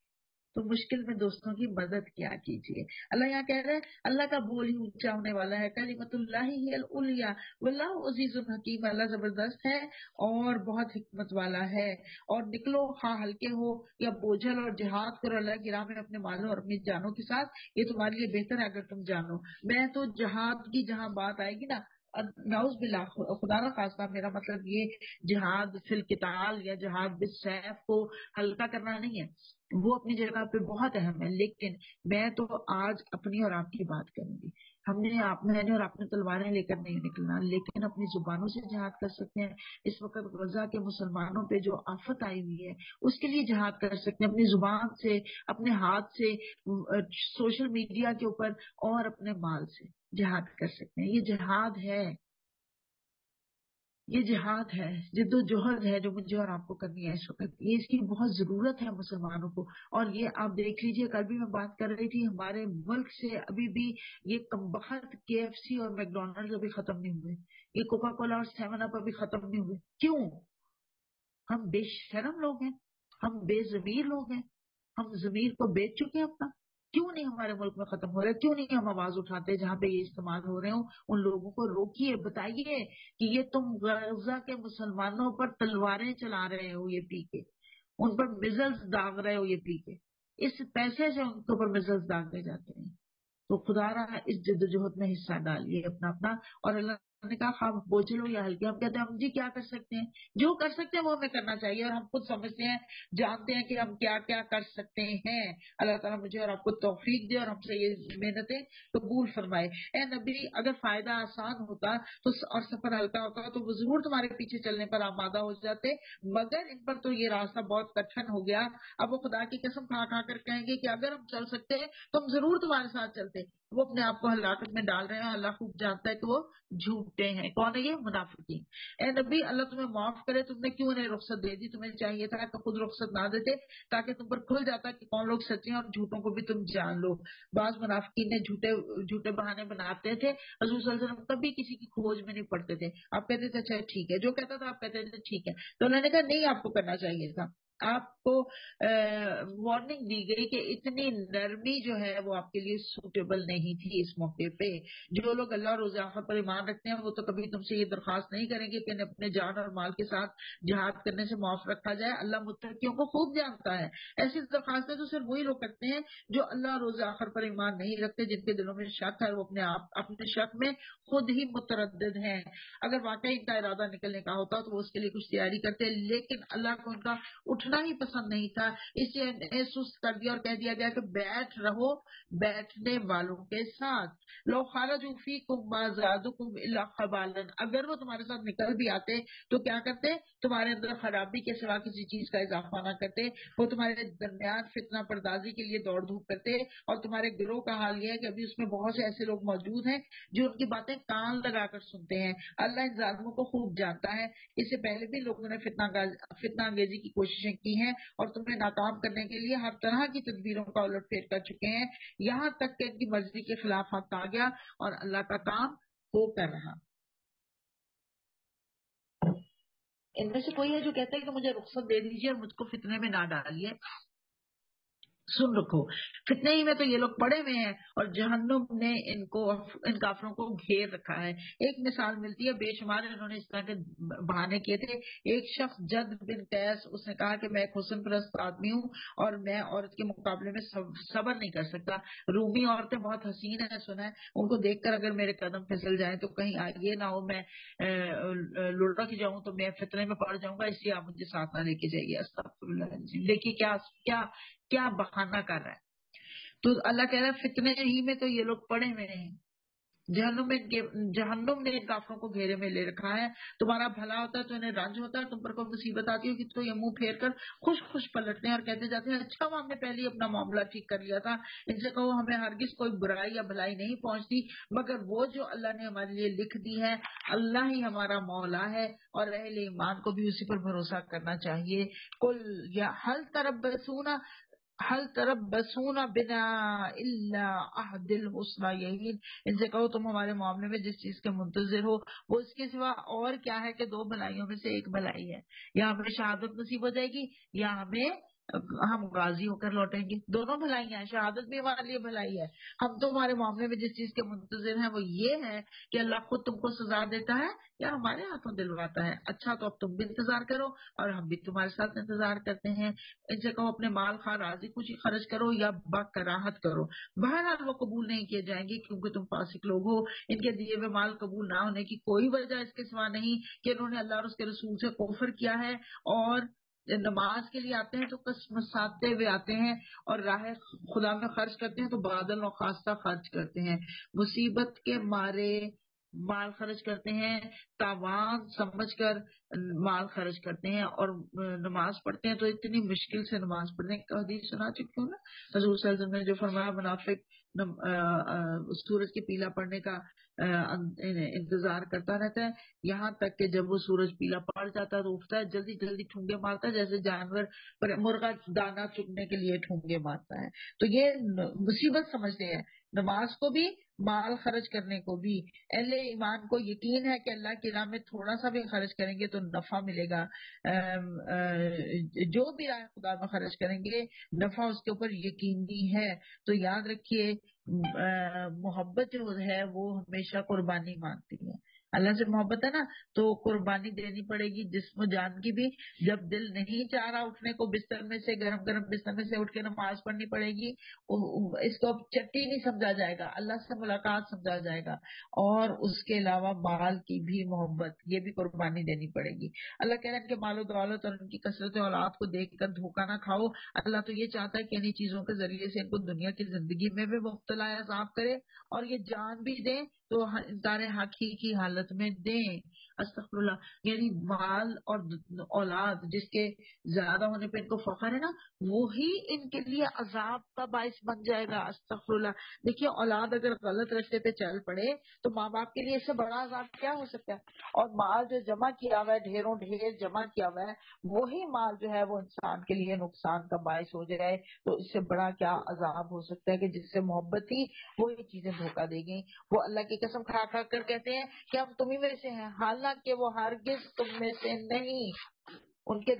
تو مشکل میں دوستوں کی مدد کیا کیجیے. اللہ یہاں کہہ رہے ہیں اللہ کا بول ہی اونچا ہونے والا ہے. کلمۃ اللہ ہی العلیٰ واللہ عزیز الحکیم. اللہ زبردست ہے اور بہت حکمت والا ہے. اور نکلو خواہ ہلکے ہو یا بوجھل اور جہاد کرو اللہ کی راہ میں اپنے مالوں اور اپنی جانوں کے ساتھ. یہ تمہارے لیے بہتر ہے اگر تم جانو. میں تو جہاد کی جہاں بات آئے گی نا نعوذ باللہ خدا نہ خواستہ میرا مطلب یہ جہاد فی القتال یا جہاد بالسیف کو ہلکا کرنا نہیں ہے، وہ اپنی جگہ پہ بہت اہم ہے. لیکن میں تو آج اپنی اور آپ کی بات کروں گی. میں نے اور آپ نے تلواریں لے کر نہیں نکلنا لیکن اپنی زبانوں سے جہاد کر سکتے ہیں. اس وقت غزہ کے مسلمانوں پہ جو آفت آئی ہوئی ہے اس کے لیے جہاد کر سکتے ہیں اپنی زبان سے، اپنے ہاتھ سے، سوشل میڈیا کے اوپر اور اپنے مال سے جہاد کر سکتے ہیں. یہ جہاد ہے، یہ جہاد ہے، جد و جہد ہے جو مجھے اور آپ کو کرنی ہے اس وقت. یہ اس کی بہت ضرورت ہے مسلمانوں کو. اور یہ آپ دیکھ لیجئے کل بھی میں بات کر رہی تھی ہمارے ملک سے ابھی بھی یہ کمبخت KFC اور میکڈونلڈز ابھی ختم نہیں ہوئے، یہ کوکا کولا اور 7 اپ ابھی ختم نہیں ہوئے. کیوں؟ ہم بے شرم لوگ ہیں، ہم بے ضمیر لوگ ہیں، ہم ضمیر کو بیچ چکے ہیں اپنا. کیوں نہیں ہمارے ملک میں ختم ہو رہے؟ کیوں نہیں ہم آواز اٹھاتے جہاں پہ یہ استعمال ہو رہے ہوں ان لوگوں کو روکیے، بتائیے کہ یہ تم غزہ کے مسلمانوں پر تلواریں چلا رہے ہو یہ پی کے، ان پر میزلز داغ رہے ہو یہ پی کے، اس پیسے سے ان کے اوپر میزلز داغے جاتے ہیں. تو خدا رہا اس جدوجہد میں حصہ ڈالیے اپنا. اور اللہ نے کہا خواب بوجھ لو یا ہلکے. ہم کہتے ہیں ہم جی کیا کر سکتے ہیں؟ جو کر سکتے ہیں وہ ہمیں کرنا چاہیے اور ہم خود سمجھتے ہیں جانتے ہیں کہ ہم کیا کیا کر سکتے ہیں. اللہ تعالیٰ مجھے اور آپ کو توفیق دے اور ہم سے یہ محنتیں قبول فرمائے. اے نبی اگر فائدہ آسان ہوتا تو اور سفر ہلکا ہوتا تو وہ ضرور تمہارے پیچھے چلنے پر آمادہ ہو جاتے، مگر ان پر تو یہ راستہ بہت کٹھن ہو گیا. اب وہ خدا کی قسم کھا کھا کر کہیں گے کہ اگر ہم چل سکتے ہیں تو ہم ضرور تمہارے ساتھ چلتے. وہ اپنے آپ کو ہلاکت میں ڈال رہے ہیں. اللہ خوب جانتا ہے کہ وہ جھوٹے ہیں. کون ہے یہ؟ منافقین. اے نبی اللہ تمہیں معاف کرے، تم نے کیوں انہیں رخصت دے دی؟ تمہیں چاہیے تھا کہ خود رخصت نہ دیتے تاکہ تم پر کھل جاتا کہ کون لوگ سچے ہیں اور جھوٹوں کو بھی تم جان لو. بعض منافقین نے جھوٹے بہانے بناتے تھے. حضور صلی اللہ علیہ وسلم کبھی کسی کی کھوج میں نہیں پڑتے تھے. آپ کہتے تھے اچھا ٹھیک ہے، جو کہتا تھا آپ کہتے تھے ٹھیک ہے. تو انہوں نے کہا نہیں آپ کو کرنا چاہیے تھا. آپ کو وارننگ دی گئی کہ اتنی نرمی جو ہے وہ آپ کے لیے سوٹیبل نہیں تھی اس موقع پہ. جو لوگ اللہ روز آخر پر ایمان رکھتے ہیں وہ تو کبھی تم سے یہ درخواست نہیں کریں گے کہ انہیں اپنے جان اور مال کے ساتھ جہاد کرنے سے معاف رکھا جائے. اللہ متقیوں کو خوب جانتا ہے. ایسی درخواستیں تو صرف وہی لوگ کرتے ہیں جو اللہ روز آخر پر ایمان نہیں رکھتے، جن کے دلوں میں شک ہے، وہ اپنے شک میں خود ہی متردد ہیں. اگر واقعی ان کا ارادہ نکلنے کا ہوتا تو وہ اس کے لیے کچھ تیاری کرتے، لیکن اللہ کو ان کا اٹھنا بیٹھنا ہی پسند نہیں تھا، اس لیے انہیں سست کر دیا اور کہہ دیا گیا کہ بیٹھ رہو بیٹھنے والوں کے ساتھ۔ لو خرجوا فیکم ما زادکم الا خبالا، اگر وہ تمہارے ساتھ نکل بھی آتے تو کیا کرتے؟ تمہارے اندر خرابی کے سوا کسی چیز کا اضافہ نہ کرتے، وہ تمہارے درمیان فتنہ پردازی کے لیے دوڑ دھوپ کرتے۔ اور تمہارے گروہ کا حال یہ ہے کہ ابھی اس میں بہت سے ایسے لوگ موجود ہیں جو ان کی باتیں کان لگا کر سنتے ہیں۔ اللہ ان ظالموں کو خوب جانتا ہے، اس سے پہلے بھی لوگوں نے فتنہ انگیزی کی کوششیں کی ہیں اور تمہیں ناکام کرنے کے لیے ہر طرح کی تدبیروں کا الٹ پھیر کر چکے ہیں، یہاں تک کہ ان کی مرضی کے خلاف حق آ گیا اور اللہ کا کام ہو کر رہا۔ ان میں سے کوئی ہے جو کہتا ہے کہ مجھے رخصت دے دیجیے اور مجھ کو فتنے میں نہ ڈالیے۔ سن رکھو، فتنے ہی میں تو یہ لوگ پڑے ہوئے ہیں اور جہنم نے ان کافروں کو گھیر رکھا ہے۔ ایک مثال ملتی ہے، بے شمار انہوں نے اس طرح کے بہانے کیے تھے۔ ایک شخص جد بن قیس، اس نے کہا کہ میں ایک حسن پرست آدمی ہوں اور میں عورت کے مقابلے میں صبر نہیں کر سکتا۔ رومی عورتیں بہت حسین ہیں، سنا ہے، ان کو دیکھ کر اگر میرے قدم پھسل جائیں تو کہیں یہ نہ ہو میں لڑک جاؤں تو میں فتنے میں پڑ جاؤں گا، اس لیے آپ مجھے ساتھ نہ لے کے جائیے۔ استغفر اللہ العظیم۔ دیکھیے کیا کیا کیا بہانہ کر رہا ہے۔ تو اللہ کہہ رہا ہے فتنے ہی میں تو یہ لوگ پڑے ہوئے ہیں، جہنم نے ان کافروں کو گھیرے میں لے رکھا ہے۔ تمہارا بھلا ہوتا ہے تو انہیں رنج ہوتا ہے، تم پر کوئی مصیبت آتی ہے کہ تو یہ منہ پھیر کر خوش خوش پلٹتے ہیں اور کہتے جاتے ہیں اچھا ہم نے پہلے ہی اپنا معاملہ ٹھیک کر لیا تھا۔ ان سے کہو ہمیں ہرگز کوئی برائی یا بھلائی نہیں پہنچتی مگر وہ جو اللہ نے ہمارے لیے لکھ دی ہے۔ اللہ ہی ہمارا مولا ہے اور اہل ایمان کو بھی اسی پر بھروسہ کرنا چاہیے۔ کل یا حل تربصون بنا الا عہد الحسنیین، ان سے کہو تم ہمارے معاملے میں جس چیز کے منتظر ہو وہ اس کے سوا اور کیا ہے کہ دو بھلائیوں میں سے ایک بھلائی ہے، یا ہمیں شہادت نصیب ہو جائے گی یا ہم غازی ہو کر لوٹیں گے۔ دونوں بھلائیاں ہیں، شہادت بھی ہمارے لیے بھلائی ہے۔ ہم تو ہمارے معاملے میں جس چیز کے منتظر ہیں وہ یہ ہے کہ اللہ خود تم کو سزا دیتا ہے یا ہمارے ہاتھوں دلواتا ہے۔ اچھا تو اب تم بھی انتظار کرو اور ہم بھی تمہارے ساتھ انتظار کرتے ہیں۔ ان سے کہو اپنے مال خواہ راضی خوشی خرچ کرو یا بکراہت کرو، بہرحال وہ قبول نہیں کیے جائیں گے کیونکہ تم فاسق لوگ ہو۔ ان کے دیے ہوئے مال قبول نہ ہونے کی کوئی وجہ اس کے سوا نہیں کہ انہوں نے اللہ اور اس کے رسول سے کفر کیا ہے، اور نماز کے لیے آتے ہیں تو قسم ساتے ہوئے آتے ہیں اور راہ خدا میں خرچ کرتے ہیں تو بادل و خواستہ خرچ کرتے ہیں، مصیبت کے مارے مال خرچ کرتے ہیں، تاوان سمجھ کر مال خرچ کرتے ہیں، اور نماز پڑھتے ہیں تو اتنی مشکل سے نماز پڑھنے کا حدیث سنا چکے ہوں نا، حضور صلی اللہ علیہ وسلم نے جو فرمایا منافق سورج کے پیلا پڑنے کا انتظار کرتا رہتا ہے یہاں تک کہ جب وہ سورج پیلا پڑ جاتا ہے تو اٹھتا ہے، جلدی جلدی ٹھونگے مارتا ہے جیسے جانور مرغا دانا چگنے کے لیے ٹھونگے مارتا ہے۔ تو یہ مصیبت سمجھتے ہیں نماز کو بھی، مال خرچ کرنے کو بھی۔ اہل ایمان کو یقین ہے کہ اللہ کی راہ میں تھوڑا سا بھی خرچ کریں گے تو نفع ملے گا، جو بھی راہ خدا میں خرچ کریں گے نفع اس کے اوپر یقینی ہے۔ تو یاد رکھیے محبت جو ہے وہ ہمیشہ قربانی مانگتی ہے۔ اللہ سے محبت ہے نا تو قربانی دینی پڑے گی جسم و جان کی بھی۔ جب دل نہیں چاہ رہا اٹھنے کو بستر میں سے، گرم گرم بستر میں سے اٹھ کے نماز پڑھنی پڑے گی، اس کو اب چٹی نہیں سمجھا جائے گا، اللہ سے ملاقات سمجھا جائے گا۔ اور اس کے علاوہ مال کی بھی محبت، یہ بھی قربانی دینی پڑے گی۔ اللہ کہہ رہا ہے کہ مال و دولت اور ان کی کثرت اولاد کو دیکھ کر دھوکہ نہ کھاؤ، اللہ تو یہ چاہتا ہے کہ انہیں چیزوں کے ذریعے سے ان کو دنیا کی زندگی میں بھی مبتلا عذاب کرے اور یہ جان بھی دیں تو انکار حق ہی کی حالت میں دیں۔ استغفر اللہ، یعنی مال اور اولاد جس کے زیادہ ہونے پہ ان کو فخر ہے نا، وہی ان کے لیے عذاب کا باعث بن جائے گا۔ استغفر اللہ، دیکھیے اولاد اگر غلط راستے پہ چل پڑے تو ماں باپ کے لیے اس سے بڑا عذاب کیا ہو سکتا ہے؟ اور مال جو جمع کیا ہوا ہے، ڈھیروں ڈھیر جمع کیا ہوا ہے، وہی مال جو ہے وہ انسان کے لیے نقصان کا باعث ہو جائے تو اس سے بڑا کیا عذاب ہو سکتا ہے کہ جس سے محبت تھی وہی چیزیں دھوکہ دے گئی۔ وہ اللہ کی قسم کھا کھا کر کہتے ہیں کہ ہم تمہیں میں سے ہیں، حالانکہ وہ ہرگز تم میں سے نہیں۔ ان کے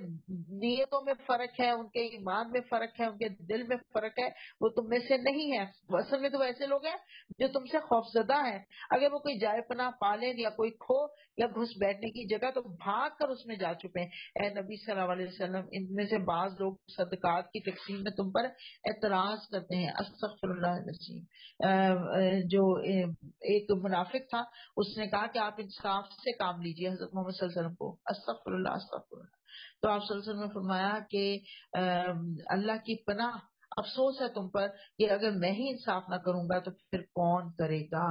نیتوں میں فرق ہے، ان کے ایمان میں فرق ہے، ان کے دل میں فرق ہے، وہ تم میں سے نہیں ہے۔ اصل میں تو ایسے لوگ ہیں جو تم سے خوفزدہ ہیں، اگر وہ کوئی جائے پناہ پالیں یا کوئی کھو یا گھس بیٹھنے کی جگہ تو بھاگ کر اس میں جا چکے ہیں۔ اے نبی صلی اللہ علیہ وسلم، ان میں سے بعض لوگ صدقات کی تقسیم میں تم پر اعتراض کرتے ہیں۔ استغفر اللہ العظیم۔ جو ایک منافق تھا اس نے کہا کہ آپ انصاف سے کام لیجئے حضرت محمد صلی اللہ علیہ وسلم کو۔ استغفر اللہ استغفر اللہ۔ تو آپ صلی اللہ علیہ وسلم نے فرمایا کہ اللہ کی پناہ، افسوس ہے تم پر کہ اگر میں ہی انصاف نہ کروں گا تو پھر کون کرے گا۔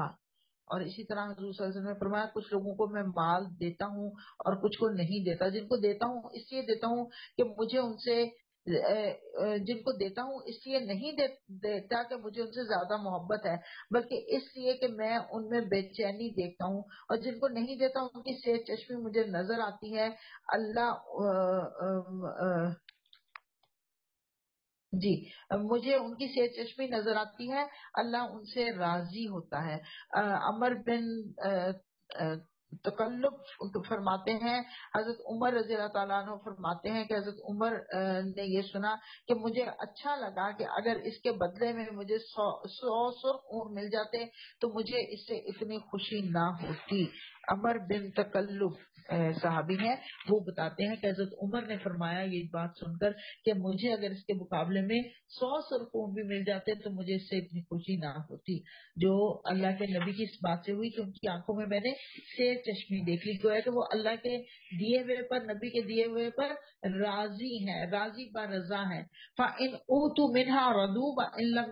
اور اسی طرح حضور صلی اللہ علیہ وسلم نے فرمایا کچھ لوگوں کو میں مال دیتا ہوں اور کچھ کو نہیں دیتا، جن کو دیتا ہوں اس لیے دیتا ہوں کہ مجھے ان سے جن کو دیتا ہوں اس لیے نہیں دیتا کہ مجھے ان سے زیادہ محبت ہے، بلکہ اس لیے کہ میں ان میں بے چینی دیکھتا ہوں، اور جن کو نہیں دیتا ان کی سیر چشمی مجھے نظر آتی ہے، اللہ جی مجھے ان کی سیر چشمی نظر آتی ہے، اللہ ان سے راضی ہوتا ہے۔ عمر بن تکلب فرماتے ہیں، حضرت عمر رضی اللہ تعالیٰ عنہ فرماتے ہیں کہ حضرت عمر نے یہ سنا کہ مجھے اچھا لگا کہ اگر اس کے بدلے میں مجھے 100 سرخ اونٹ مل جاتے تو مجھے اس سے اتنی خوشی نہ ہوتی۔ عمر بن تکلب صحابی ہیں، وہ بتاتے ہیں کہ حضرت عمر نے فرمایا یہ بات سن کر کہ مجھے اگر اس کے مقابلے میں 100 سرخ اونٹ بھی مل جاتے تو مجھے اس سے اتنی خوشی نہ ہوتی۔ جو اللہ کے نبی کی اس بات سے ہوئی کہ ان کی آنکھوں میں نے سیر چشمی دیکھ لی، گویا کہ وہ اللہ کے دیے ہوئے پر، نبی کے دیے ہوئے پر راضی ہیں، راضی با رضا ہیں۔ فَإِنْ أُوتُوا مِنْهَا رَضُوا وَإِنْ لَمْ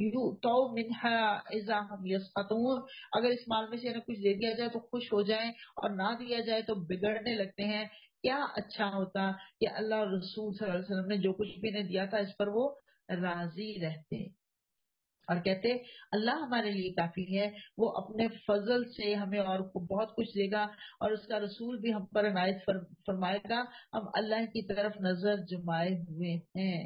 يُؤْتَوْا مِنْهَا إِذَا هُمْ يَسْخَطُونَ، اگر اس مال میں سے انہیں کچھ دے دیا جائے تو خوش ہو جائیں اور نہ دیا جائے تو بگڑنے لگتے ہیں۔ کیا اچھا ہوتا کہ اللہ اور رسول صلی اللہ علیہ وسلم نے جو کچھ بھی انہیں دیا تھا اس پر وہ راضی رہتے اور کہتے اللہ ہمارے لیے کافی ہے، وہ اپنے فضل سے ہمیں اور بہت کچھ دے گا، اور اس کا رسول بھی ہم پر عنایت فرمائے گا، ہم اللہ کی طرف نظر جمائے ہوئے ہیں۔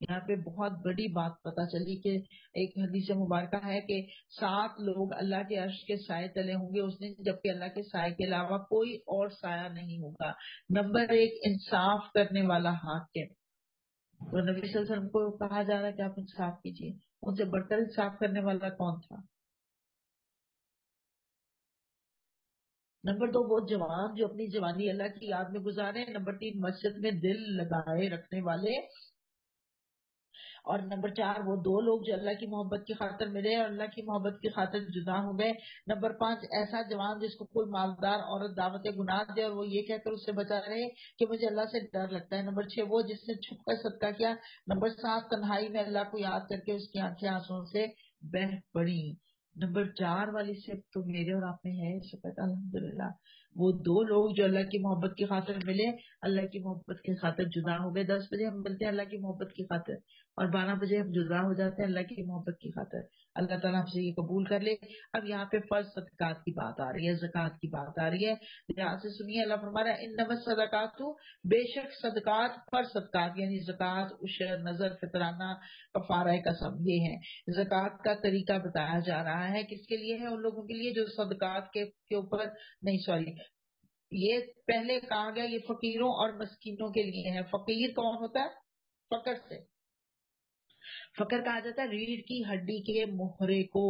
یہاں پہ بہت بڑی بات پتہ چلی کہ ایک حدیث مبارکہ ہے کہ 7 لوگ اللہ کے عرش کے سائے تلے ہوں گے اس دن، جبکہ اللہ کے سائے کے علاوہ کوئی اور سایہ نہیں ہوگا۔ نمبر 1 انصاف کرنے والا حاکم، تو نبی صلی اللہ علیہ وسلم کو کہا جا رہا ہے کہ آپ انصاف کیجیے، ان سے بڑھ کر انصاف کرنے والا کون تھا؟ نمبر 2 وہ جوان جو اپنی جوانی اللہ کی یاد میں گزارے۔ نمبر 3 مسجد میں دل لگائے رکھنے والے، اور نمبر 4 وہ 2 لوگ جو اللہ کی محبت کی خاطر ملے اور اللہ کی محبت کی خاطر جدا ہو گئے۔ نمبر 5 ایسا جوان جس کو کوئی مالدار عورت دعوت گناہ دے اور وہ یہ کہہ کر اس سے بچا رہے کہ مجھے اللہ سے ڈر لگتا ہے۔ نمبر 6 وہ جس نے چھپ کر صدقہ کیا۔ نمبر 7 تنہائی میں اللہ کو یاد کر کے اس کی آنکھیں آنسوں سے بہہ پڑی۔ نمبر 4 والی صرف تو میرے اور آپ میں ہے اس وقت الحمدللہ، وہ 2 لوگ جو اللہ کی محبت کی خاطر ملے، اللہ کی محبت کی خاطر جدا ہو گئے۔ 10 بجے ہم ملتے ہیں اللہ کی محبت کی خاطر، اور 12 بجے ہم جدا ہو جاتے ہیں اللہ کی محبت کی خاطر۔ اللہ تعالیٰ ہم سے یہ قبول کر لے۔ اب یہاں پہ فرض صدقات کی بات آ رہی ہے، زکوٰۃ کی بات آ رہی ہے۔ یہاں سے سنیے، اللہ فرما رہا ہے انما الصدقات، بے شک صدقات، فرض صدقات یعنی زکوٰۃ، عشر، نذر، فطرانہ، کفارہ قسم، یہ ہے زکوٰۃ کا طریقہ بتایا جا رہا ہے۔ کس کے لیے ہے؟ ان لوگوں کے لیے جو صدقات کے اوپر نہیں، سوری، یہ پہلے کہا گیا یہ فقیروں اور مسکینوں کے لیے ہے۔ فقیر کون ہوتا ہے؟ فقر سے، فقر کہا جاتا ہے ریڑھ کی ہڈی کے مہرے کو،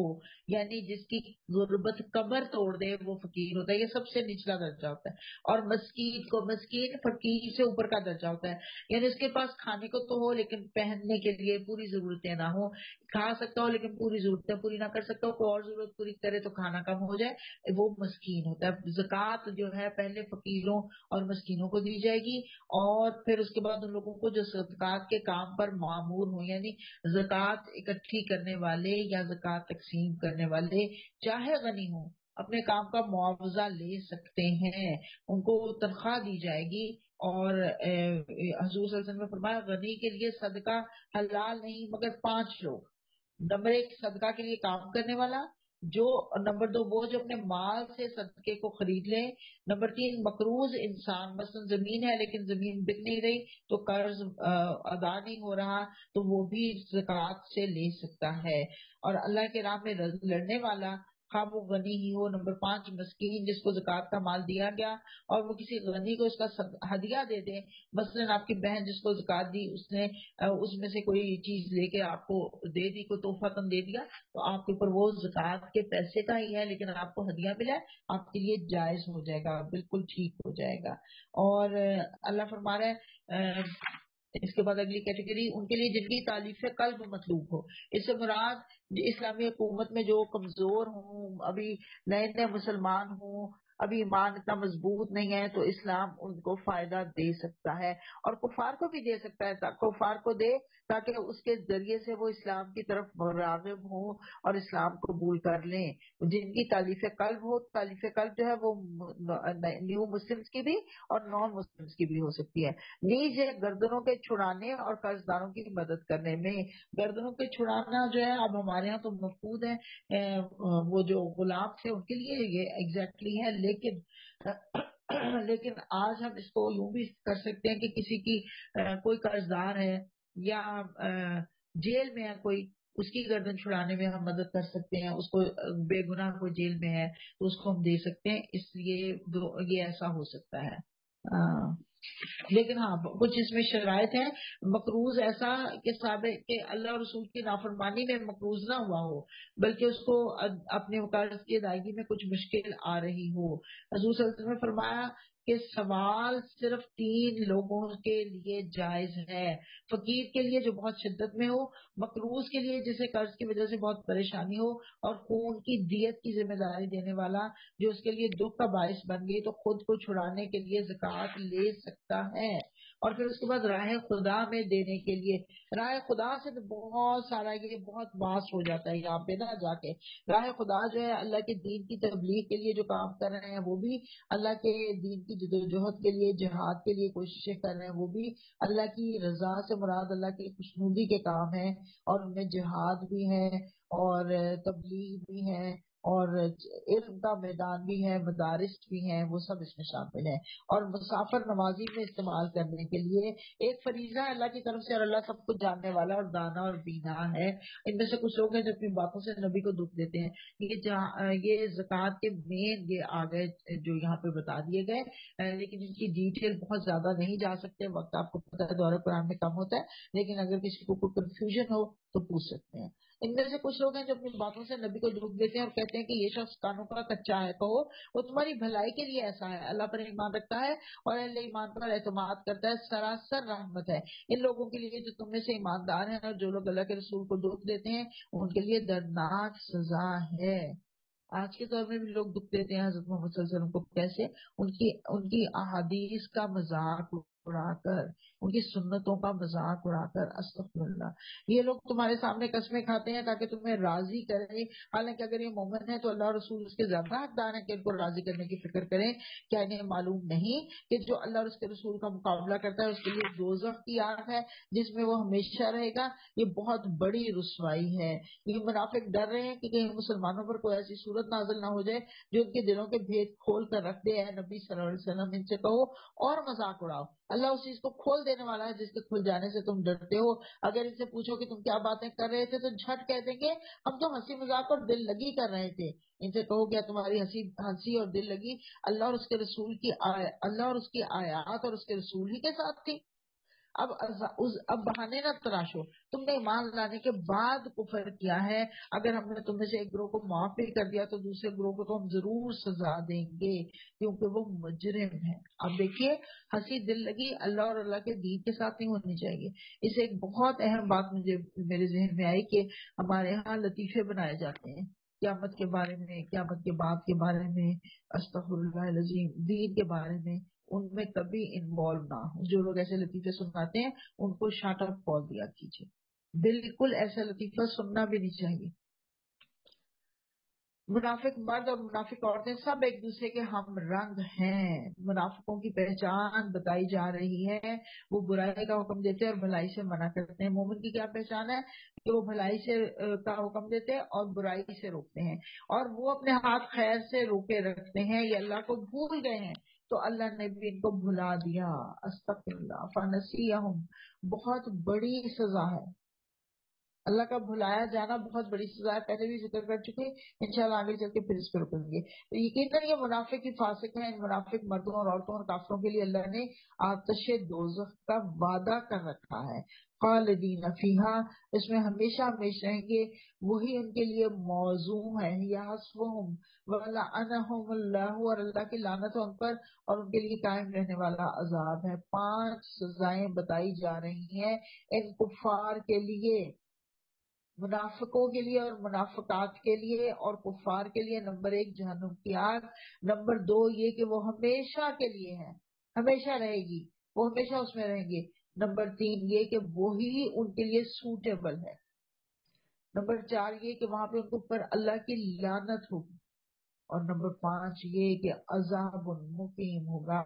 یعنی جس کی غربت کمر توڑ دے وہ فقیر ہوتا ہے، یہ سب سے نچلا درجہ ہوتا ہے۔ اور مسکین فقیر سے اوپر کا درجہ ہوتا ہے، یعنی اس کے پاس کھانے کو تو ہو لیکن پہننے کے لیے پوری ضرورتیں نہ ہو، کھا سکتا ہو لیکن پوری ضرورتیں پوری نہ کر سکتا ہو، کوئی اور ضرورت پوری کرے تو کھانا کم ہو جائے، وہ مسکین ہوتا ہے۔ زکوٰۃ جو ہے پہلے فقیروں اور مسکینوں کو دی جائے گی، اور پھر اس کے بعد ان لوگوں کو جو صدقات کے کام پر معمور ہوں، یعنی زکوٰۃ اکٹھی کرنے والے یا زکوٰۃ تقسیم کرنے والے، چاہے غنی ہوں، اپنے کام کا معاوضہ لے سکتے ہیں، ان کو تنخواہ دی جائے گی۔ اور حضور صلی اللہ علیہ وسلم نے فرمایا غنی کے لیے صدقہ حلال نہیں مگر 5 لوگ۔ نمبر 1 صدقہ کے لیے کام کرنے والا، جو نمبر 2 وہ جو اپنے مال سے صدقے کو خرید لے، نمبر 3 مقروض انسان، مثلا زمین ہے لیکن زمین بک نہیں رہی تو قرض ادا نہیں ہو رہا تو وہ بھی زکوٰۃ سے لے سکتا ہے۔ اور اللہ کے راہ میں لڑنے والا، خواہ وہ غنی ہی ہو۔ نمبر 5 مسکین، جس کو زکوٰۃ کا مال دیا گیا اور وہ کسی غنی کو اس کا ہدیہ دے دے، مثلا آپ کی بہن جس کو زکوٰۃ دی، اس نے اس میں سے کوئی چیز لے کے آپ کو دے دی، کوئی تحفہ تم دے دیا، تو آپ کے اوپر وہ زکوٰۃ کے پیسے کا ہی ہے لیکن آپ کو ہدیہ ملا ہے، آپ کے لیے جائز ہو جائے گا، بالکل ٹھیک ہو جائے گا۔ اور اللہ فرما رہا ہے اس کے بعد اگلی کیٹیگری ان کے لیے جن کی تالیف قلب مطلوب ہو۔ اس سے مراد اسلامی حکومت میں جو کمزور ہوں، ابھی نئے نئے مسلمان ہوں، ابھی ایمان اتنا مضبوط نہیں ہے، تو اسلام ان کو فائدہ دے سکتا ہے، اور کفار کو بھی دے سکتا ہے، کفار کو دے تاکہ اس کے ذریعے سے وہ اسلام کی طرف راغب ہوں اور اسلام قبول کر لیں۔ جن کی تالیف قلب ہو، تالیف قلب جو ہے وہ نیو مسلمس کی بھی اور نان مسلمس کی بھی ہو سکتی ہے۔ نیز ہے گردنوں کے چھڑانے اور قرض داروں کی مدد کرنے میں۔ گردنوں کے چھڑانا جو ہے اب ہمارے ہاں تو مفقود ہے، وہ جو غلام تھے ان کے لیے یہ ایگزیکٹلی ہے، لیکن آج ہم اس کو یوں بھی کر سکتے ہیں کہ کسی کی کوئی قرض دار ہے یا جیل میں ہے کوئی، اس کی گردن چھڑانے میں ہم مدد کر سکتے ہیں، اس کو بے گناہ کوئی جیل میں ہے تو اس کو ہم دے سکتے ہیں، اس لیے یہ ایسا ہو سکتا ہے۔ لیکن ہاں کچھ اس میں شرائط ہیں، مقروض ایسا کہ ثابت کہ اللہ اور رسول کی نافرمانی میں مقروض نہ ہوا ہو، بلکہ اس کو اپنے قرض کی ادائیگی میں کچھ مشکل آ رہی ہو۔ حضور صلی اللہ علیہ وسلم نے فرمایا کہ سوال صرف 3 لوگوں کے لیے جائز ہے: فقیر کے لیے جو بہت شدت میں ہو، مقروض کے لیے جسے قرض کی وجہ سے بہت پریشانی ہو، اور خون کی دیت کی ذمہ داری دینے والا جو اس کے لیے دکھ کا باعث بن گئی تو خود کو چھڑانے کے لیے زکوٰۃ لے سکتا ہے۔ اور پھر اس کے بعد راہ خدا میں دینے کے لیے، راہ خدا سے تو بہت سارا، یہ بہت واسط ہو جاتا ہے یہاں پہ نہ جا کے۔ راہ خدا جو ہے اللہ کے دین کی تبلیغ کے لیے جو کام کر رہے ہیں وہ بھی، اللہ کے دین کی جدوجہد کے لیے، جہاد کے لیے کوششیں کر رہے ہیں وہ بھی، اللہ کی رضا سے مراد اللہ کی خوشنودی کے کام ہیں، اور ان میں جہاد بھی ہے اور تبلیغ بھی ہے اور علم کا میدان بھی ہے، مدارس بھی ہیں، وہ سب اس میں شامل ہیں۔ اور مسافر نمازی میں استعمال کرنے کے لیے ایک فریضہ ہے اللہ کی طرف سے، اور اللہ سب کچھ جاننے والا اور دانا اور بینا ہے۔ ان میں سے کچھ لوگ ہیں جو اپنی باتوں سے نبی کو دکھ دیتے ہیں۔ یہ زکوٰۃ کے مین یہ آ گئے جو یہاں پہ بتا دیے گئے، لیکن ان کی ڈیٹیل بہت زیادہ نہیں جا سکتے، وقت آپ کو پتہ ہے دورہ قرآن میں کم ہوتا ہے، لیکن اگر کسی کو کوئی کنفیوژن ہو تو پوچھ سکتے ہیں۔ ان میں سے کچھ لوگ ہیں جو اپنی باتوں سے نبی کو دکھ دیتے ہیں اور کہتے ہیں کہ یہ شخص کانوں کا کچا ہے، کہو وہ تمہاری بھلائی کے لیے ایسا ہے، اللہ پر ایمان رکھتا ہے اور اہل ایمان پر اعتماد کرتا ہے، سراسر رحمت ہے ان لوگوں کے لیے جو تم میں سے ایماندار ہیں، اور جو لوگ اللہ کے رسول کو دکھ دیتے ہیں ان کے لیے دردناک سزا ہے۔ آج کے دور میں بھی لوگ دکھ دیتے ہیں حضرت محمد صلی اللہ علیہ وسلم کو، کیسے؟ ان کی احادیث کا مذاق اڑا کر، ان کی سنتوں کا مذاق اڑا کر، استغفر اللہ۔ یہ لوگ تمہارے سامنے قسمیں کھاتے ہیں تاکہ تمہیں راضی کریں، حالانکہ اگر یہ مومن ہے تو اللہ اور رسول اس کے زیادہ حقدار ہیں کہ ان کو راضی کرنے کی فکر کریں۔ کیا انہیں معلوم نہیں کہ جو اللہ اور اس کے رسول کا مقابلہ کرتا ہے اس کے لیے دوزخ کی آگ ہے جس میں وہ ہمیشہ رہے گا؟ یہ بہت بڑی رسوائی ہے۔ یہ منافق ڈر رہے ہیں کہ کہیں مسلمانوں پر کوئی ایسی صورت نازل نہ ہو جائے جو ان کے دلوں کے بھید کھول کر رکھ دے۔ اے نبی صلی اللہ علیہ وسلم ان سے کہو اور مذاق اڑاؤ، اللہ اس چیز کو کھول دینے والا ہے جس کے کھل جانے سے تم ڈرتے ہو۔ اگر ان سے پوچھو کہ تم کیا باتیں کر رہے تھے تو جھٹ کہہ دیں گے ہم تو ہنسی مذاق اور دل لگی کر رہے تھے۔ ان سے کہو کیا تمہاری ہنسی اور دل لگی اللہ اور اس کے رسول کی اللہ اور اس کی آیات اور اس کے رسول ہی کے ساتھ تھی؟ اب بہانے نہ تراشو، تم نے ایمان لانے کے بعد کفر کیا ہے۔ اگر ہم نے تم میں سے ایک گروہ کو معاف بھی کر دیا تو دوسرے گروہ کو تو ہم ضرور سزا دیں گے کیونکہ وہ مجرم ہیں۔ اب دیکھیے، ہنسی دل لگی اللہ اور اللہ کے دین کے ساتھ نہیں ہونی چاہیے۔ اس ایک بہت اہم بات میرے ذہن میں آئی کہ ہمارے ہاں لطیفے بنائے جاتے ہیں قیامت کے بارے میں، قیامت کے بعد کے بارے میں، استغفر اللہ العظیم، دین کے بارے میں، ان میں کبھی انوالو نہ ہو۔ جو لوگ ایسے لطیفے سناتے ہیں ان کو شاٹ آؤٹ کال دیا کیجیے، بالکل ایسا لطیفہ سننا بھی نہیں چاہیے۔ منافق مرد اور منافق عورتیں سب ایک دوسرے کے ہم رنگ ہیں۔ منافقوں کی پہچان بتائی جا رہی ہے، وہ برائی کا حکم دیتے ہیں اور بھلائی سے منع کرتے ہیں۔ مومن کی کیا پہچان ہے؟ کہ وہ بھلائی سے کا حکم دیتے ہیں اور برائی سے روکتے ہیں، اور وہ اپنے ہاتھ خیر سے روکے رکھتے ہیں۔ یہ اللہ کو بھول گئے ہیں تو اللہ نے بھی ان کو بھلا دیا۔ استغفر اللہ، فنسیہم، بہت بڑی سزا ہے۔ اللہ کا بھلایا جانا بہت بڑی سزا ہے، پہلے بھی ذکر کر چکے، انشاءاللہ آگے چل کے پھر اس پہ رکیں گے۔ تو یقیناً یہ منافق ہی فاسق ہیں۔ ان منافق مردوں اور عورتوں اور کافروں کے لیے اللہ نے آتش دوزخ کا وعدہ کر رکھا ہے، خالدین فیہا، اس میں ہمیشہ ہمیشہ رہیں گے، وہی ان کے لیے موزوں ہے۔ یحسبہم ولعنہم اللہ، اور اللہ کی لعنت ان پر اور ان کے لیے قائم رہنے والا عذاب ہے۔ 5 سزائیں بتائی جا رہی ہیں ان کفار کے لیے۔ منافقوں کے لیے اور منافقات کے لیے اور کفار کے لیے نمبر 1 جہنم کی آگ، نمبر 2 یہ کہ وہ ہمیشہ کے لیے ہے، ہمیشہ رہے گی، وہ ہمیشہ اس میں رہیں گے، نمبر 3 یہ کہ وہی ان کے لیے سوٹیبل ہے، نمبر 4 یہ کہ وہاں پہ ان کے اوپر اللہ کی لعنت ہوگی، اور نمبر 5 یہ کہ عذاب مقیم ہوگا،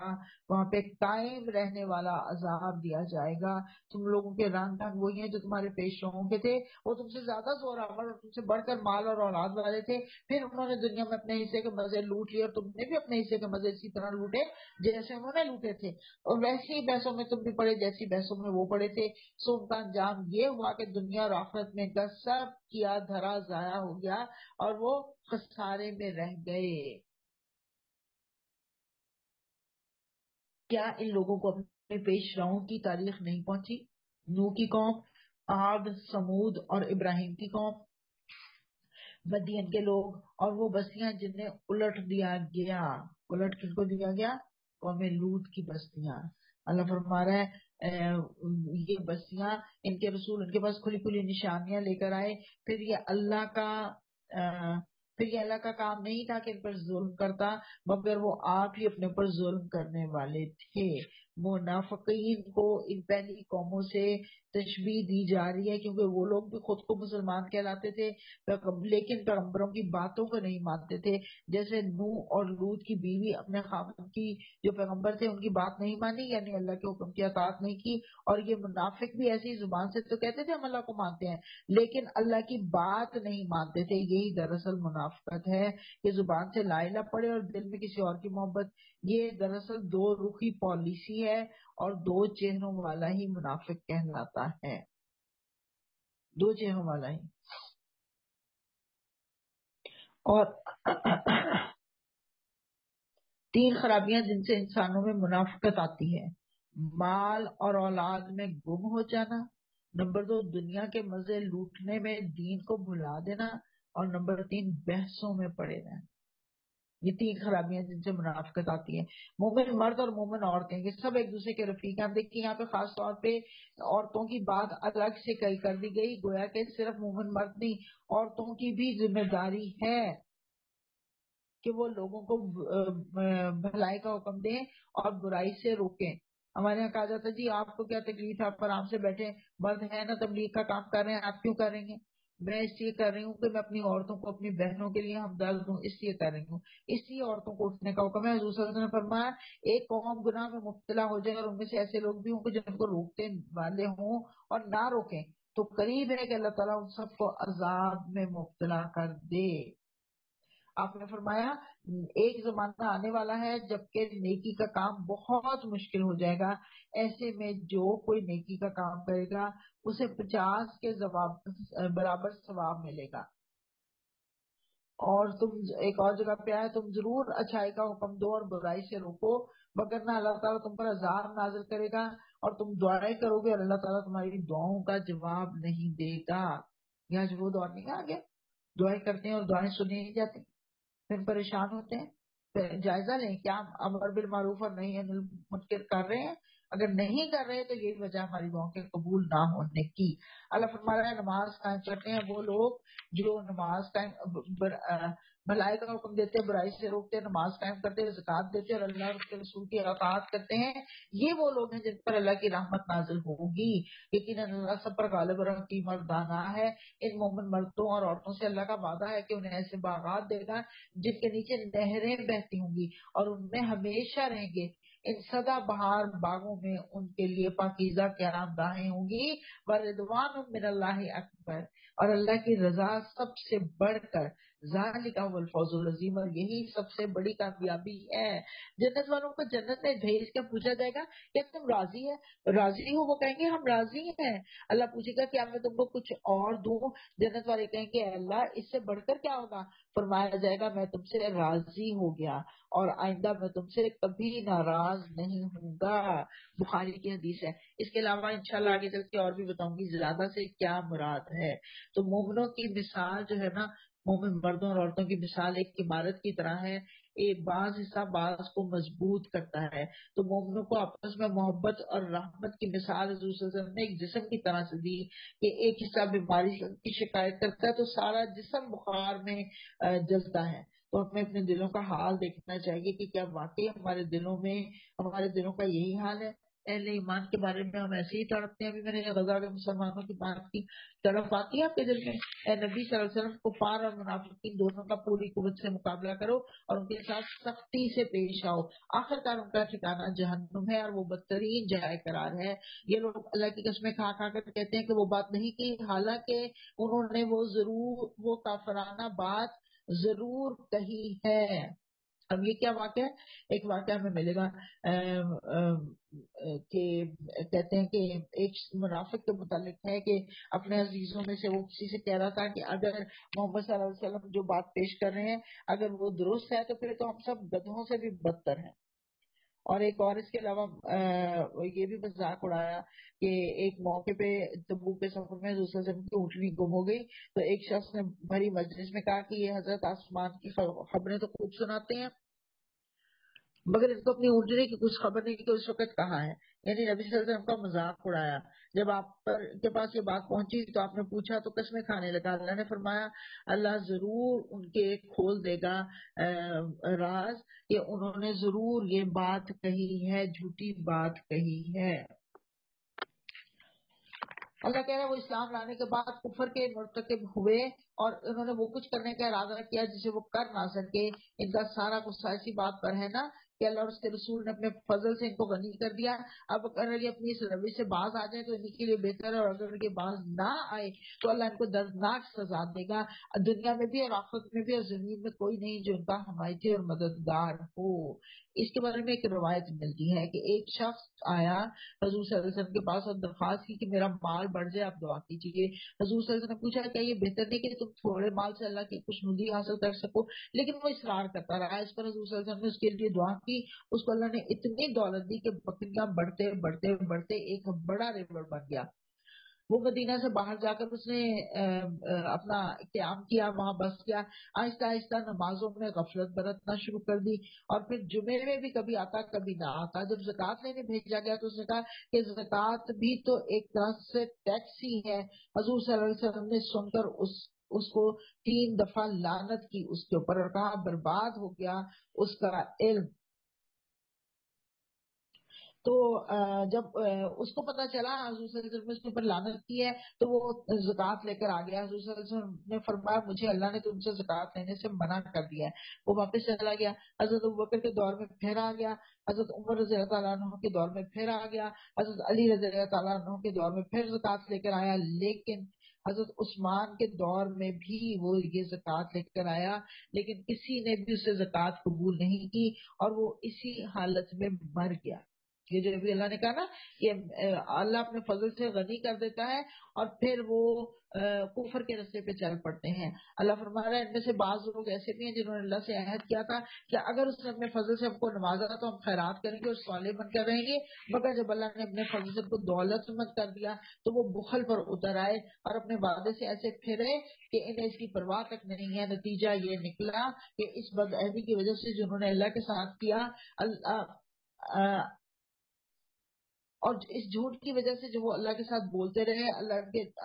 وہاں پہ قائم رہنے والا عذاب دیا جائے گا۔ تم لوگوں کے رنگ ڈھنگ وہی ہیں جو تمہارے پیشواؤں کے تھے، وہ تم سے زیادہ زور آور اور تم سے بڑھ کر مال اور اولاد والے تھے، پھر انہوں نے دنیا میں اپنے حصے کے مزے لوٹ لیے اور تم نے بھی اپنے حصے کے مزے اسی طرح لوٹے جیسے انہوں نے لوٹے تھے، اور ویسی ہی بحثوں میں تم بھی پڑے جیسی بحثوں میں وہ پڑے تھے۔ سو ان کا انجام یہ ہوا کہ دنیا اور آخرت میں کا سب کیا دھرا ضائع ہو گیا اور وہ خسارے میں رہ گئے۔ کیا ان لوگوں کو اپنے پیش راؤں کی تاریخ نہیں پہنچی؟ نوح کی قوم، عاد، سمود اور ابراہیم کی قوم، مدین کے لوگ اور وہ بستیاں جنہیں الٹ دیا گیا۔ الٹ کس کو دیا گیا؟ قوم لوط کی بستیاں۔ اللہ فرما رہا ہے یہ بستیاں، ان کے رسول ان کے پاس کھلی کھلی نشانیاں لے کر آئے، پھر یہ اللہ کا کام نہیں تھا کہ ان پر ظلم کرتا، مگر وہ آپ ہی اپنے پر ظلم کرنے والے تھے۔ منافقین کو ان پہلی قوموں سے تشبیہ دی جا رہی ہے کیونکہ وہ لوگ بھی خود کو مسلمان کہلاتے تھے لیکن پیغمبروں کی باتوں کو نہیں مانتے تھے، جیسے نوح اور لوط کی بیوی اپنے خاوند کی جو پیغمبر تھے ان کی بات نہیں مانی، یعنی اللہ کے حکم کی اطاعت نہیں کی، اور یہ منافق بھی ایسی زبان سے تو کہتے تھے ہم اللہ کو مانتے ہیں لیکن اللہ کی بات نہیں مانتے تھے۔ یہی دراصل منافقت ہے کہ زبان سے لا الہ پڑے اور دل میں کسی اور کی محبت۔ یہ دراصل دو رخی پالیسی ہے اور دو چہروں والا ہی منافق کہلاتا ہے، دو چہروں والا ہی۔ اور 3 خرابیاں جن سے انسانوں میں منافقت آتی ہے: مال اور اولاد میں گم ہو جانا، نمبر 2 دنیا کے مزے لوٹنے میں دین کو بھلا دینا، اور نمبر 3 بحثوں میں پڑے رہنا۔ یہ 3 خرابیاں جن سے منافقت آتی ہے۔ مومن مرد اور مومن عورتیں یہ سب ایک دوسرے کے رفیق ہیں۔ دیکھیے یہاں پہ خاص طور پہ عورتوں کی بات الگ سے کر دی گئی، گویا کہ صرف مومن مرد نہیں، عورتوں کی بھی ذمہ داری ہے کہ وہ لوگوں کو بھلائی کا حکم دیں اور برائی سے روکیں۔ ہمارے یہاں کہا جاتا ہے جی آپ کو کیا تکلیف ہے، آپ آرام سے بیٹھے، مرد ہے نا تبلیغ کا کام کر رہے ہیں، آپ کیوں کر رہے ہیں؟ میں اس لیے کر رہی ہوں کہ میں اپنی عورتوں کو، اپنی بہنوں کے لیے ہمدرد ہوں، اس لیے کر رہی ہوں، اس لیے عورتوں کو اٹھنے کا حکم ہے۔ حضور صلی اللہ علیہ وسلم نے فرمایا ایک قوم گناہ میں مبتلا ہو جائے اور ان میں سے ایسے لوگ بھی ہوں کہ جن کو روکتے والے ہوں اور نہ روکیں تو قریب ہے کہ اللہ تعالیٰ ان سب کو عذاب میں مبتلا کر دے۔ آپ نے فرمایا ایک زمانہ آنے والا ہے جبکہ نیکی کا کام بہت مشکل ہو جائے گا، ایسے میں جو کوئی نیکی کا کام کرے گا اسے 50 کے برابر ثواب ملے گا۔ اور تم ایک اور جگہ پہ آئے تم ضرور اچھائی کا حکم دو اور برائی سے روکو، مگر نہ اللہ تعالیٰ تم پر عذاب نازل کرے گا اور تم دعائیں کرو گے اور اللہ تعالیٰ تمہاری دعاؤں کا جواب نہیں دے گا۔ یہاں جو وہ دور نہیں آ گیا، دعائیں کرتے ہیں اور دعائیں سنی نہیں جاتی، پھر پریشان ہوتے ہیں۔ پھر جائزہ لیں کیا ہم امر بالمعروف اور نہی عن المنکر کر رہے ہیں؟ اگر نہیں کر رہے تو یہی وجہ ہماری دعاؤں کے قبول نہ ہونے کی۔ اللہ فرما رہا ہے نماز قائم کرتے ہیں وہ لوگ جو نماز قائم بھلائی کا حکم دیتے ہیں، برائی سے روکتے ہیں، نماز قائم کرتے ہیں، زکوٰۃ دیتے ہیں اور اللہ اور اس کے رسول کی اطاعت کرتے ہیں، یہ وہ لوگ ہیں جن پر اللہ کی رحمت نازل ہوگی۔ یقیناً اللہ سب پر غالب اور حکیم اور دانا ہے۔ ان مومن مردوں اور عورتوں سے اللہ کا وعدہ ہے کہ انہیں ایسے باغات دے گا جن کے نیچے نہریں بہتی ہوں گی اور ان میں ہمیشہ رہیں گے۔ ان سدا بہار باغوں میں ان کے لیے پاکیزہ قیام گاہیں ہوں گی، وردوان من اللہ اکبر، اور اللہ کی رضا سب سے بڑھ کر، ذالک هو الفوز العظیم، اور یہی سب سے بڑی کامیابی ہے۔ جنت والوں کو جنت میں بھیج کے پوچھا جائے گا کہ تم راضی ہے، راضی ہو؟ وہ کہیں گے ہم راضی ہیں۔ اللہ پوچھے گا کیا میں تم کو کچھ اور دوں؟ جنت والے کہیں گے اللہ اس سے بڑھ کر کیا ہوگا؟ فرمایا جائے گا میں تم سے راضی ہو گیا اور آئندہ میں تم سے کبھی ناراض نہیں ہوں گا۔ بخاری کی حدیث ہے۔ اس کے علاوہ انشاءاللہ آگے چل کے اور بھی بتاؤں گی زیادہ سے کیا مراد ہے۔ تو مومنوں کی مثال جو ہے نا، مومن مردوں اور عورتوں کی مثال ایک عمارت کی طرح ہے بعض حصہ بعض کو مضبوط کرتا ہے. تو مومنوں کو آپس میں محبت اور رحمت کی مثال حضور صلی اللہ علیہ وسلم نے ایک جسم کی طرح سے دی کہ ایک حصہ بیماری کی شکایت کرتا ہے تو سارا جسم بخار میں جلتا ہے. تو ہمیں اپنے دلوں کا حال دیکھنا چاہیے کہ کیا واقعی ہمارے دلوں کا یہی حال ہے. اہل ایمان کے بارے میں ہم ایسے ہی تڑپتے ہیں. ابھی میں نے غزہ کے مسلمانوں کی بات کی، تڑپ آتی ہے آپ کے دل میں؟ اے نبی صلی اللہ علیہ وسلم، کفار اور منافقین دونوں کا پوری قوت سے مقابلہ کرو اور ان کے ساتھ سختی سے پیش آؤ. آخر کار ان کا ٹھکانہ جہنم ہے اور وہ بدترین جائے قرار ہے. یہ لوگ اللہ کی قسمیں کھا کھا کر کہتے ہیں کہ وہ بات نہیں کی، حالانکہ انہوں نے وہ کافرانہ بات ضرور کہی ہے. اب یہ کیا واقعہ ہے؟ ایک واقعہ ہمیں ملے گا کہ کہتے ہیں کہ ایک منافق کے متعلق ہے کہ اپنے عزیزوں میں سے وہ کسی سے کہہ رہا تھا کہ اگر محمد صلی اللہ علیہ وسلم جو بات پیش کر رہے ہیں اگر وہ درست ہے تو پھر تو ہم سب گدھوں سے بھی بدتر ہیں. اور ایک اور اس کے علاوہ یہ بھی مذاق اڑایا کہ ایک موقع پہ تبوک کے سفر میں حضور صلی اللہ علیہ وسلم کی اونٹنی گم ہو گئی تو ایک شخص نے بھری مجلس میں کہا کہ یہ حضرت آسمان کی خبریں تو خوب سناتے ہیں مگر ان کو اپنی اونٹنی کی کچھ خبر نہیں کہ اس وقت کہاں ہے. یعنی نبی صلی اللہ علیہ وسلم کا مذاق اڑایا. جب آپ کے پاس یہ بات پہنچی تو آپ نے پوچھا تو قسمیں کھانے لگا. اللہ نے فرمایا اللہ ضرور ان کے کھول دے گا راز کہ انہوں نے ضرور یہ بات کہی ہے، جھوٹی بات کہی ہے. اللہ کہہ رہا ہے وہ اسلام لانے کے بعد کفر کے مرتکب ہوئے اور انہوں نے وہ کچھ کرنے کا ارادہ کیا جسے وہ کر نہ سکے. ان کا سارا غصہ اسی بات پر ہے نا کہ اللہ اور اس کے رسول نے اپنے فضل سے ان کو غنی کر دیا. اب اگر یہ اپنی اس روش سے باز آ جائیں تو ان کے لیے بہتر ہے، اور اگر یہ باز نہ آئے تو اللہ ان کو دردناک سزا دے گا دنیا میں بھی اور آخرت میں بھی، اور زمین میں کوئی نہیں جو ان کا حمایتی اور مددگار ہو. اس کے بارے میں ایک روایت ملتی ہے کہ ایک شخص آیا حضور صلی اللہ علیہ وسلم کے پاس اور درخواست کی کہ میرا مال بڑھ جائے، آپ دعا کیجیے. حضور صلی اللہ علیہ وسلم نے پوچھا کیا یہ بہتر نہیں کہ تم تھوڑے مال سے اللہ کی خوشنودی حاصل کر سکو؟ لیکن وہ اصرار کرتا رہا. اس پر حضور صلی اللہ علیہ وسلم نے اس کے لیے دعا کی. اس کو اللہ نے اتنی دولت دی کہ بکریاں بڑھتے بڑھتے بڑھتے ایک بڑا ریوڑ بن گیا. وہ مدینہ سے باہر جا کر اس نے اپنا قیام کیا، وہاں بس کیا. آہستہ آہستہ نمازوں میں غفلت برتنا شروع کر دی اور پھر جمعے میں بھی کبھی آتا کبھی نہ آتا. جب زکوٰۃ لینے بھیجا گیا تو اس نے کہا کہ زکوٰۃ بھی تو ایک طرح سے ٹیکس ہی ہے. حضور صلی اللہ علیہ وسلم نے سن کر اس کو 3 دفعہ لعنت کی اس کے اوپر اور کہا برباد ہو گیا اس کا علم. تو جب اس کو پتا چلا حضور صلی اللہ علیہ وسلم نے اس کے اوپر لعنت کی ہے تو وہ زکوٰۃ لے کر آ گیا. حضور صلی اللہ علیہ وسلم نے فرمایا مجھے اللہ نے تم سے زکوٰۃ لینے سے منع کر دیا ہے. وہ واپس چلا گیا. حضرت ابوبکر کے دور میں پھر آ گیا، حضرت عمر رضی اللہ تعالیٰ عنہ کے دور میں پھر آ گیا، حضرت علی رضی اللہ تعالیٰ عنہ کے دور میں پھر زکوٰۃ لے کر آیا. لیکن حضرت عثمان کے دور میں بھی وہ یہ زکوٰۃ لے کر آیا لیکن کسی نے بھی اسے زکوٰۃ قبول نہیں کی اور وہ اسی حالت میں مر گیا. یہ جو ابھی اللہ نے کہا نا کہ اللہ اپنے فضل سے غنی کر دیتا ہے اور پھر وہ کفر کے راستے پہ چل پڑتے ہیں. اللہ فرما رہا ہے ان میں سے بعض لوگ ایسے بھی ہیں جنہوں نے اللہ سے عہد کیا تھا کہ اگر اس نے اپنے فضل سے ہم کو نوازا تو ہم خیرات کریں گے اور صالح بن کر رہیں گے، مگر جب اللہ نے اپنے فضل سے ہم کو دولت مند کر دیا تو وہ بخل پر اتر آئے اور اپنے وعدے سے ایسے پھرے کہ انہیں اس کی پرواہ تک نہیں ہے. نتیجہ یہ نکلا کہ اس بدعہدی کی وجہ سے جنہوں نے اللہ کے ساتھ کیا اور اس جھوٹ کی وجہ سے جو وہ اللہ کے ساتھ بولتے رہے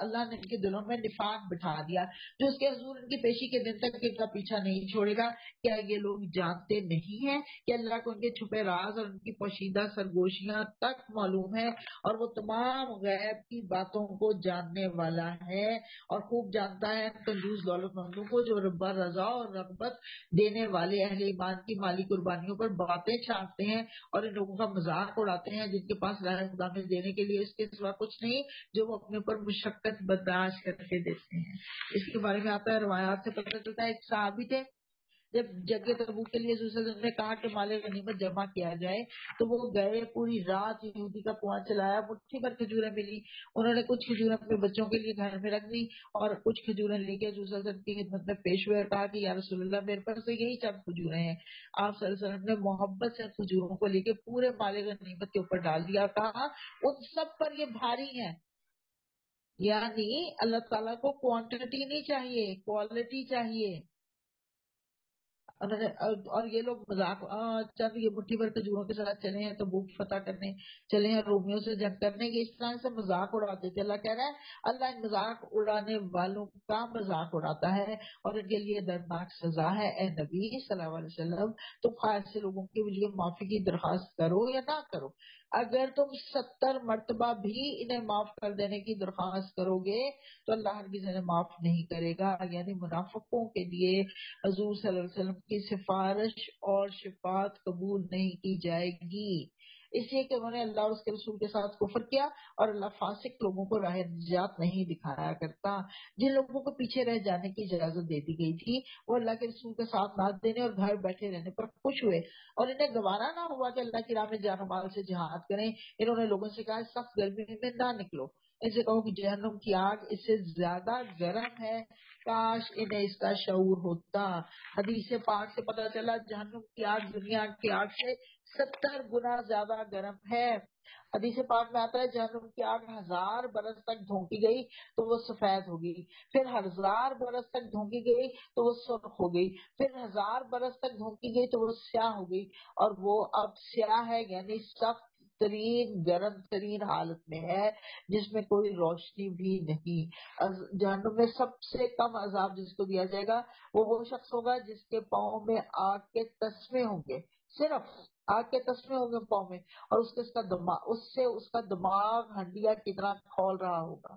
اللہ نے ان کے دلوں میں نفاق بٹھا دیا جو اس کے حضور ان کی پیشی کے دن تک ان کا پیچھا نہیں چھوڑے گا. کیا یہ لوگ جانتے نہیں ہیں کہ اللہ کو ان کے چھپے راز اور ان کی پوشیدہ سرگوشیاں تک معلوم ہے اور وہ تمام غیب کی باتوں کو جاننے والا ہے اور خوب جانتا ہے کنجوس دولت مندوں کو جو رب رضا اور رغبت دینے والے اہل ایمان کی مالی قربانیوں پر باتیں چھاپتے ہیں اور ان لوگوں کا مذاق اڑاتے ہیں جن کے پاس راہ خدا میں دینے کے لیے اس کے سوا کچھ نہیں جو وہ اپنے اوپر مشقت برداشت کر کے دیتے ہیں. اس کے بارے میں آتا ہے روایات سے پتہ چلتا ہے ایک صحابی تھے جب جنگ تبوک کے لیے حضور صلی اللہ علیہ وسلم نے کہا کہ مال غنیمت جمع کیا جائے تو وہ گئے، پوری رات یہودی کا کنواں چلایا، مٹھی بھر کھجوریں ملی. انہوں نے کچھ کھجوریں اپنے بچوں کے لیے گھر میں رکھ دی اور کچھ کھجوریں لے کے حضور صلی اللہ علیہ وسلم کی خدمت میں پیش ہوئے اور کہا کہ یا رسول اللہ میرے پاس تو یہی چند کھجوریں ہیں. آپ صلی اللہ علیہ وسلم نے محبت سے کھجوروں کو لے کے پورے مال غنیمت کے اوپر ڈال دیا، کہا ان سب پر یہ بھاری ہیں. یعنی اللہ تعالیٰ کو کوانٹٹی نہیں چاہیے، کوالٹی چاہیے. انہوں نے اور یہ لوگ مذاق چند یہ مٹھی بھر کھجوروں کے ساتھ چلے ہیں تو بھوک فتح کرنے چلے ہیں، رومیوں سے جنگ کرنے کے، اس طرح سے مذاق اڑاتے تھے۔ اللہ کہہ رہا ہے اللہ ان مذاق اڑانے والوں کا مذاق اڑاتا ہے اور ان کے لیے دردناک سزا ہے۔ اے نبی صلی اللہ علیہ وسلم تم خواہش سے لوگوں کے لیے معافی کی درخواست کرو یا نہ کرو، اگر تم 70 مرتبہ بھی انہیں معاف کر دینے کی درخواست کرو گے تو اللہ ہرگز انہیں معاف نہیں کرے گا۔ یعنی منافقوں کے لیے حضور صلی اللہ علیہ وسلم کی سفارش اور شفاعت قبول نہیں کی جائے گی، اس لیے کہ انہوں نے اللہ اور اس کے رسول کے ساتھ کفر کیا، اور اللہ فاسق لوگوں کو راہ نجات نہیں دکھایا کرتا۔ جن لوگوں کو پیچھے رہ جانے کی اجازت دے دی گئی تھی وہ اللہ کے رسول کا ساتھ نہ دینے اور گھر بیٹھے رہنے پر خوش ہوئے، اور انہیں گوارا نہ ہوا کہ اللہ کی راہ میں جان و مال سے جہاد کریں۔ انہوں نے لوگوں سے کہا سخت گرمی میں نہ نکلو، ان سے کہو کہ جہنم کی آگ اس سے زیادہ گرم ہے، کاش انہیں اس کا شعور ہوتا۔ حدیث پاک سے پتہ چلا جہنم کی آگ دنیا کی آگ سے 70 گنا زیادہ گرم ہے۔ حدیث پاک میں آتا ہے جہنم کی آگ 1000 برس تک دھونکی گئی تو وہ سفید ہوگی، پھر 1000 برس تک دھونکی گئی تو وہ سرخ ہو گئی، پھر 1000 برس تک دھونکی گئی تو وہ سیاہ ہو گئی، اور وہ اب سیاہ ہے، یعنی سخت ترین گرم ترین حالت میں ہے جس میں کوئی روشنی بھی نہیں۔ جہنم میں سب سے کم عذاب جس کو دیا جائے گا وہ شخص ہوگا جس کے پاؤں میں آگ کے تسمے ہوں گے، صرف آگ کے تسمے ہوں گے پاؤں میں، اور اس کا دماغ ہنڈیا کی طرح کھول رہا ہوگا۔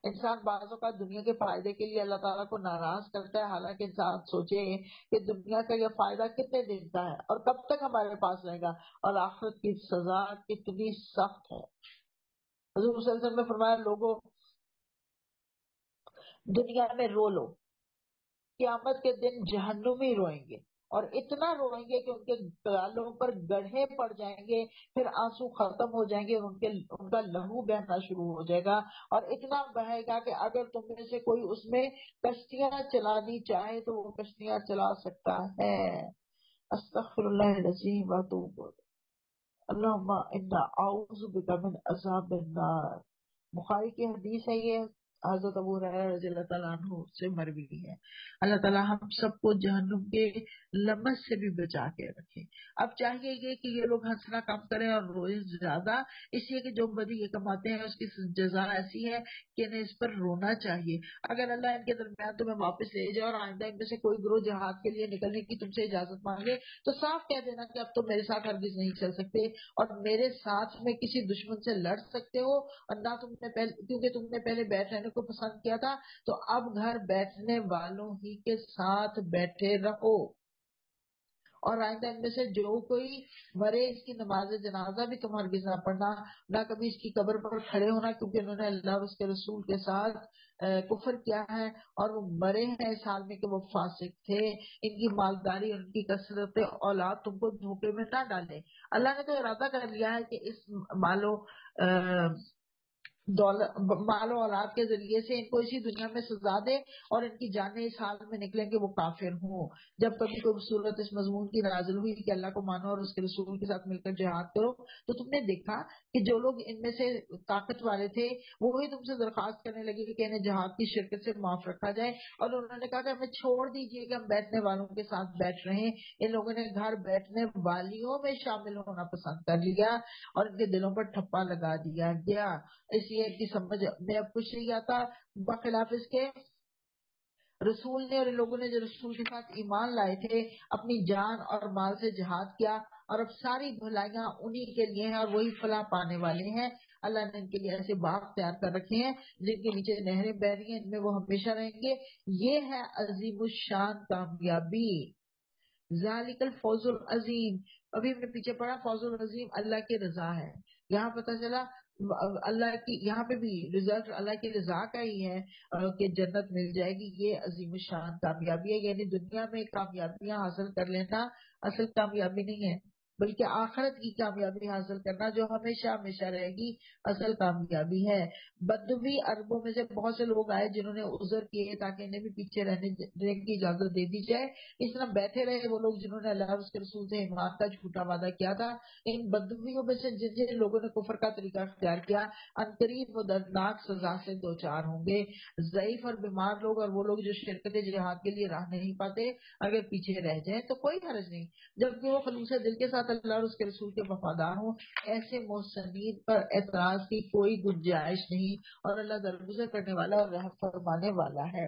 انسان بعض اوقات دنیا کے فائدے کے لیے اللہ تعالیٰ کو ناراض کرتا ہے، حالانکہ انسان سوچے کہ دنیا کا یہ فائدہ کتنے دن کا ہے اور کب تک ہمارے پاس رہے گا، اور آخرت کی سزا کتنی سخت ہے۔ حضور صلی اللہ علیہ وسلم نے فرمایا لوگوں دنیا میں رو لو، قیامت کے دن جہنمی روئیں گے، اور اتنا روئیں گے کہ ان کے گالوں پر گڑھے پڑ جائیں گے، پھر آنسو ختم ہو جائیں گے، ان کا لہو بہنا شروع ہو جائے گا، اور اتنا بہے گا کہ اگر تم میں سے کوئی اس میں کشتیاں چلانی چاہے تو وہ کشتیاں چلا سکتا ہے۔ استغفر اللہ العظیم واتوب الیہ۔ اللہم انا اعوذ بک من عذاب النار۔ بخاری کی حدیث ہے یہ، حضرت ابو ہریرہ رضی اللہ تعالیٰ عنہ سے مروی ہے۔ اللہ تعالیٰ ہم سب کو جہنم کے لمس سے بھی بچا کے رکھے۔ اب چاہیے یہ کہ یہ لوگ ہنسنا کم کریں اور روئیں زیادہ، اس لیے کہ جو بدی یہ کماتے ہیں اس کی جزا ایسی ہے کہ انہیں اس پر رونا چاہیے۔ اگر اللہ ان کے درمیان تمہیں واپس لے جائے اور آئندہ ان میں سے کوئی گروہ جہاد کے لیے نکلنے کی تم سے اجازت مانگے تو صاف کہہ دینا کہ اب تم میرے ساتھ ہرگز نہیں چل سکتے، اور میرے ساتھ میں کسی دشمن سے لڑ سکتے ہو، اور نہ کیونکہ تم نے پہلے بیٹھ رہنے کو پسند کیا تھا تو اب گھر بیٹھنے والوں ہی کے ساتھ بیٹھے رہو، اور آئندہ ان میں سے جو کوئی مرے اس کی نماز جنازہ بھی تم ہرگز نہ پڑھنا، نہ کبھی اس کی قبر پر کھڑے ہونا، کیونکہ انہوں نے اللہ اور اس کے رسول کے ساتھ کفر کیا ہے، اور وہ مرے ہیں اس حال میں کہ وہ فاسق تھے۔ ان کی مالداری اور ان کی کثرت اولاد تم کو دھوکے میں نہ ڈالے۔ اللہ نے تو ارادہ کر لیا ہے کہ اس مال و اولاد کے ذریعے سے ان کو اسی دنیا میں سزا دے، اور ان کی جانیں اس حال میں نکلیں کہ وہ کافر ہوں۔ جب کبھی کوئی صورت اس مضمون کی نازل ہوئی کہ اللہ کو مانو اور اس کے رسول کے ساتھ مل کر جہاد کرو، تو تم نے دیکھا کہ جو لوگ ان میں سے طاقت والے تھے وہی تم سے درخواست کرنے لگے کہ انہیں جہاد کی شرکت سے معاف رکھا جائے، اور انہوں نے کہا کہ ہمیں چھوڑ دیجیے کہ ہم بیٹھنے والوں کے ساتھ بیٹھ رہے ہیں۔ ان لوگوں نے گھر بیٹھنے والیوں میں شامل ہونا پسند کر لیا اور ان کے دلوں پر ٹھپا لگا دیا گیا، اس لیے ان کی سمجھ میں اب کچھ نہیں آتا۔ بخلاف اس کے رسول نے اور ان لوگوں نے جو رسول کے ساتھ ایمان لائے تھے اپنی جان اور مال سے جہاد کیا، اور اب ساری بھلائیاں انہی کے لیے ہیں اور وہی فلاح پانے والے ہیں۔ اللہ نے ان کے لیے ایسے باغ تیار کر رکھے ہیں جن کے نیچے نہریں بہ رہی ہیں، ان میں وہ ہمیشہ رہیں گے۔ یہ ہے عظیم الشان کامیابی، ذالک الفوز العظیم۔ ابھی ہم نے پیچھے پڑھا فوز العظیم اللہ کی رضا ہے، یہاں پتہ چلا اللہ کی، یہاں پہ بھی رزلٹ اللہ کی رضا کا ہی ہے کہ جنت مل جائے گی۔ یہ عظیم الشان کامیابی ہے، یعنی دنیا میں کامیابیاں حاصل کر لینا اصل کامیابی نہیں ہے، بلکہ آخرت کی کامیابی حاصل کرنا جو ہمیشہ ہمیشہ رہے گی اصل کامیابی ہے۔ بدوی عربوں میں سے بہت سے لوگ آئے جنہوں نے عذر کیے تاکہ انہیں بھی پیچھے رہنے کی اجازت دے دی جائے۔ اس طرح بیٹھے رہے وہ لوگ جنہوں نے اللہ اور اس کے رسول سے ایمان کا جھوٹا وعدہ کیا تھا۔ ان بدویوں میں سے جن جن لوگوں نے کفر کا طریقہ اختیار کیا عنقریب وہ دردناک سزا سے دوچار ہوں گے۔ ضعیف اور بیمار لوگ اور وہ لوگ جو شرکت جہاد کے لیے راہ نہیں پاتے اگر پیچھے رہ جائیں تو کوئی حرج نہیں، جبکہ وہ خلوص دل کے ساتھ اللہ اور اس کے رسول کے وفادار ہوں۔ ایسے محسنین پر اعتراض کی کوئی گنجائش نہیں، اور اللہ درگزر کرنے والا اور رحم فرمانے والا ہے۔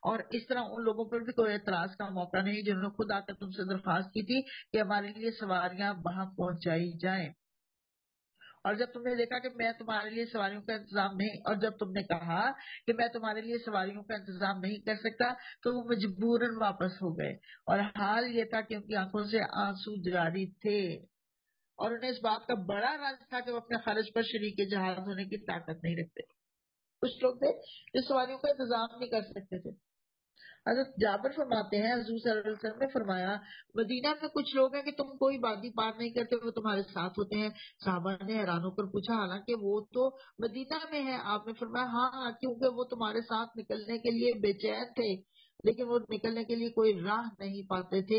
اور اس طرح ان لوگوں پر بھی کوئی اعتراض کا موقع نہیں جنہوں نے خود آ کر تم سے درخواست کی تھی کہ ہمارے لیے سواریاں وہاں پہنچائی جائیں، اور جب تم نے دیکھا کہ میں تمہارے لیے سواریوں کا انتظام نہیں، اور جب تم نے کہا کہ میں تمہارے لیے سواریوں کا انتظام نہیں کر سکتا تو وہ مجبوراً واپس ہو گئے، اور حال یہ تھا کہ ان کی آنکھوں سے آنسو جاری تھے، اور انہیں اس بات کا بڑا رنج تھا کہ وہ اپنے خرچ پر شریک جہاد ہونے کی طاقت نہیں رکھتے۔ کچھ لوگ تھے جو سواریوں کا انتظام نہیں کر سکتے تھے۔ حضرت جابر فرماتے ہیں حضور صلی اللہ علیہ وسلم نے فرمایا مدینہ میں کچھ لوگ ہیں کہ تم کوئی وادی پار نہیں کرتے وہ تمہارے ساتھ ہوتے ہیں۔ صحابہ نے حیران ہو کر پوچھا حالانکہ وہ تو مدینہ میں ہے؟ آپ نے فرمایا ہاں، کیونکہ وہ تمہارے ساتھ نکلنے کے لیے بے چین تھے لیکن وہ نکلنے کے لیے کوئی راہ نہیں پاتے تھے،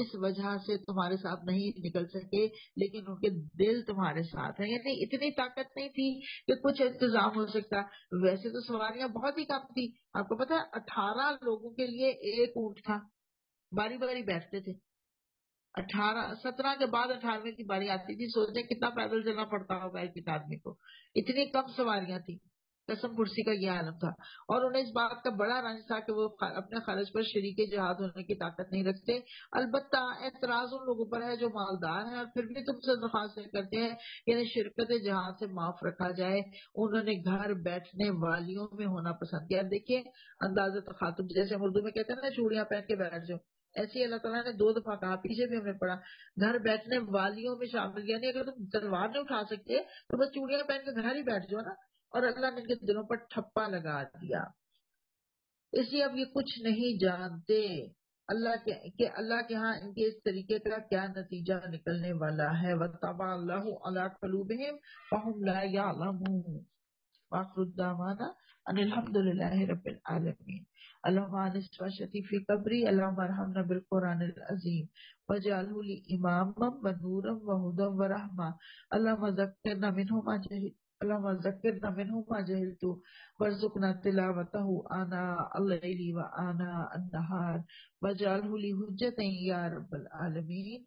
اس وجہ سے تمہارے ساتھ نہیں نکل سکے، لیکن ان کے دل تمہارے ساتھ ہیں، یعنی اتنی طاقت نہیں تھی کہ کچھ انتظام ہو سکتا۔ ویسے تو سواریاں بہت ہی کم تھی، آپ کو پتا ہے 18 لوگوں کے لیے ایک اونٹ تھا، باری باری بیٹھتے تھے۔ 17 کے بعد 18ویں کی باری آتی تھی، سوچیں کتنا پیدل چلنا پڑتا ہوگا ایک آدمی کو، اتنی کم سواریاں تھی۔ قسم کرسی کا یہ عالم تھا، اور انہیں اس بات کا بڑا رنج تھا کہ وہ اپنے خرچ پر شریک جہاد ہونے کی طاقت نہیں رکھتے۔ البتہ اعتراض ان لوگوں پر ہے جو مالدار ہیں اور پھر بھی تم سے درخواست کرتے ہیں کہ انہیں شرکت جہاد سے معاف رکھا جائے۔ انہوں نے گھر بیٹھنے والیوں میں ہونا پسند کیا۔ دیکھیے انداز تخاطب، جیسے ہم اردو میں کہتے ہیں نا چوڑیاں پہن کے بیٹھ جاؤ، ایسے ہی اللہ تعالیٰ نے 2 دفعہ کہا، پیچھے بھی ہم نے پڑھا گھر بیٹھنے والیوں میں شامل، یعنی اگر تم تلوار نہیں اٹھا سکتے تو بس چوڑیاں پہن کے گھر ہی بیٹھ جاؤ نا، اور اللہ نے ان کے دلوں پر ٹھپا لگا دیا، اس لیے اب یہ کچھ نہیں جانتے اللہ کے کہ اللہ کے ہاں ان کے اس طریقے کا کیا نتیجہ نکلنے والا ہے۔ وَطَبَعَ اللَّهُ عَلَىٰ قُلُوبِهِمْ فَهُمْ لَا يَعْلَمُونَ۔ وآخر الدعوانا ان الحمد للہ رب العالمین۔ اللهم انس وشفی فی قبری، اللهم ارحمنا بالقرآن العظیم واجعله لي اماما ونورا وهدى ورحمة، اللهم ذکرنا منه ما جهلت، اللهم ذکرنا منه ما جهلت وارزقنا تلاوته آناء الليل وآناء النهار واجعله لي حجة یا رب العالمین۔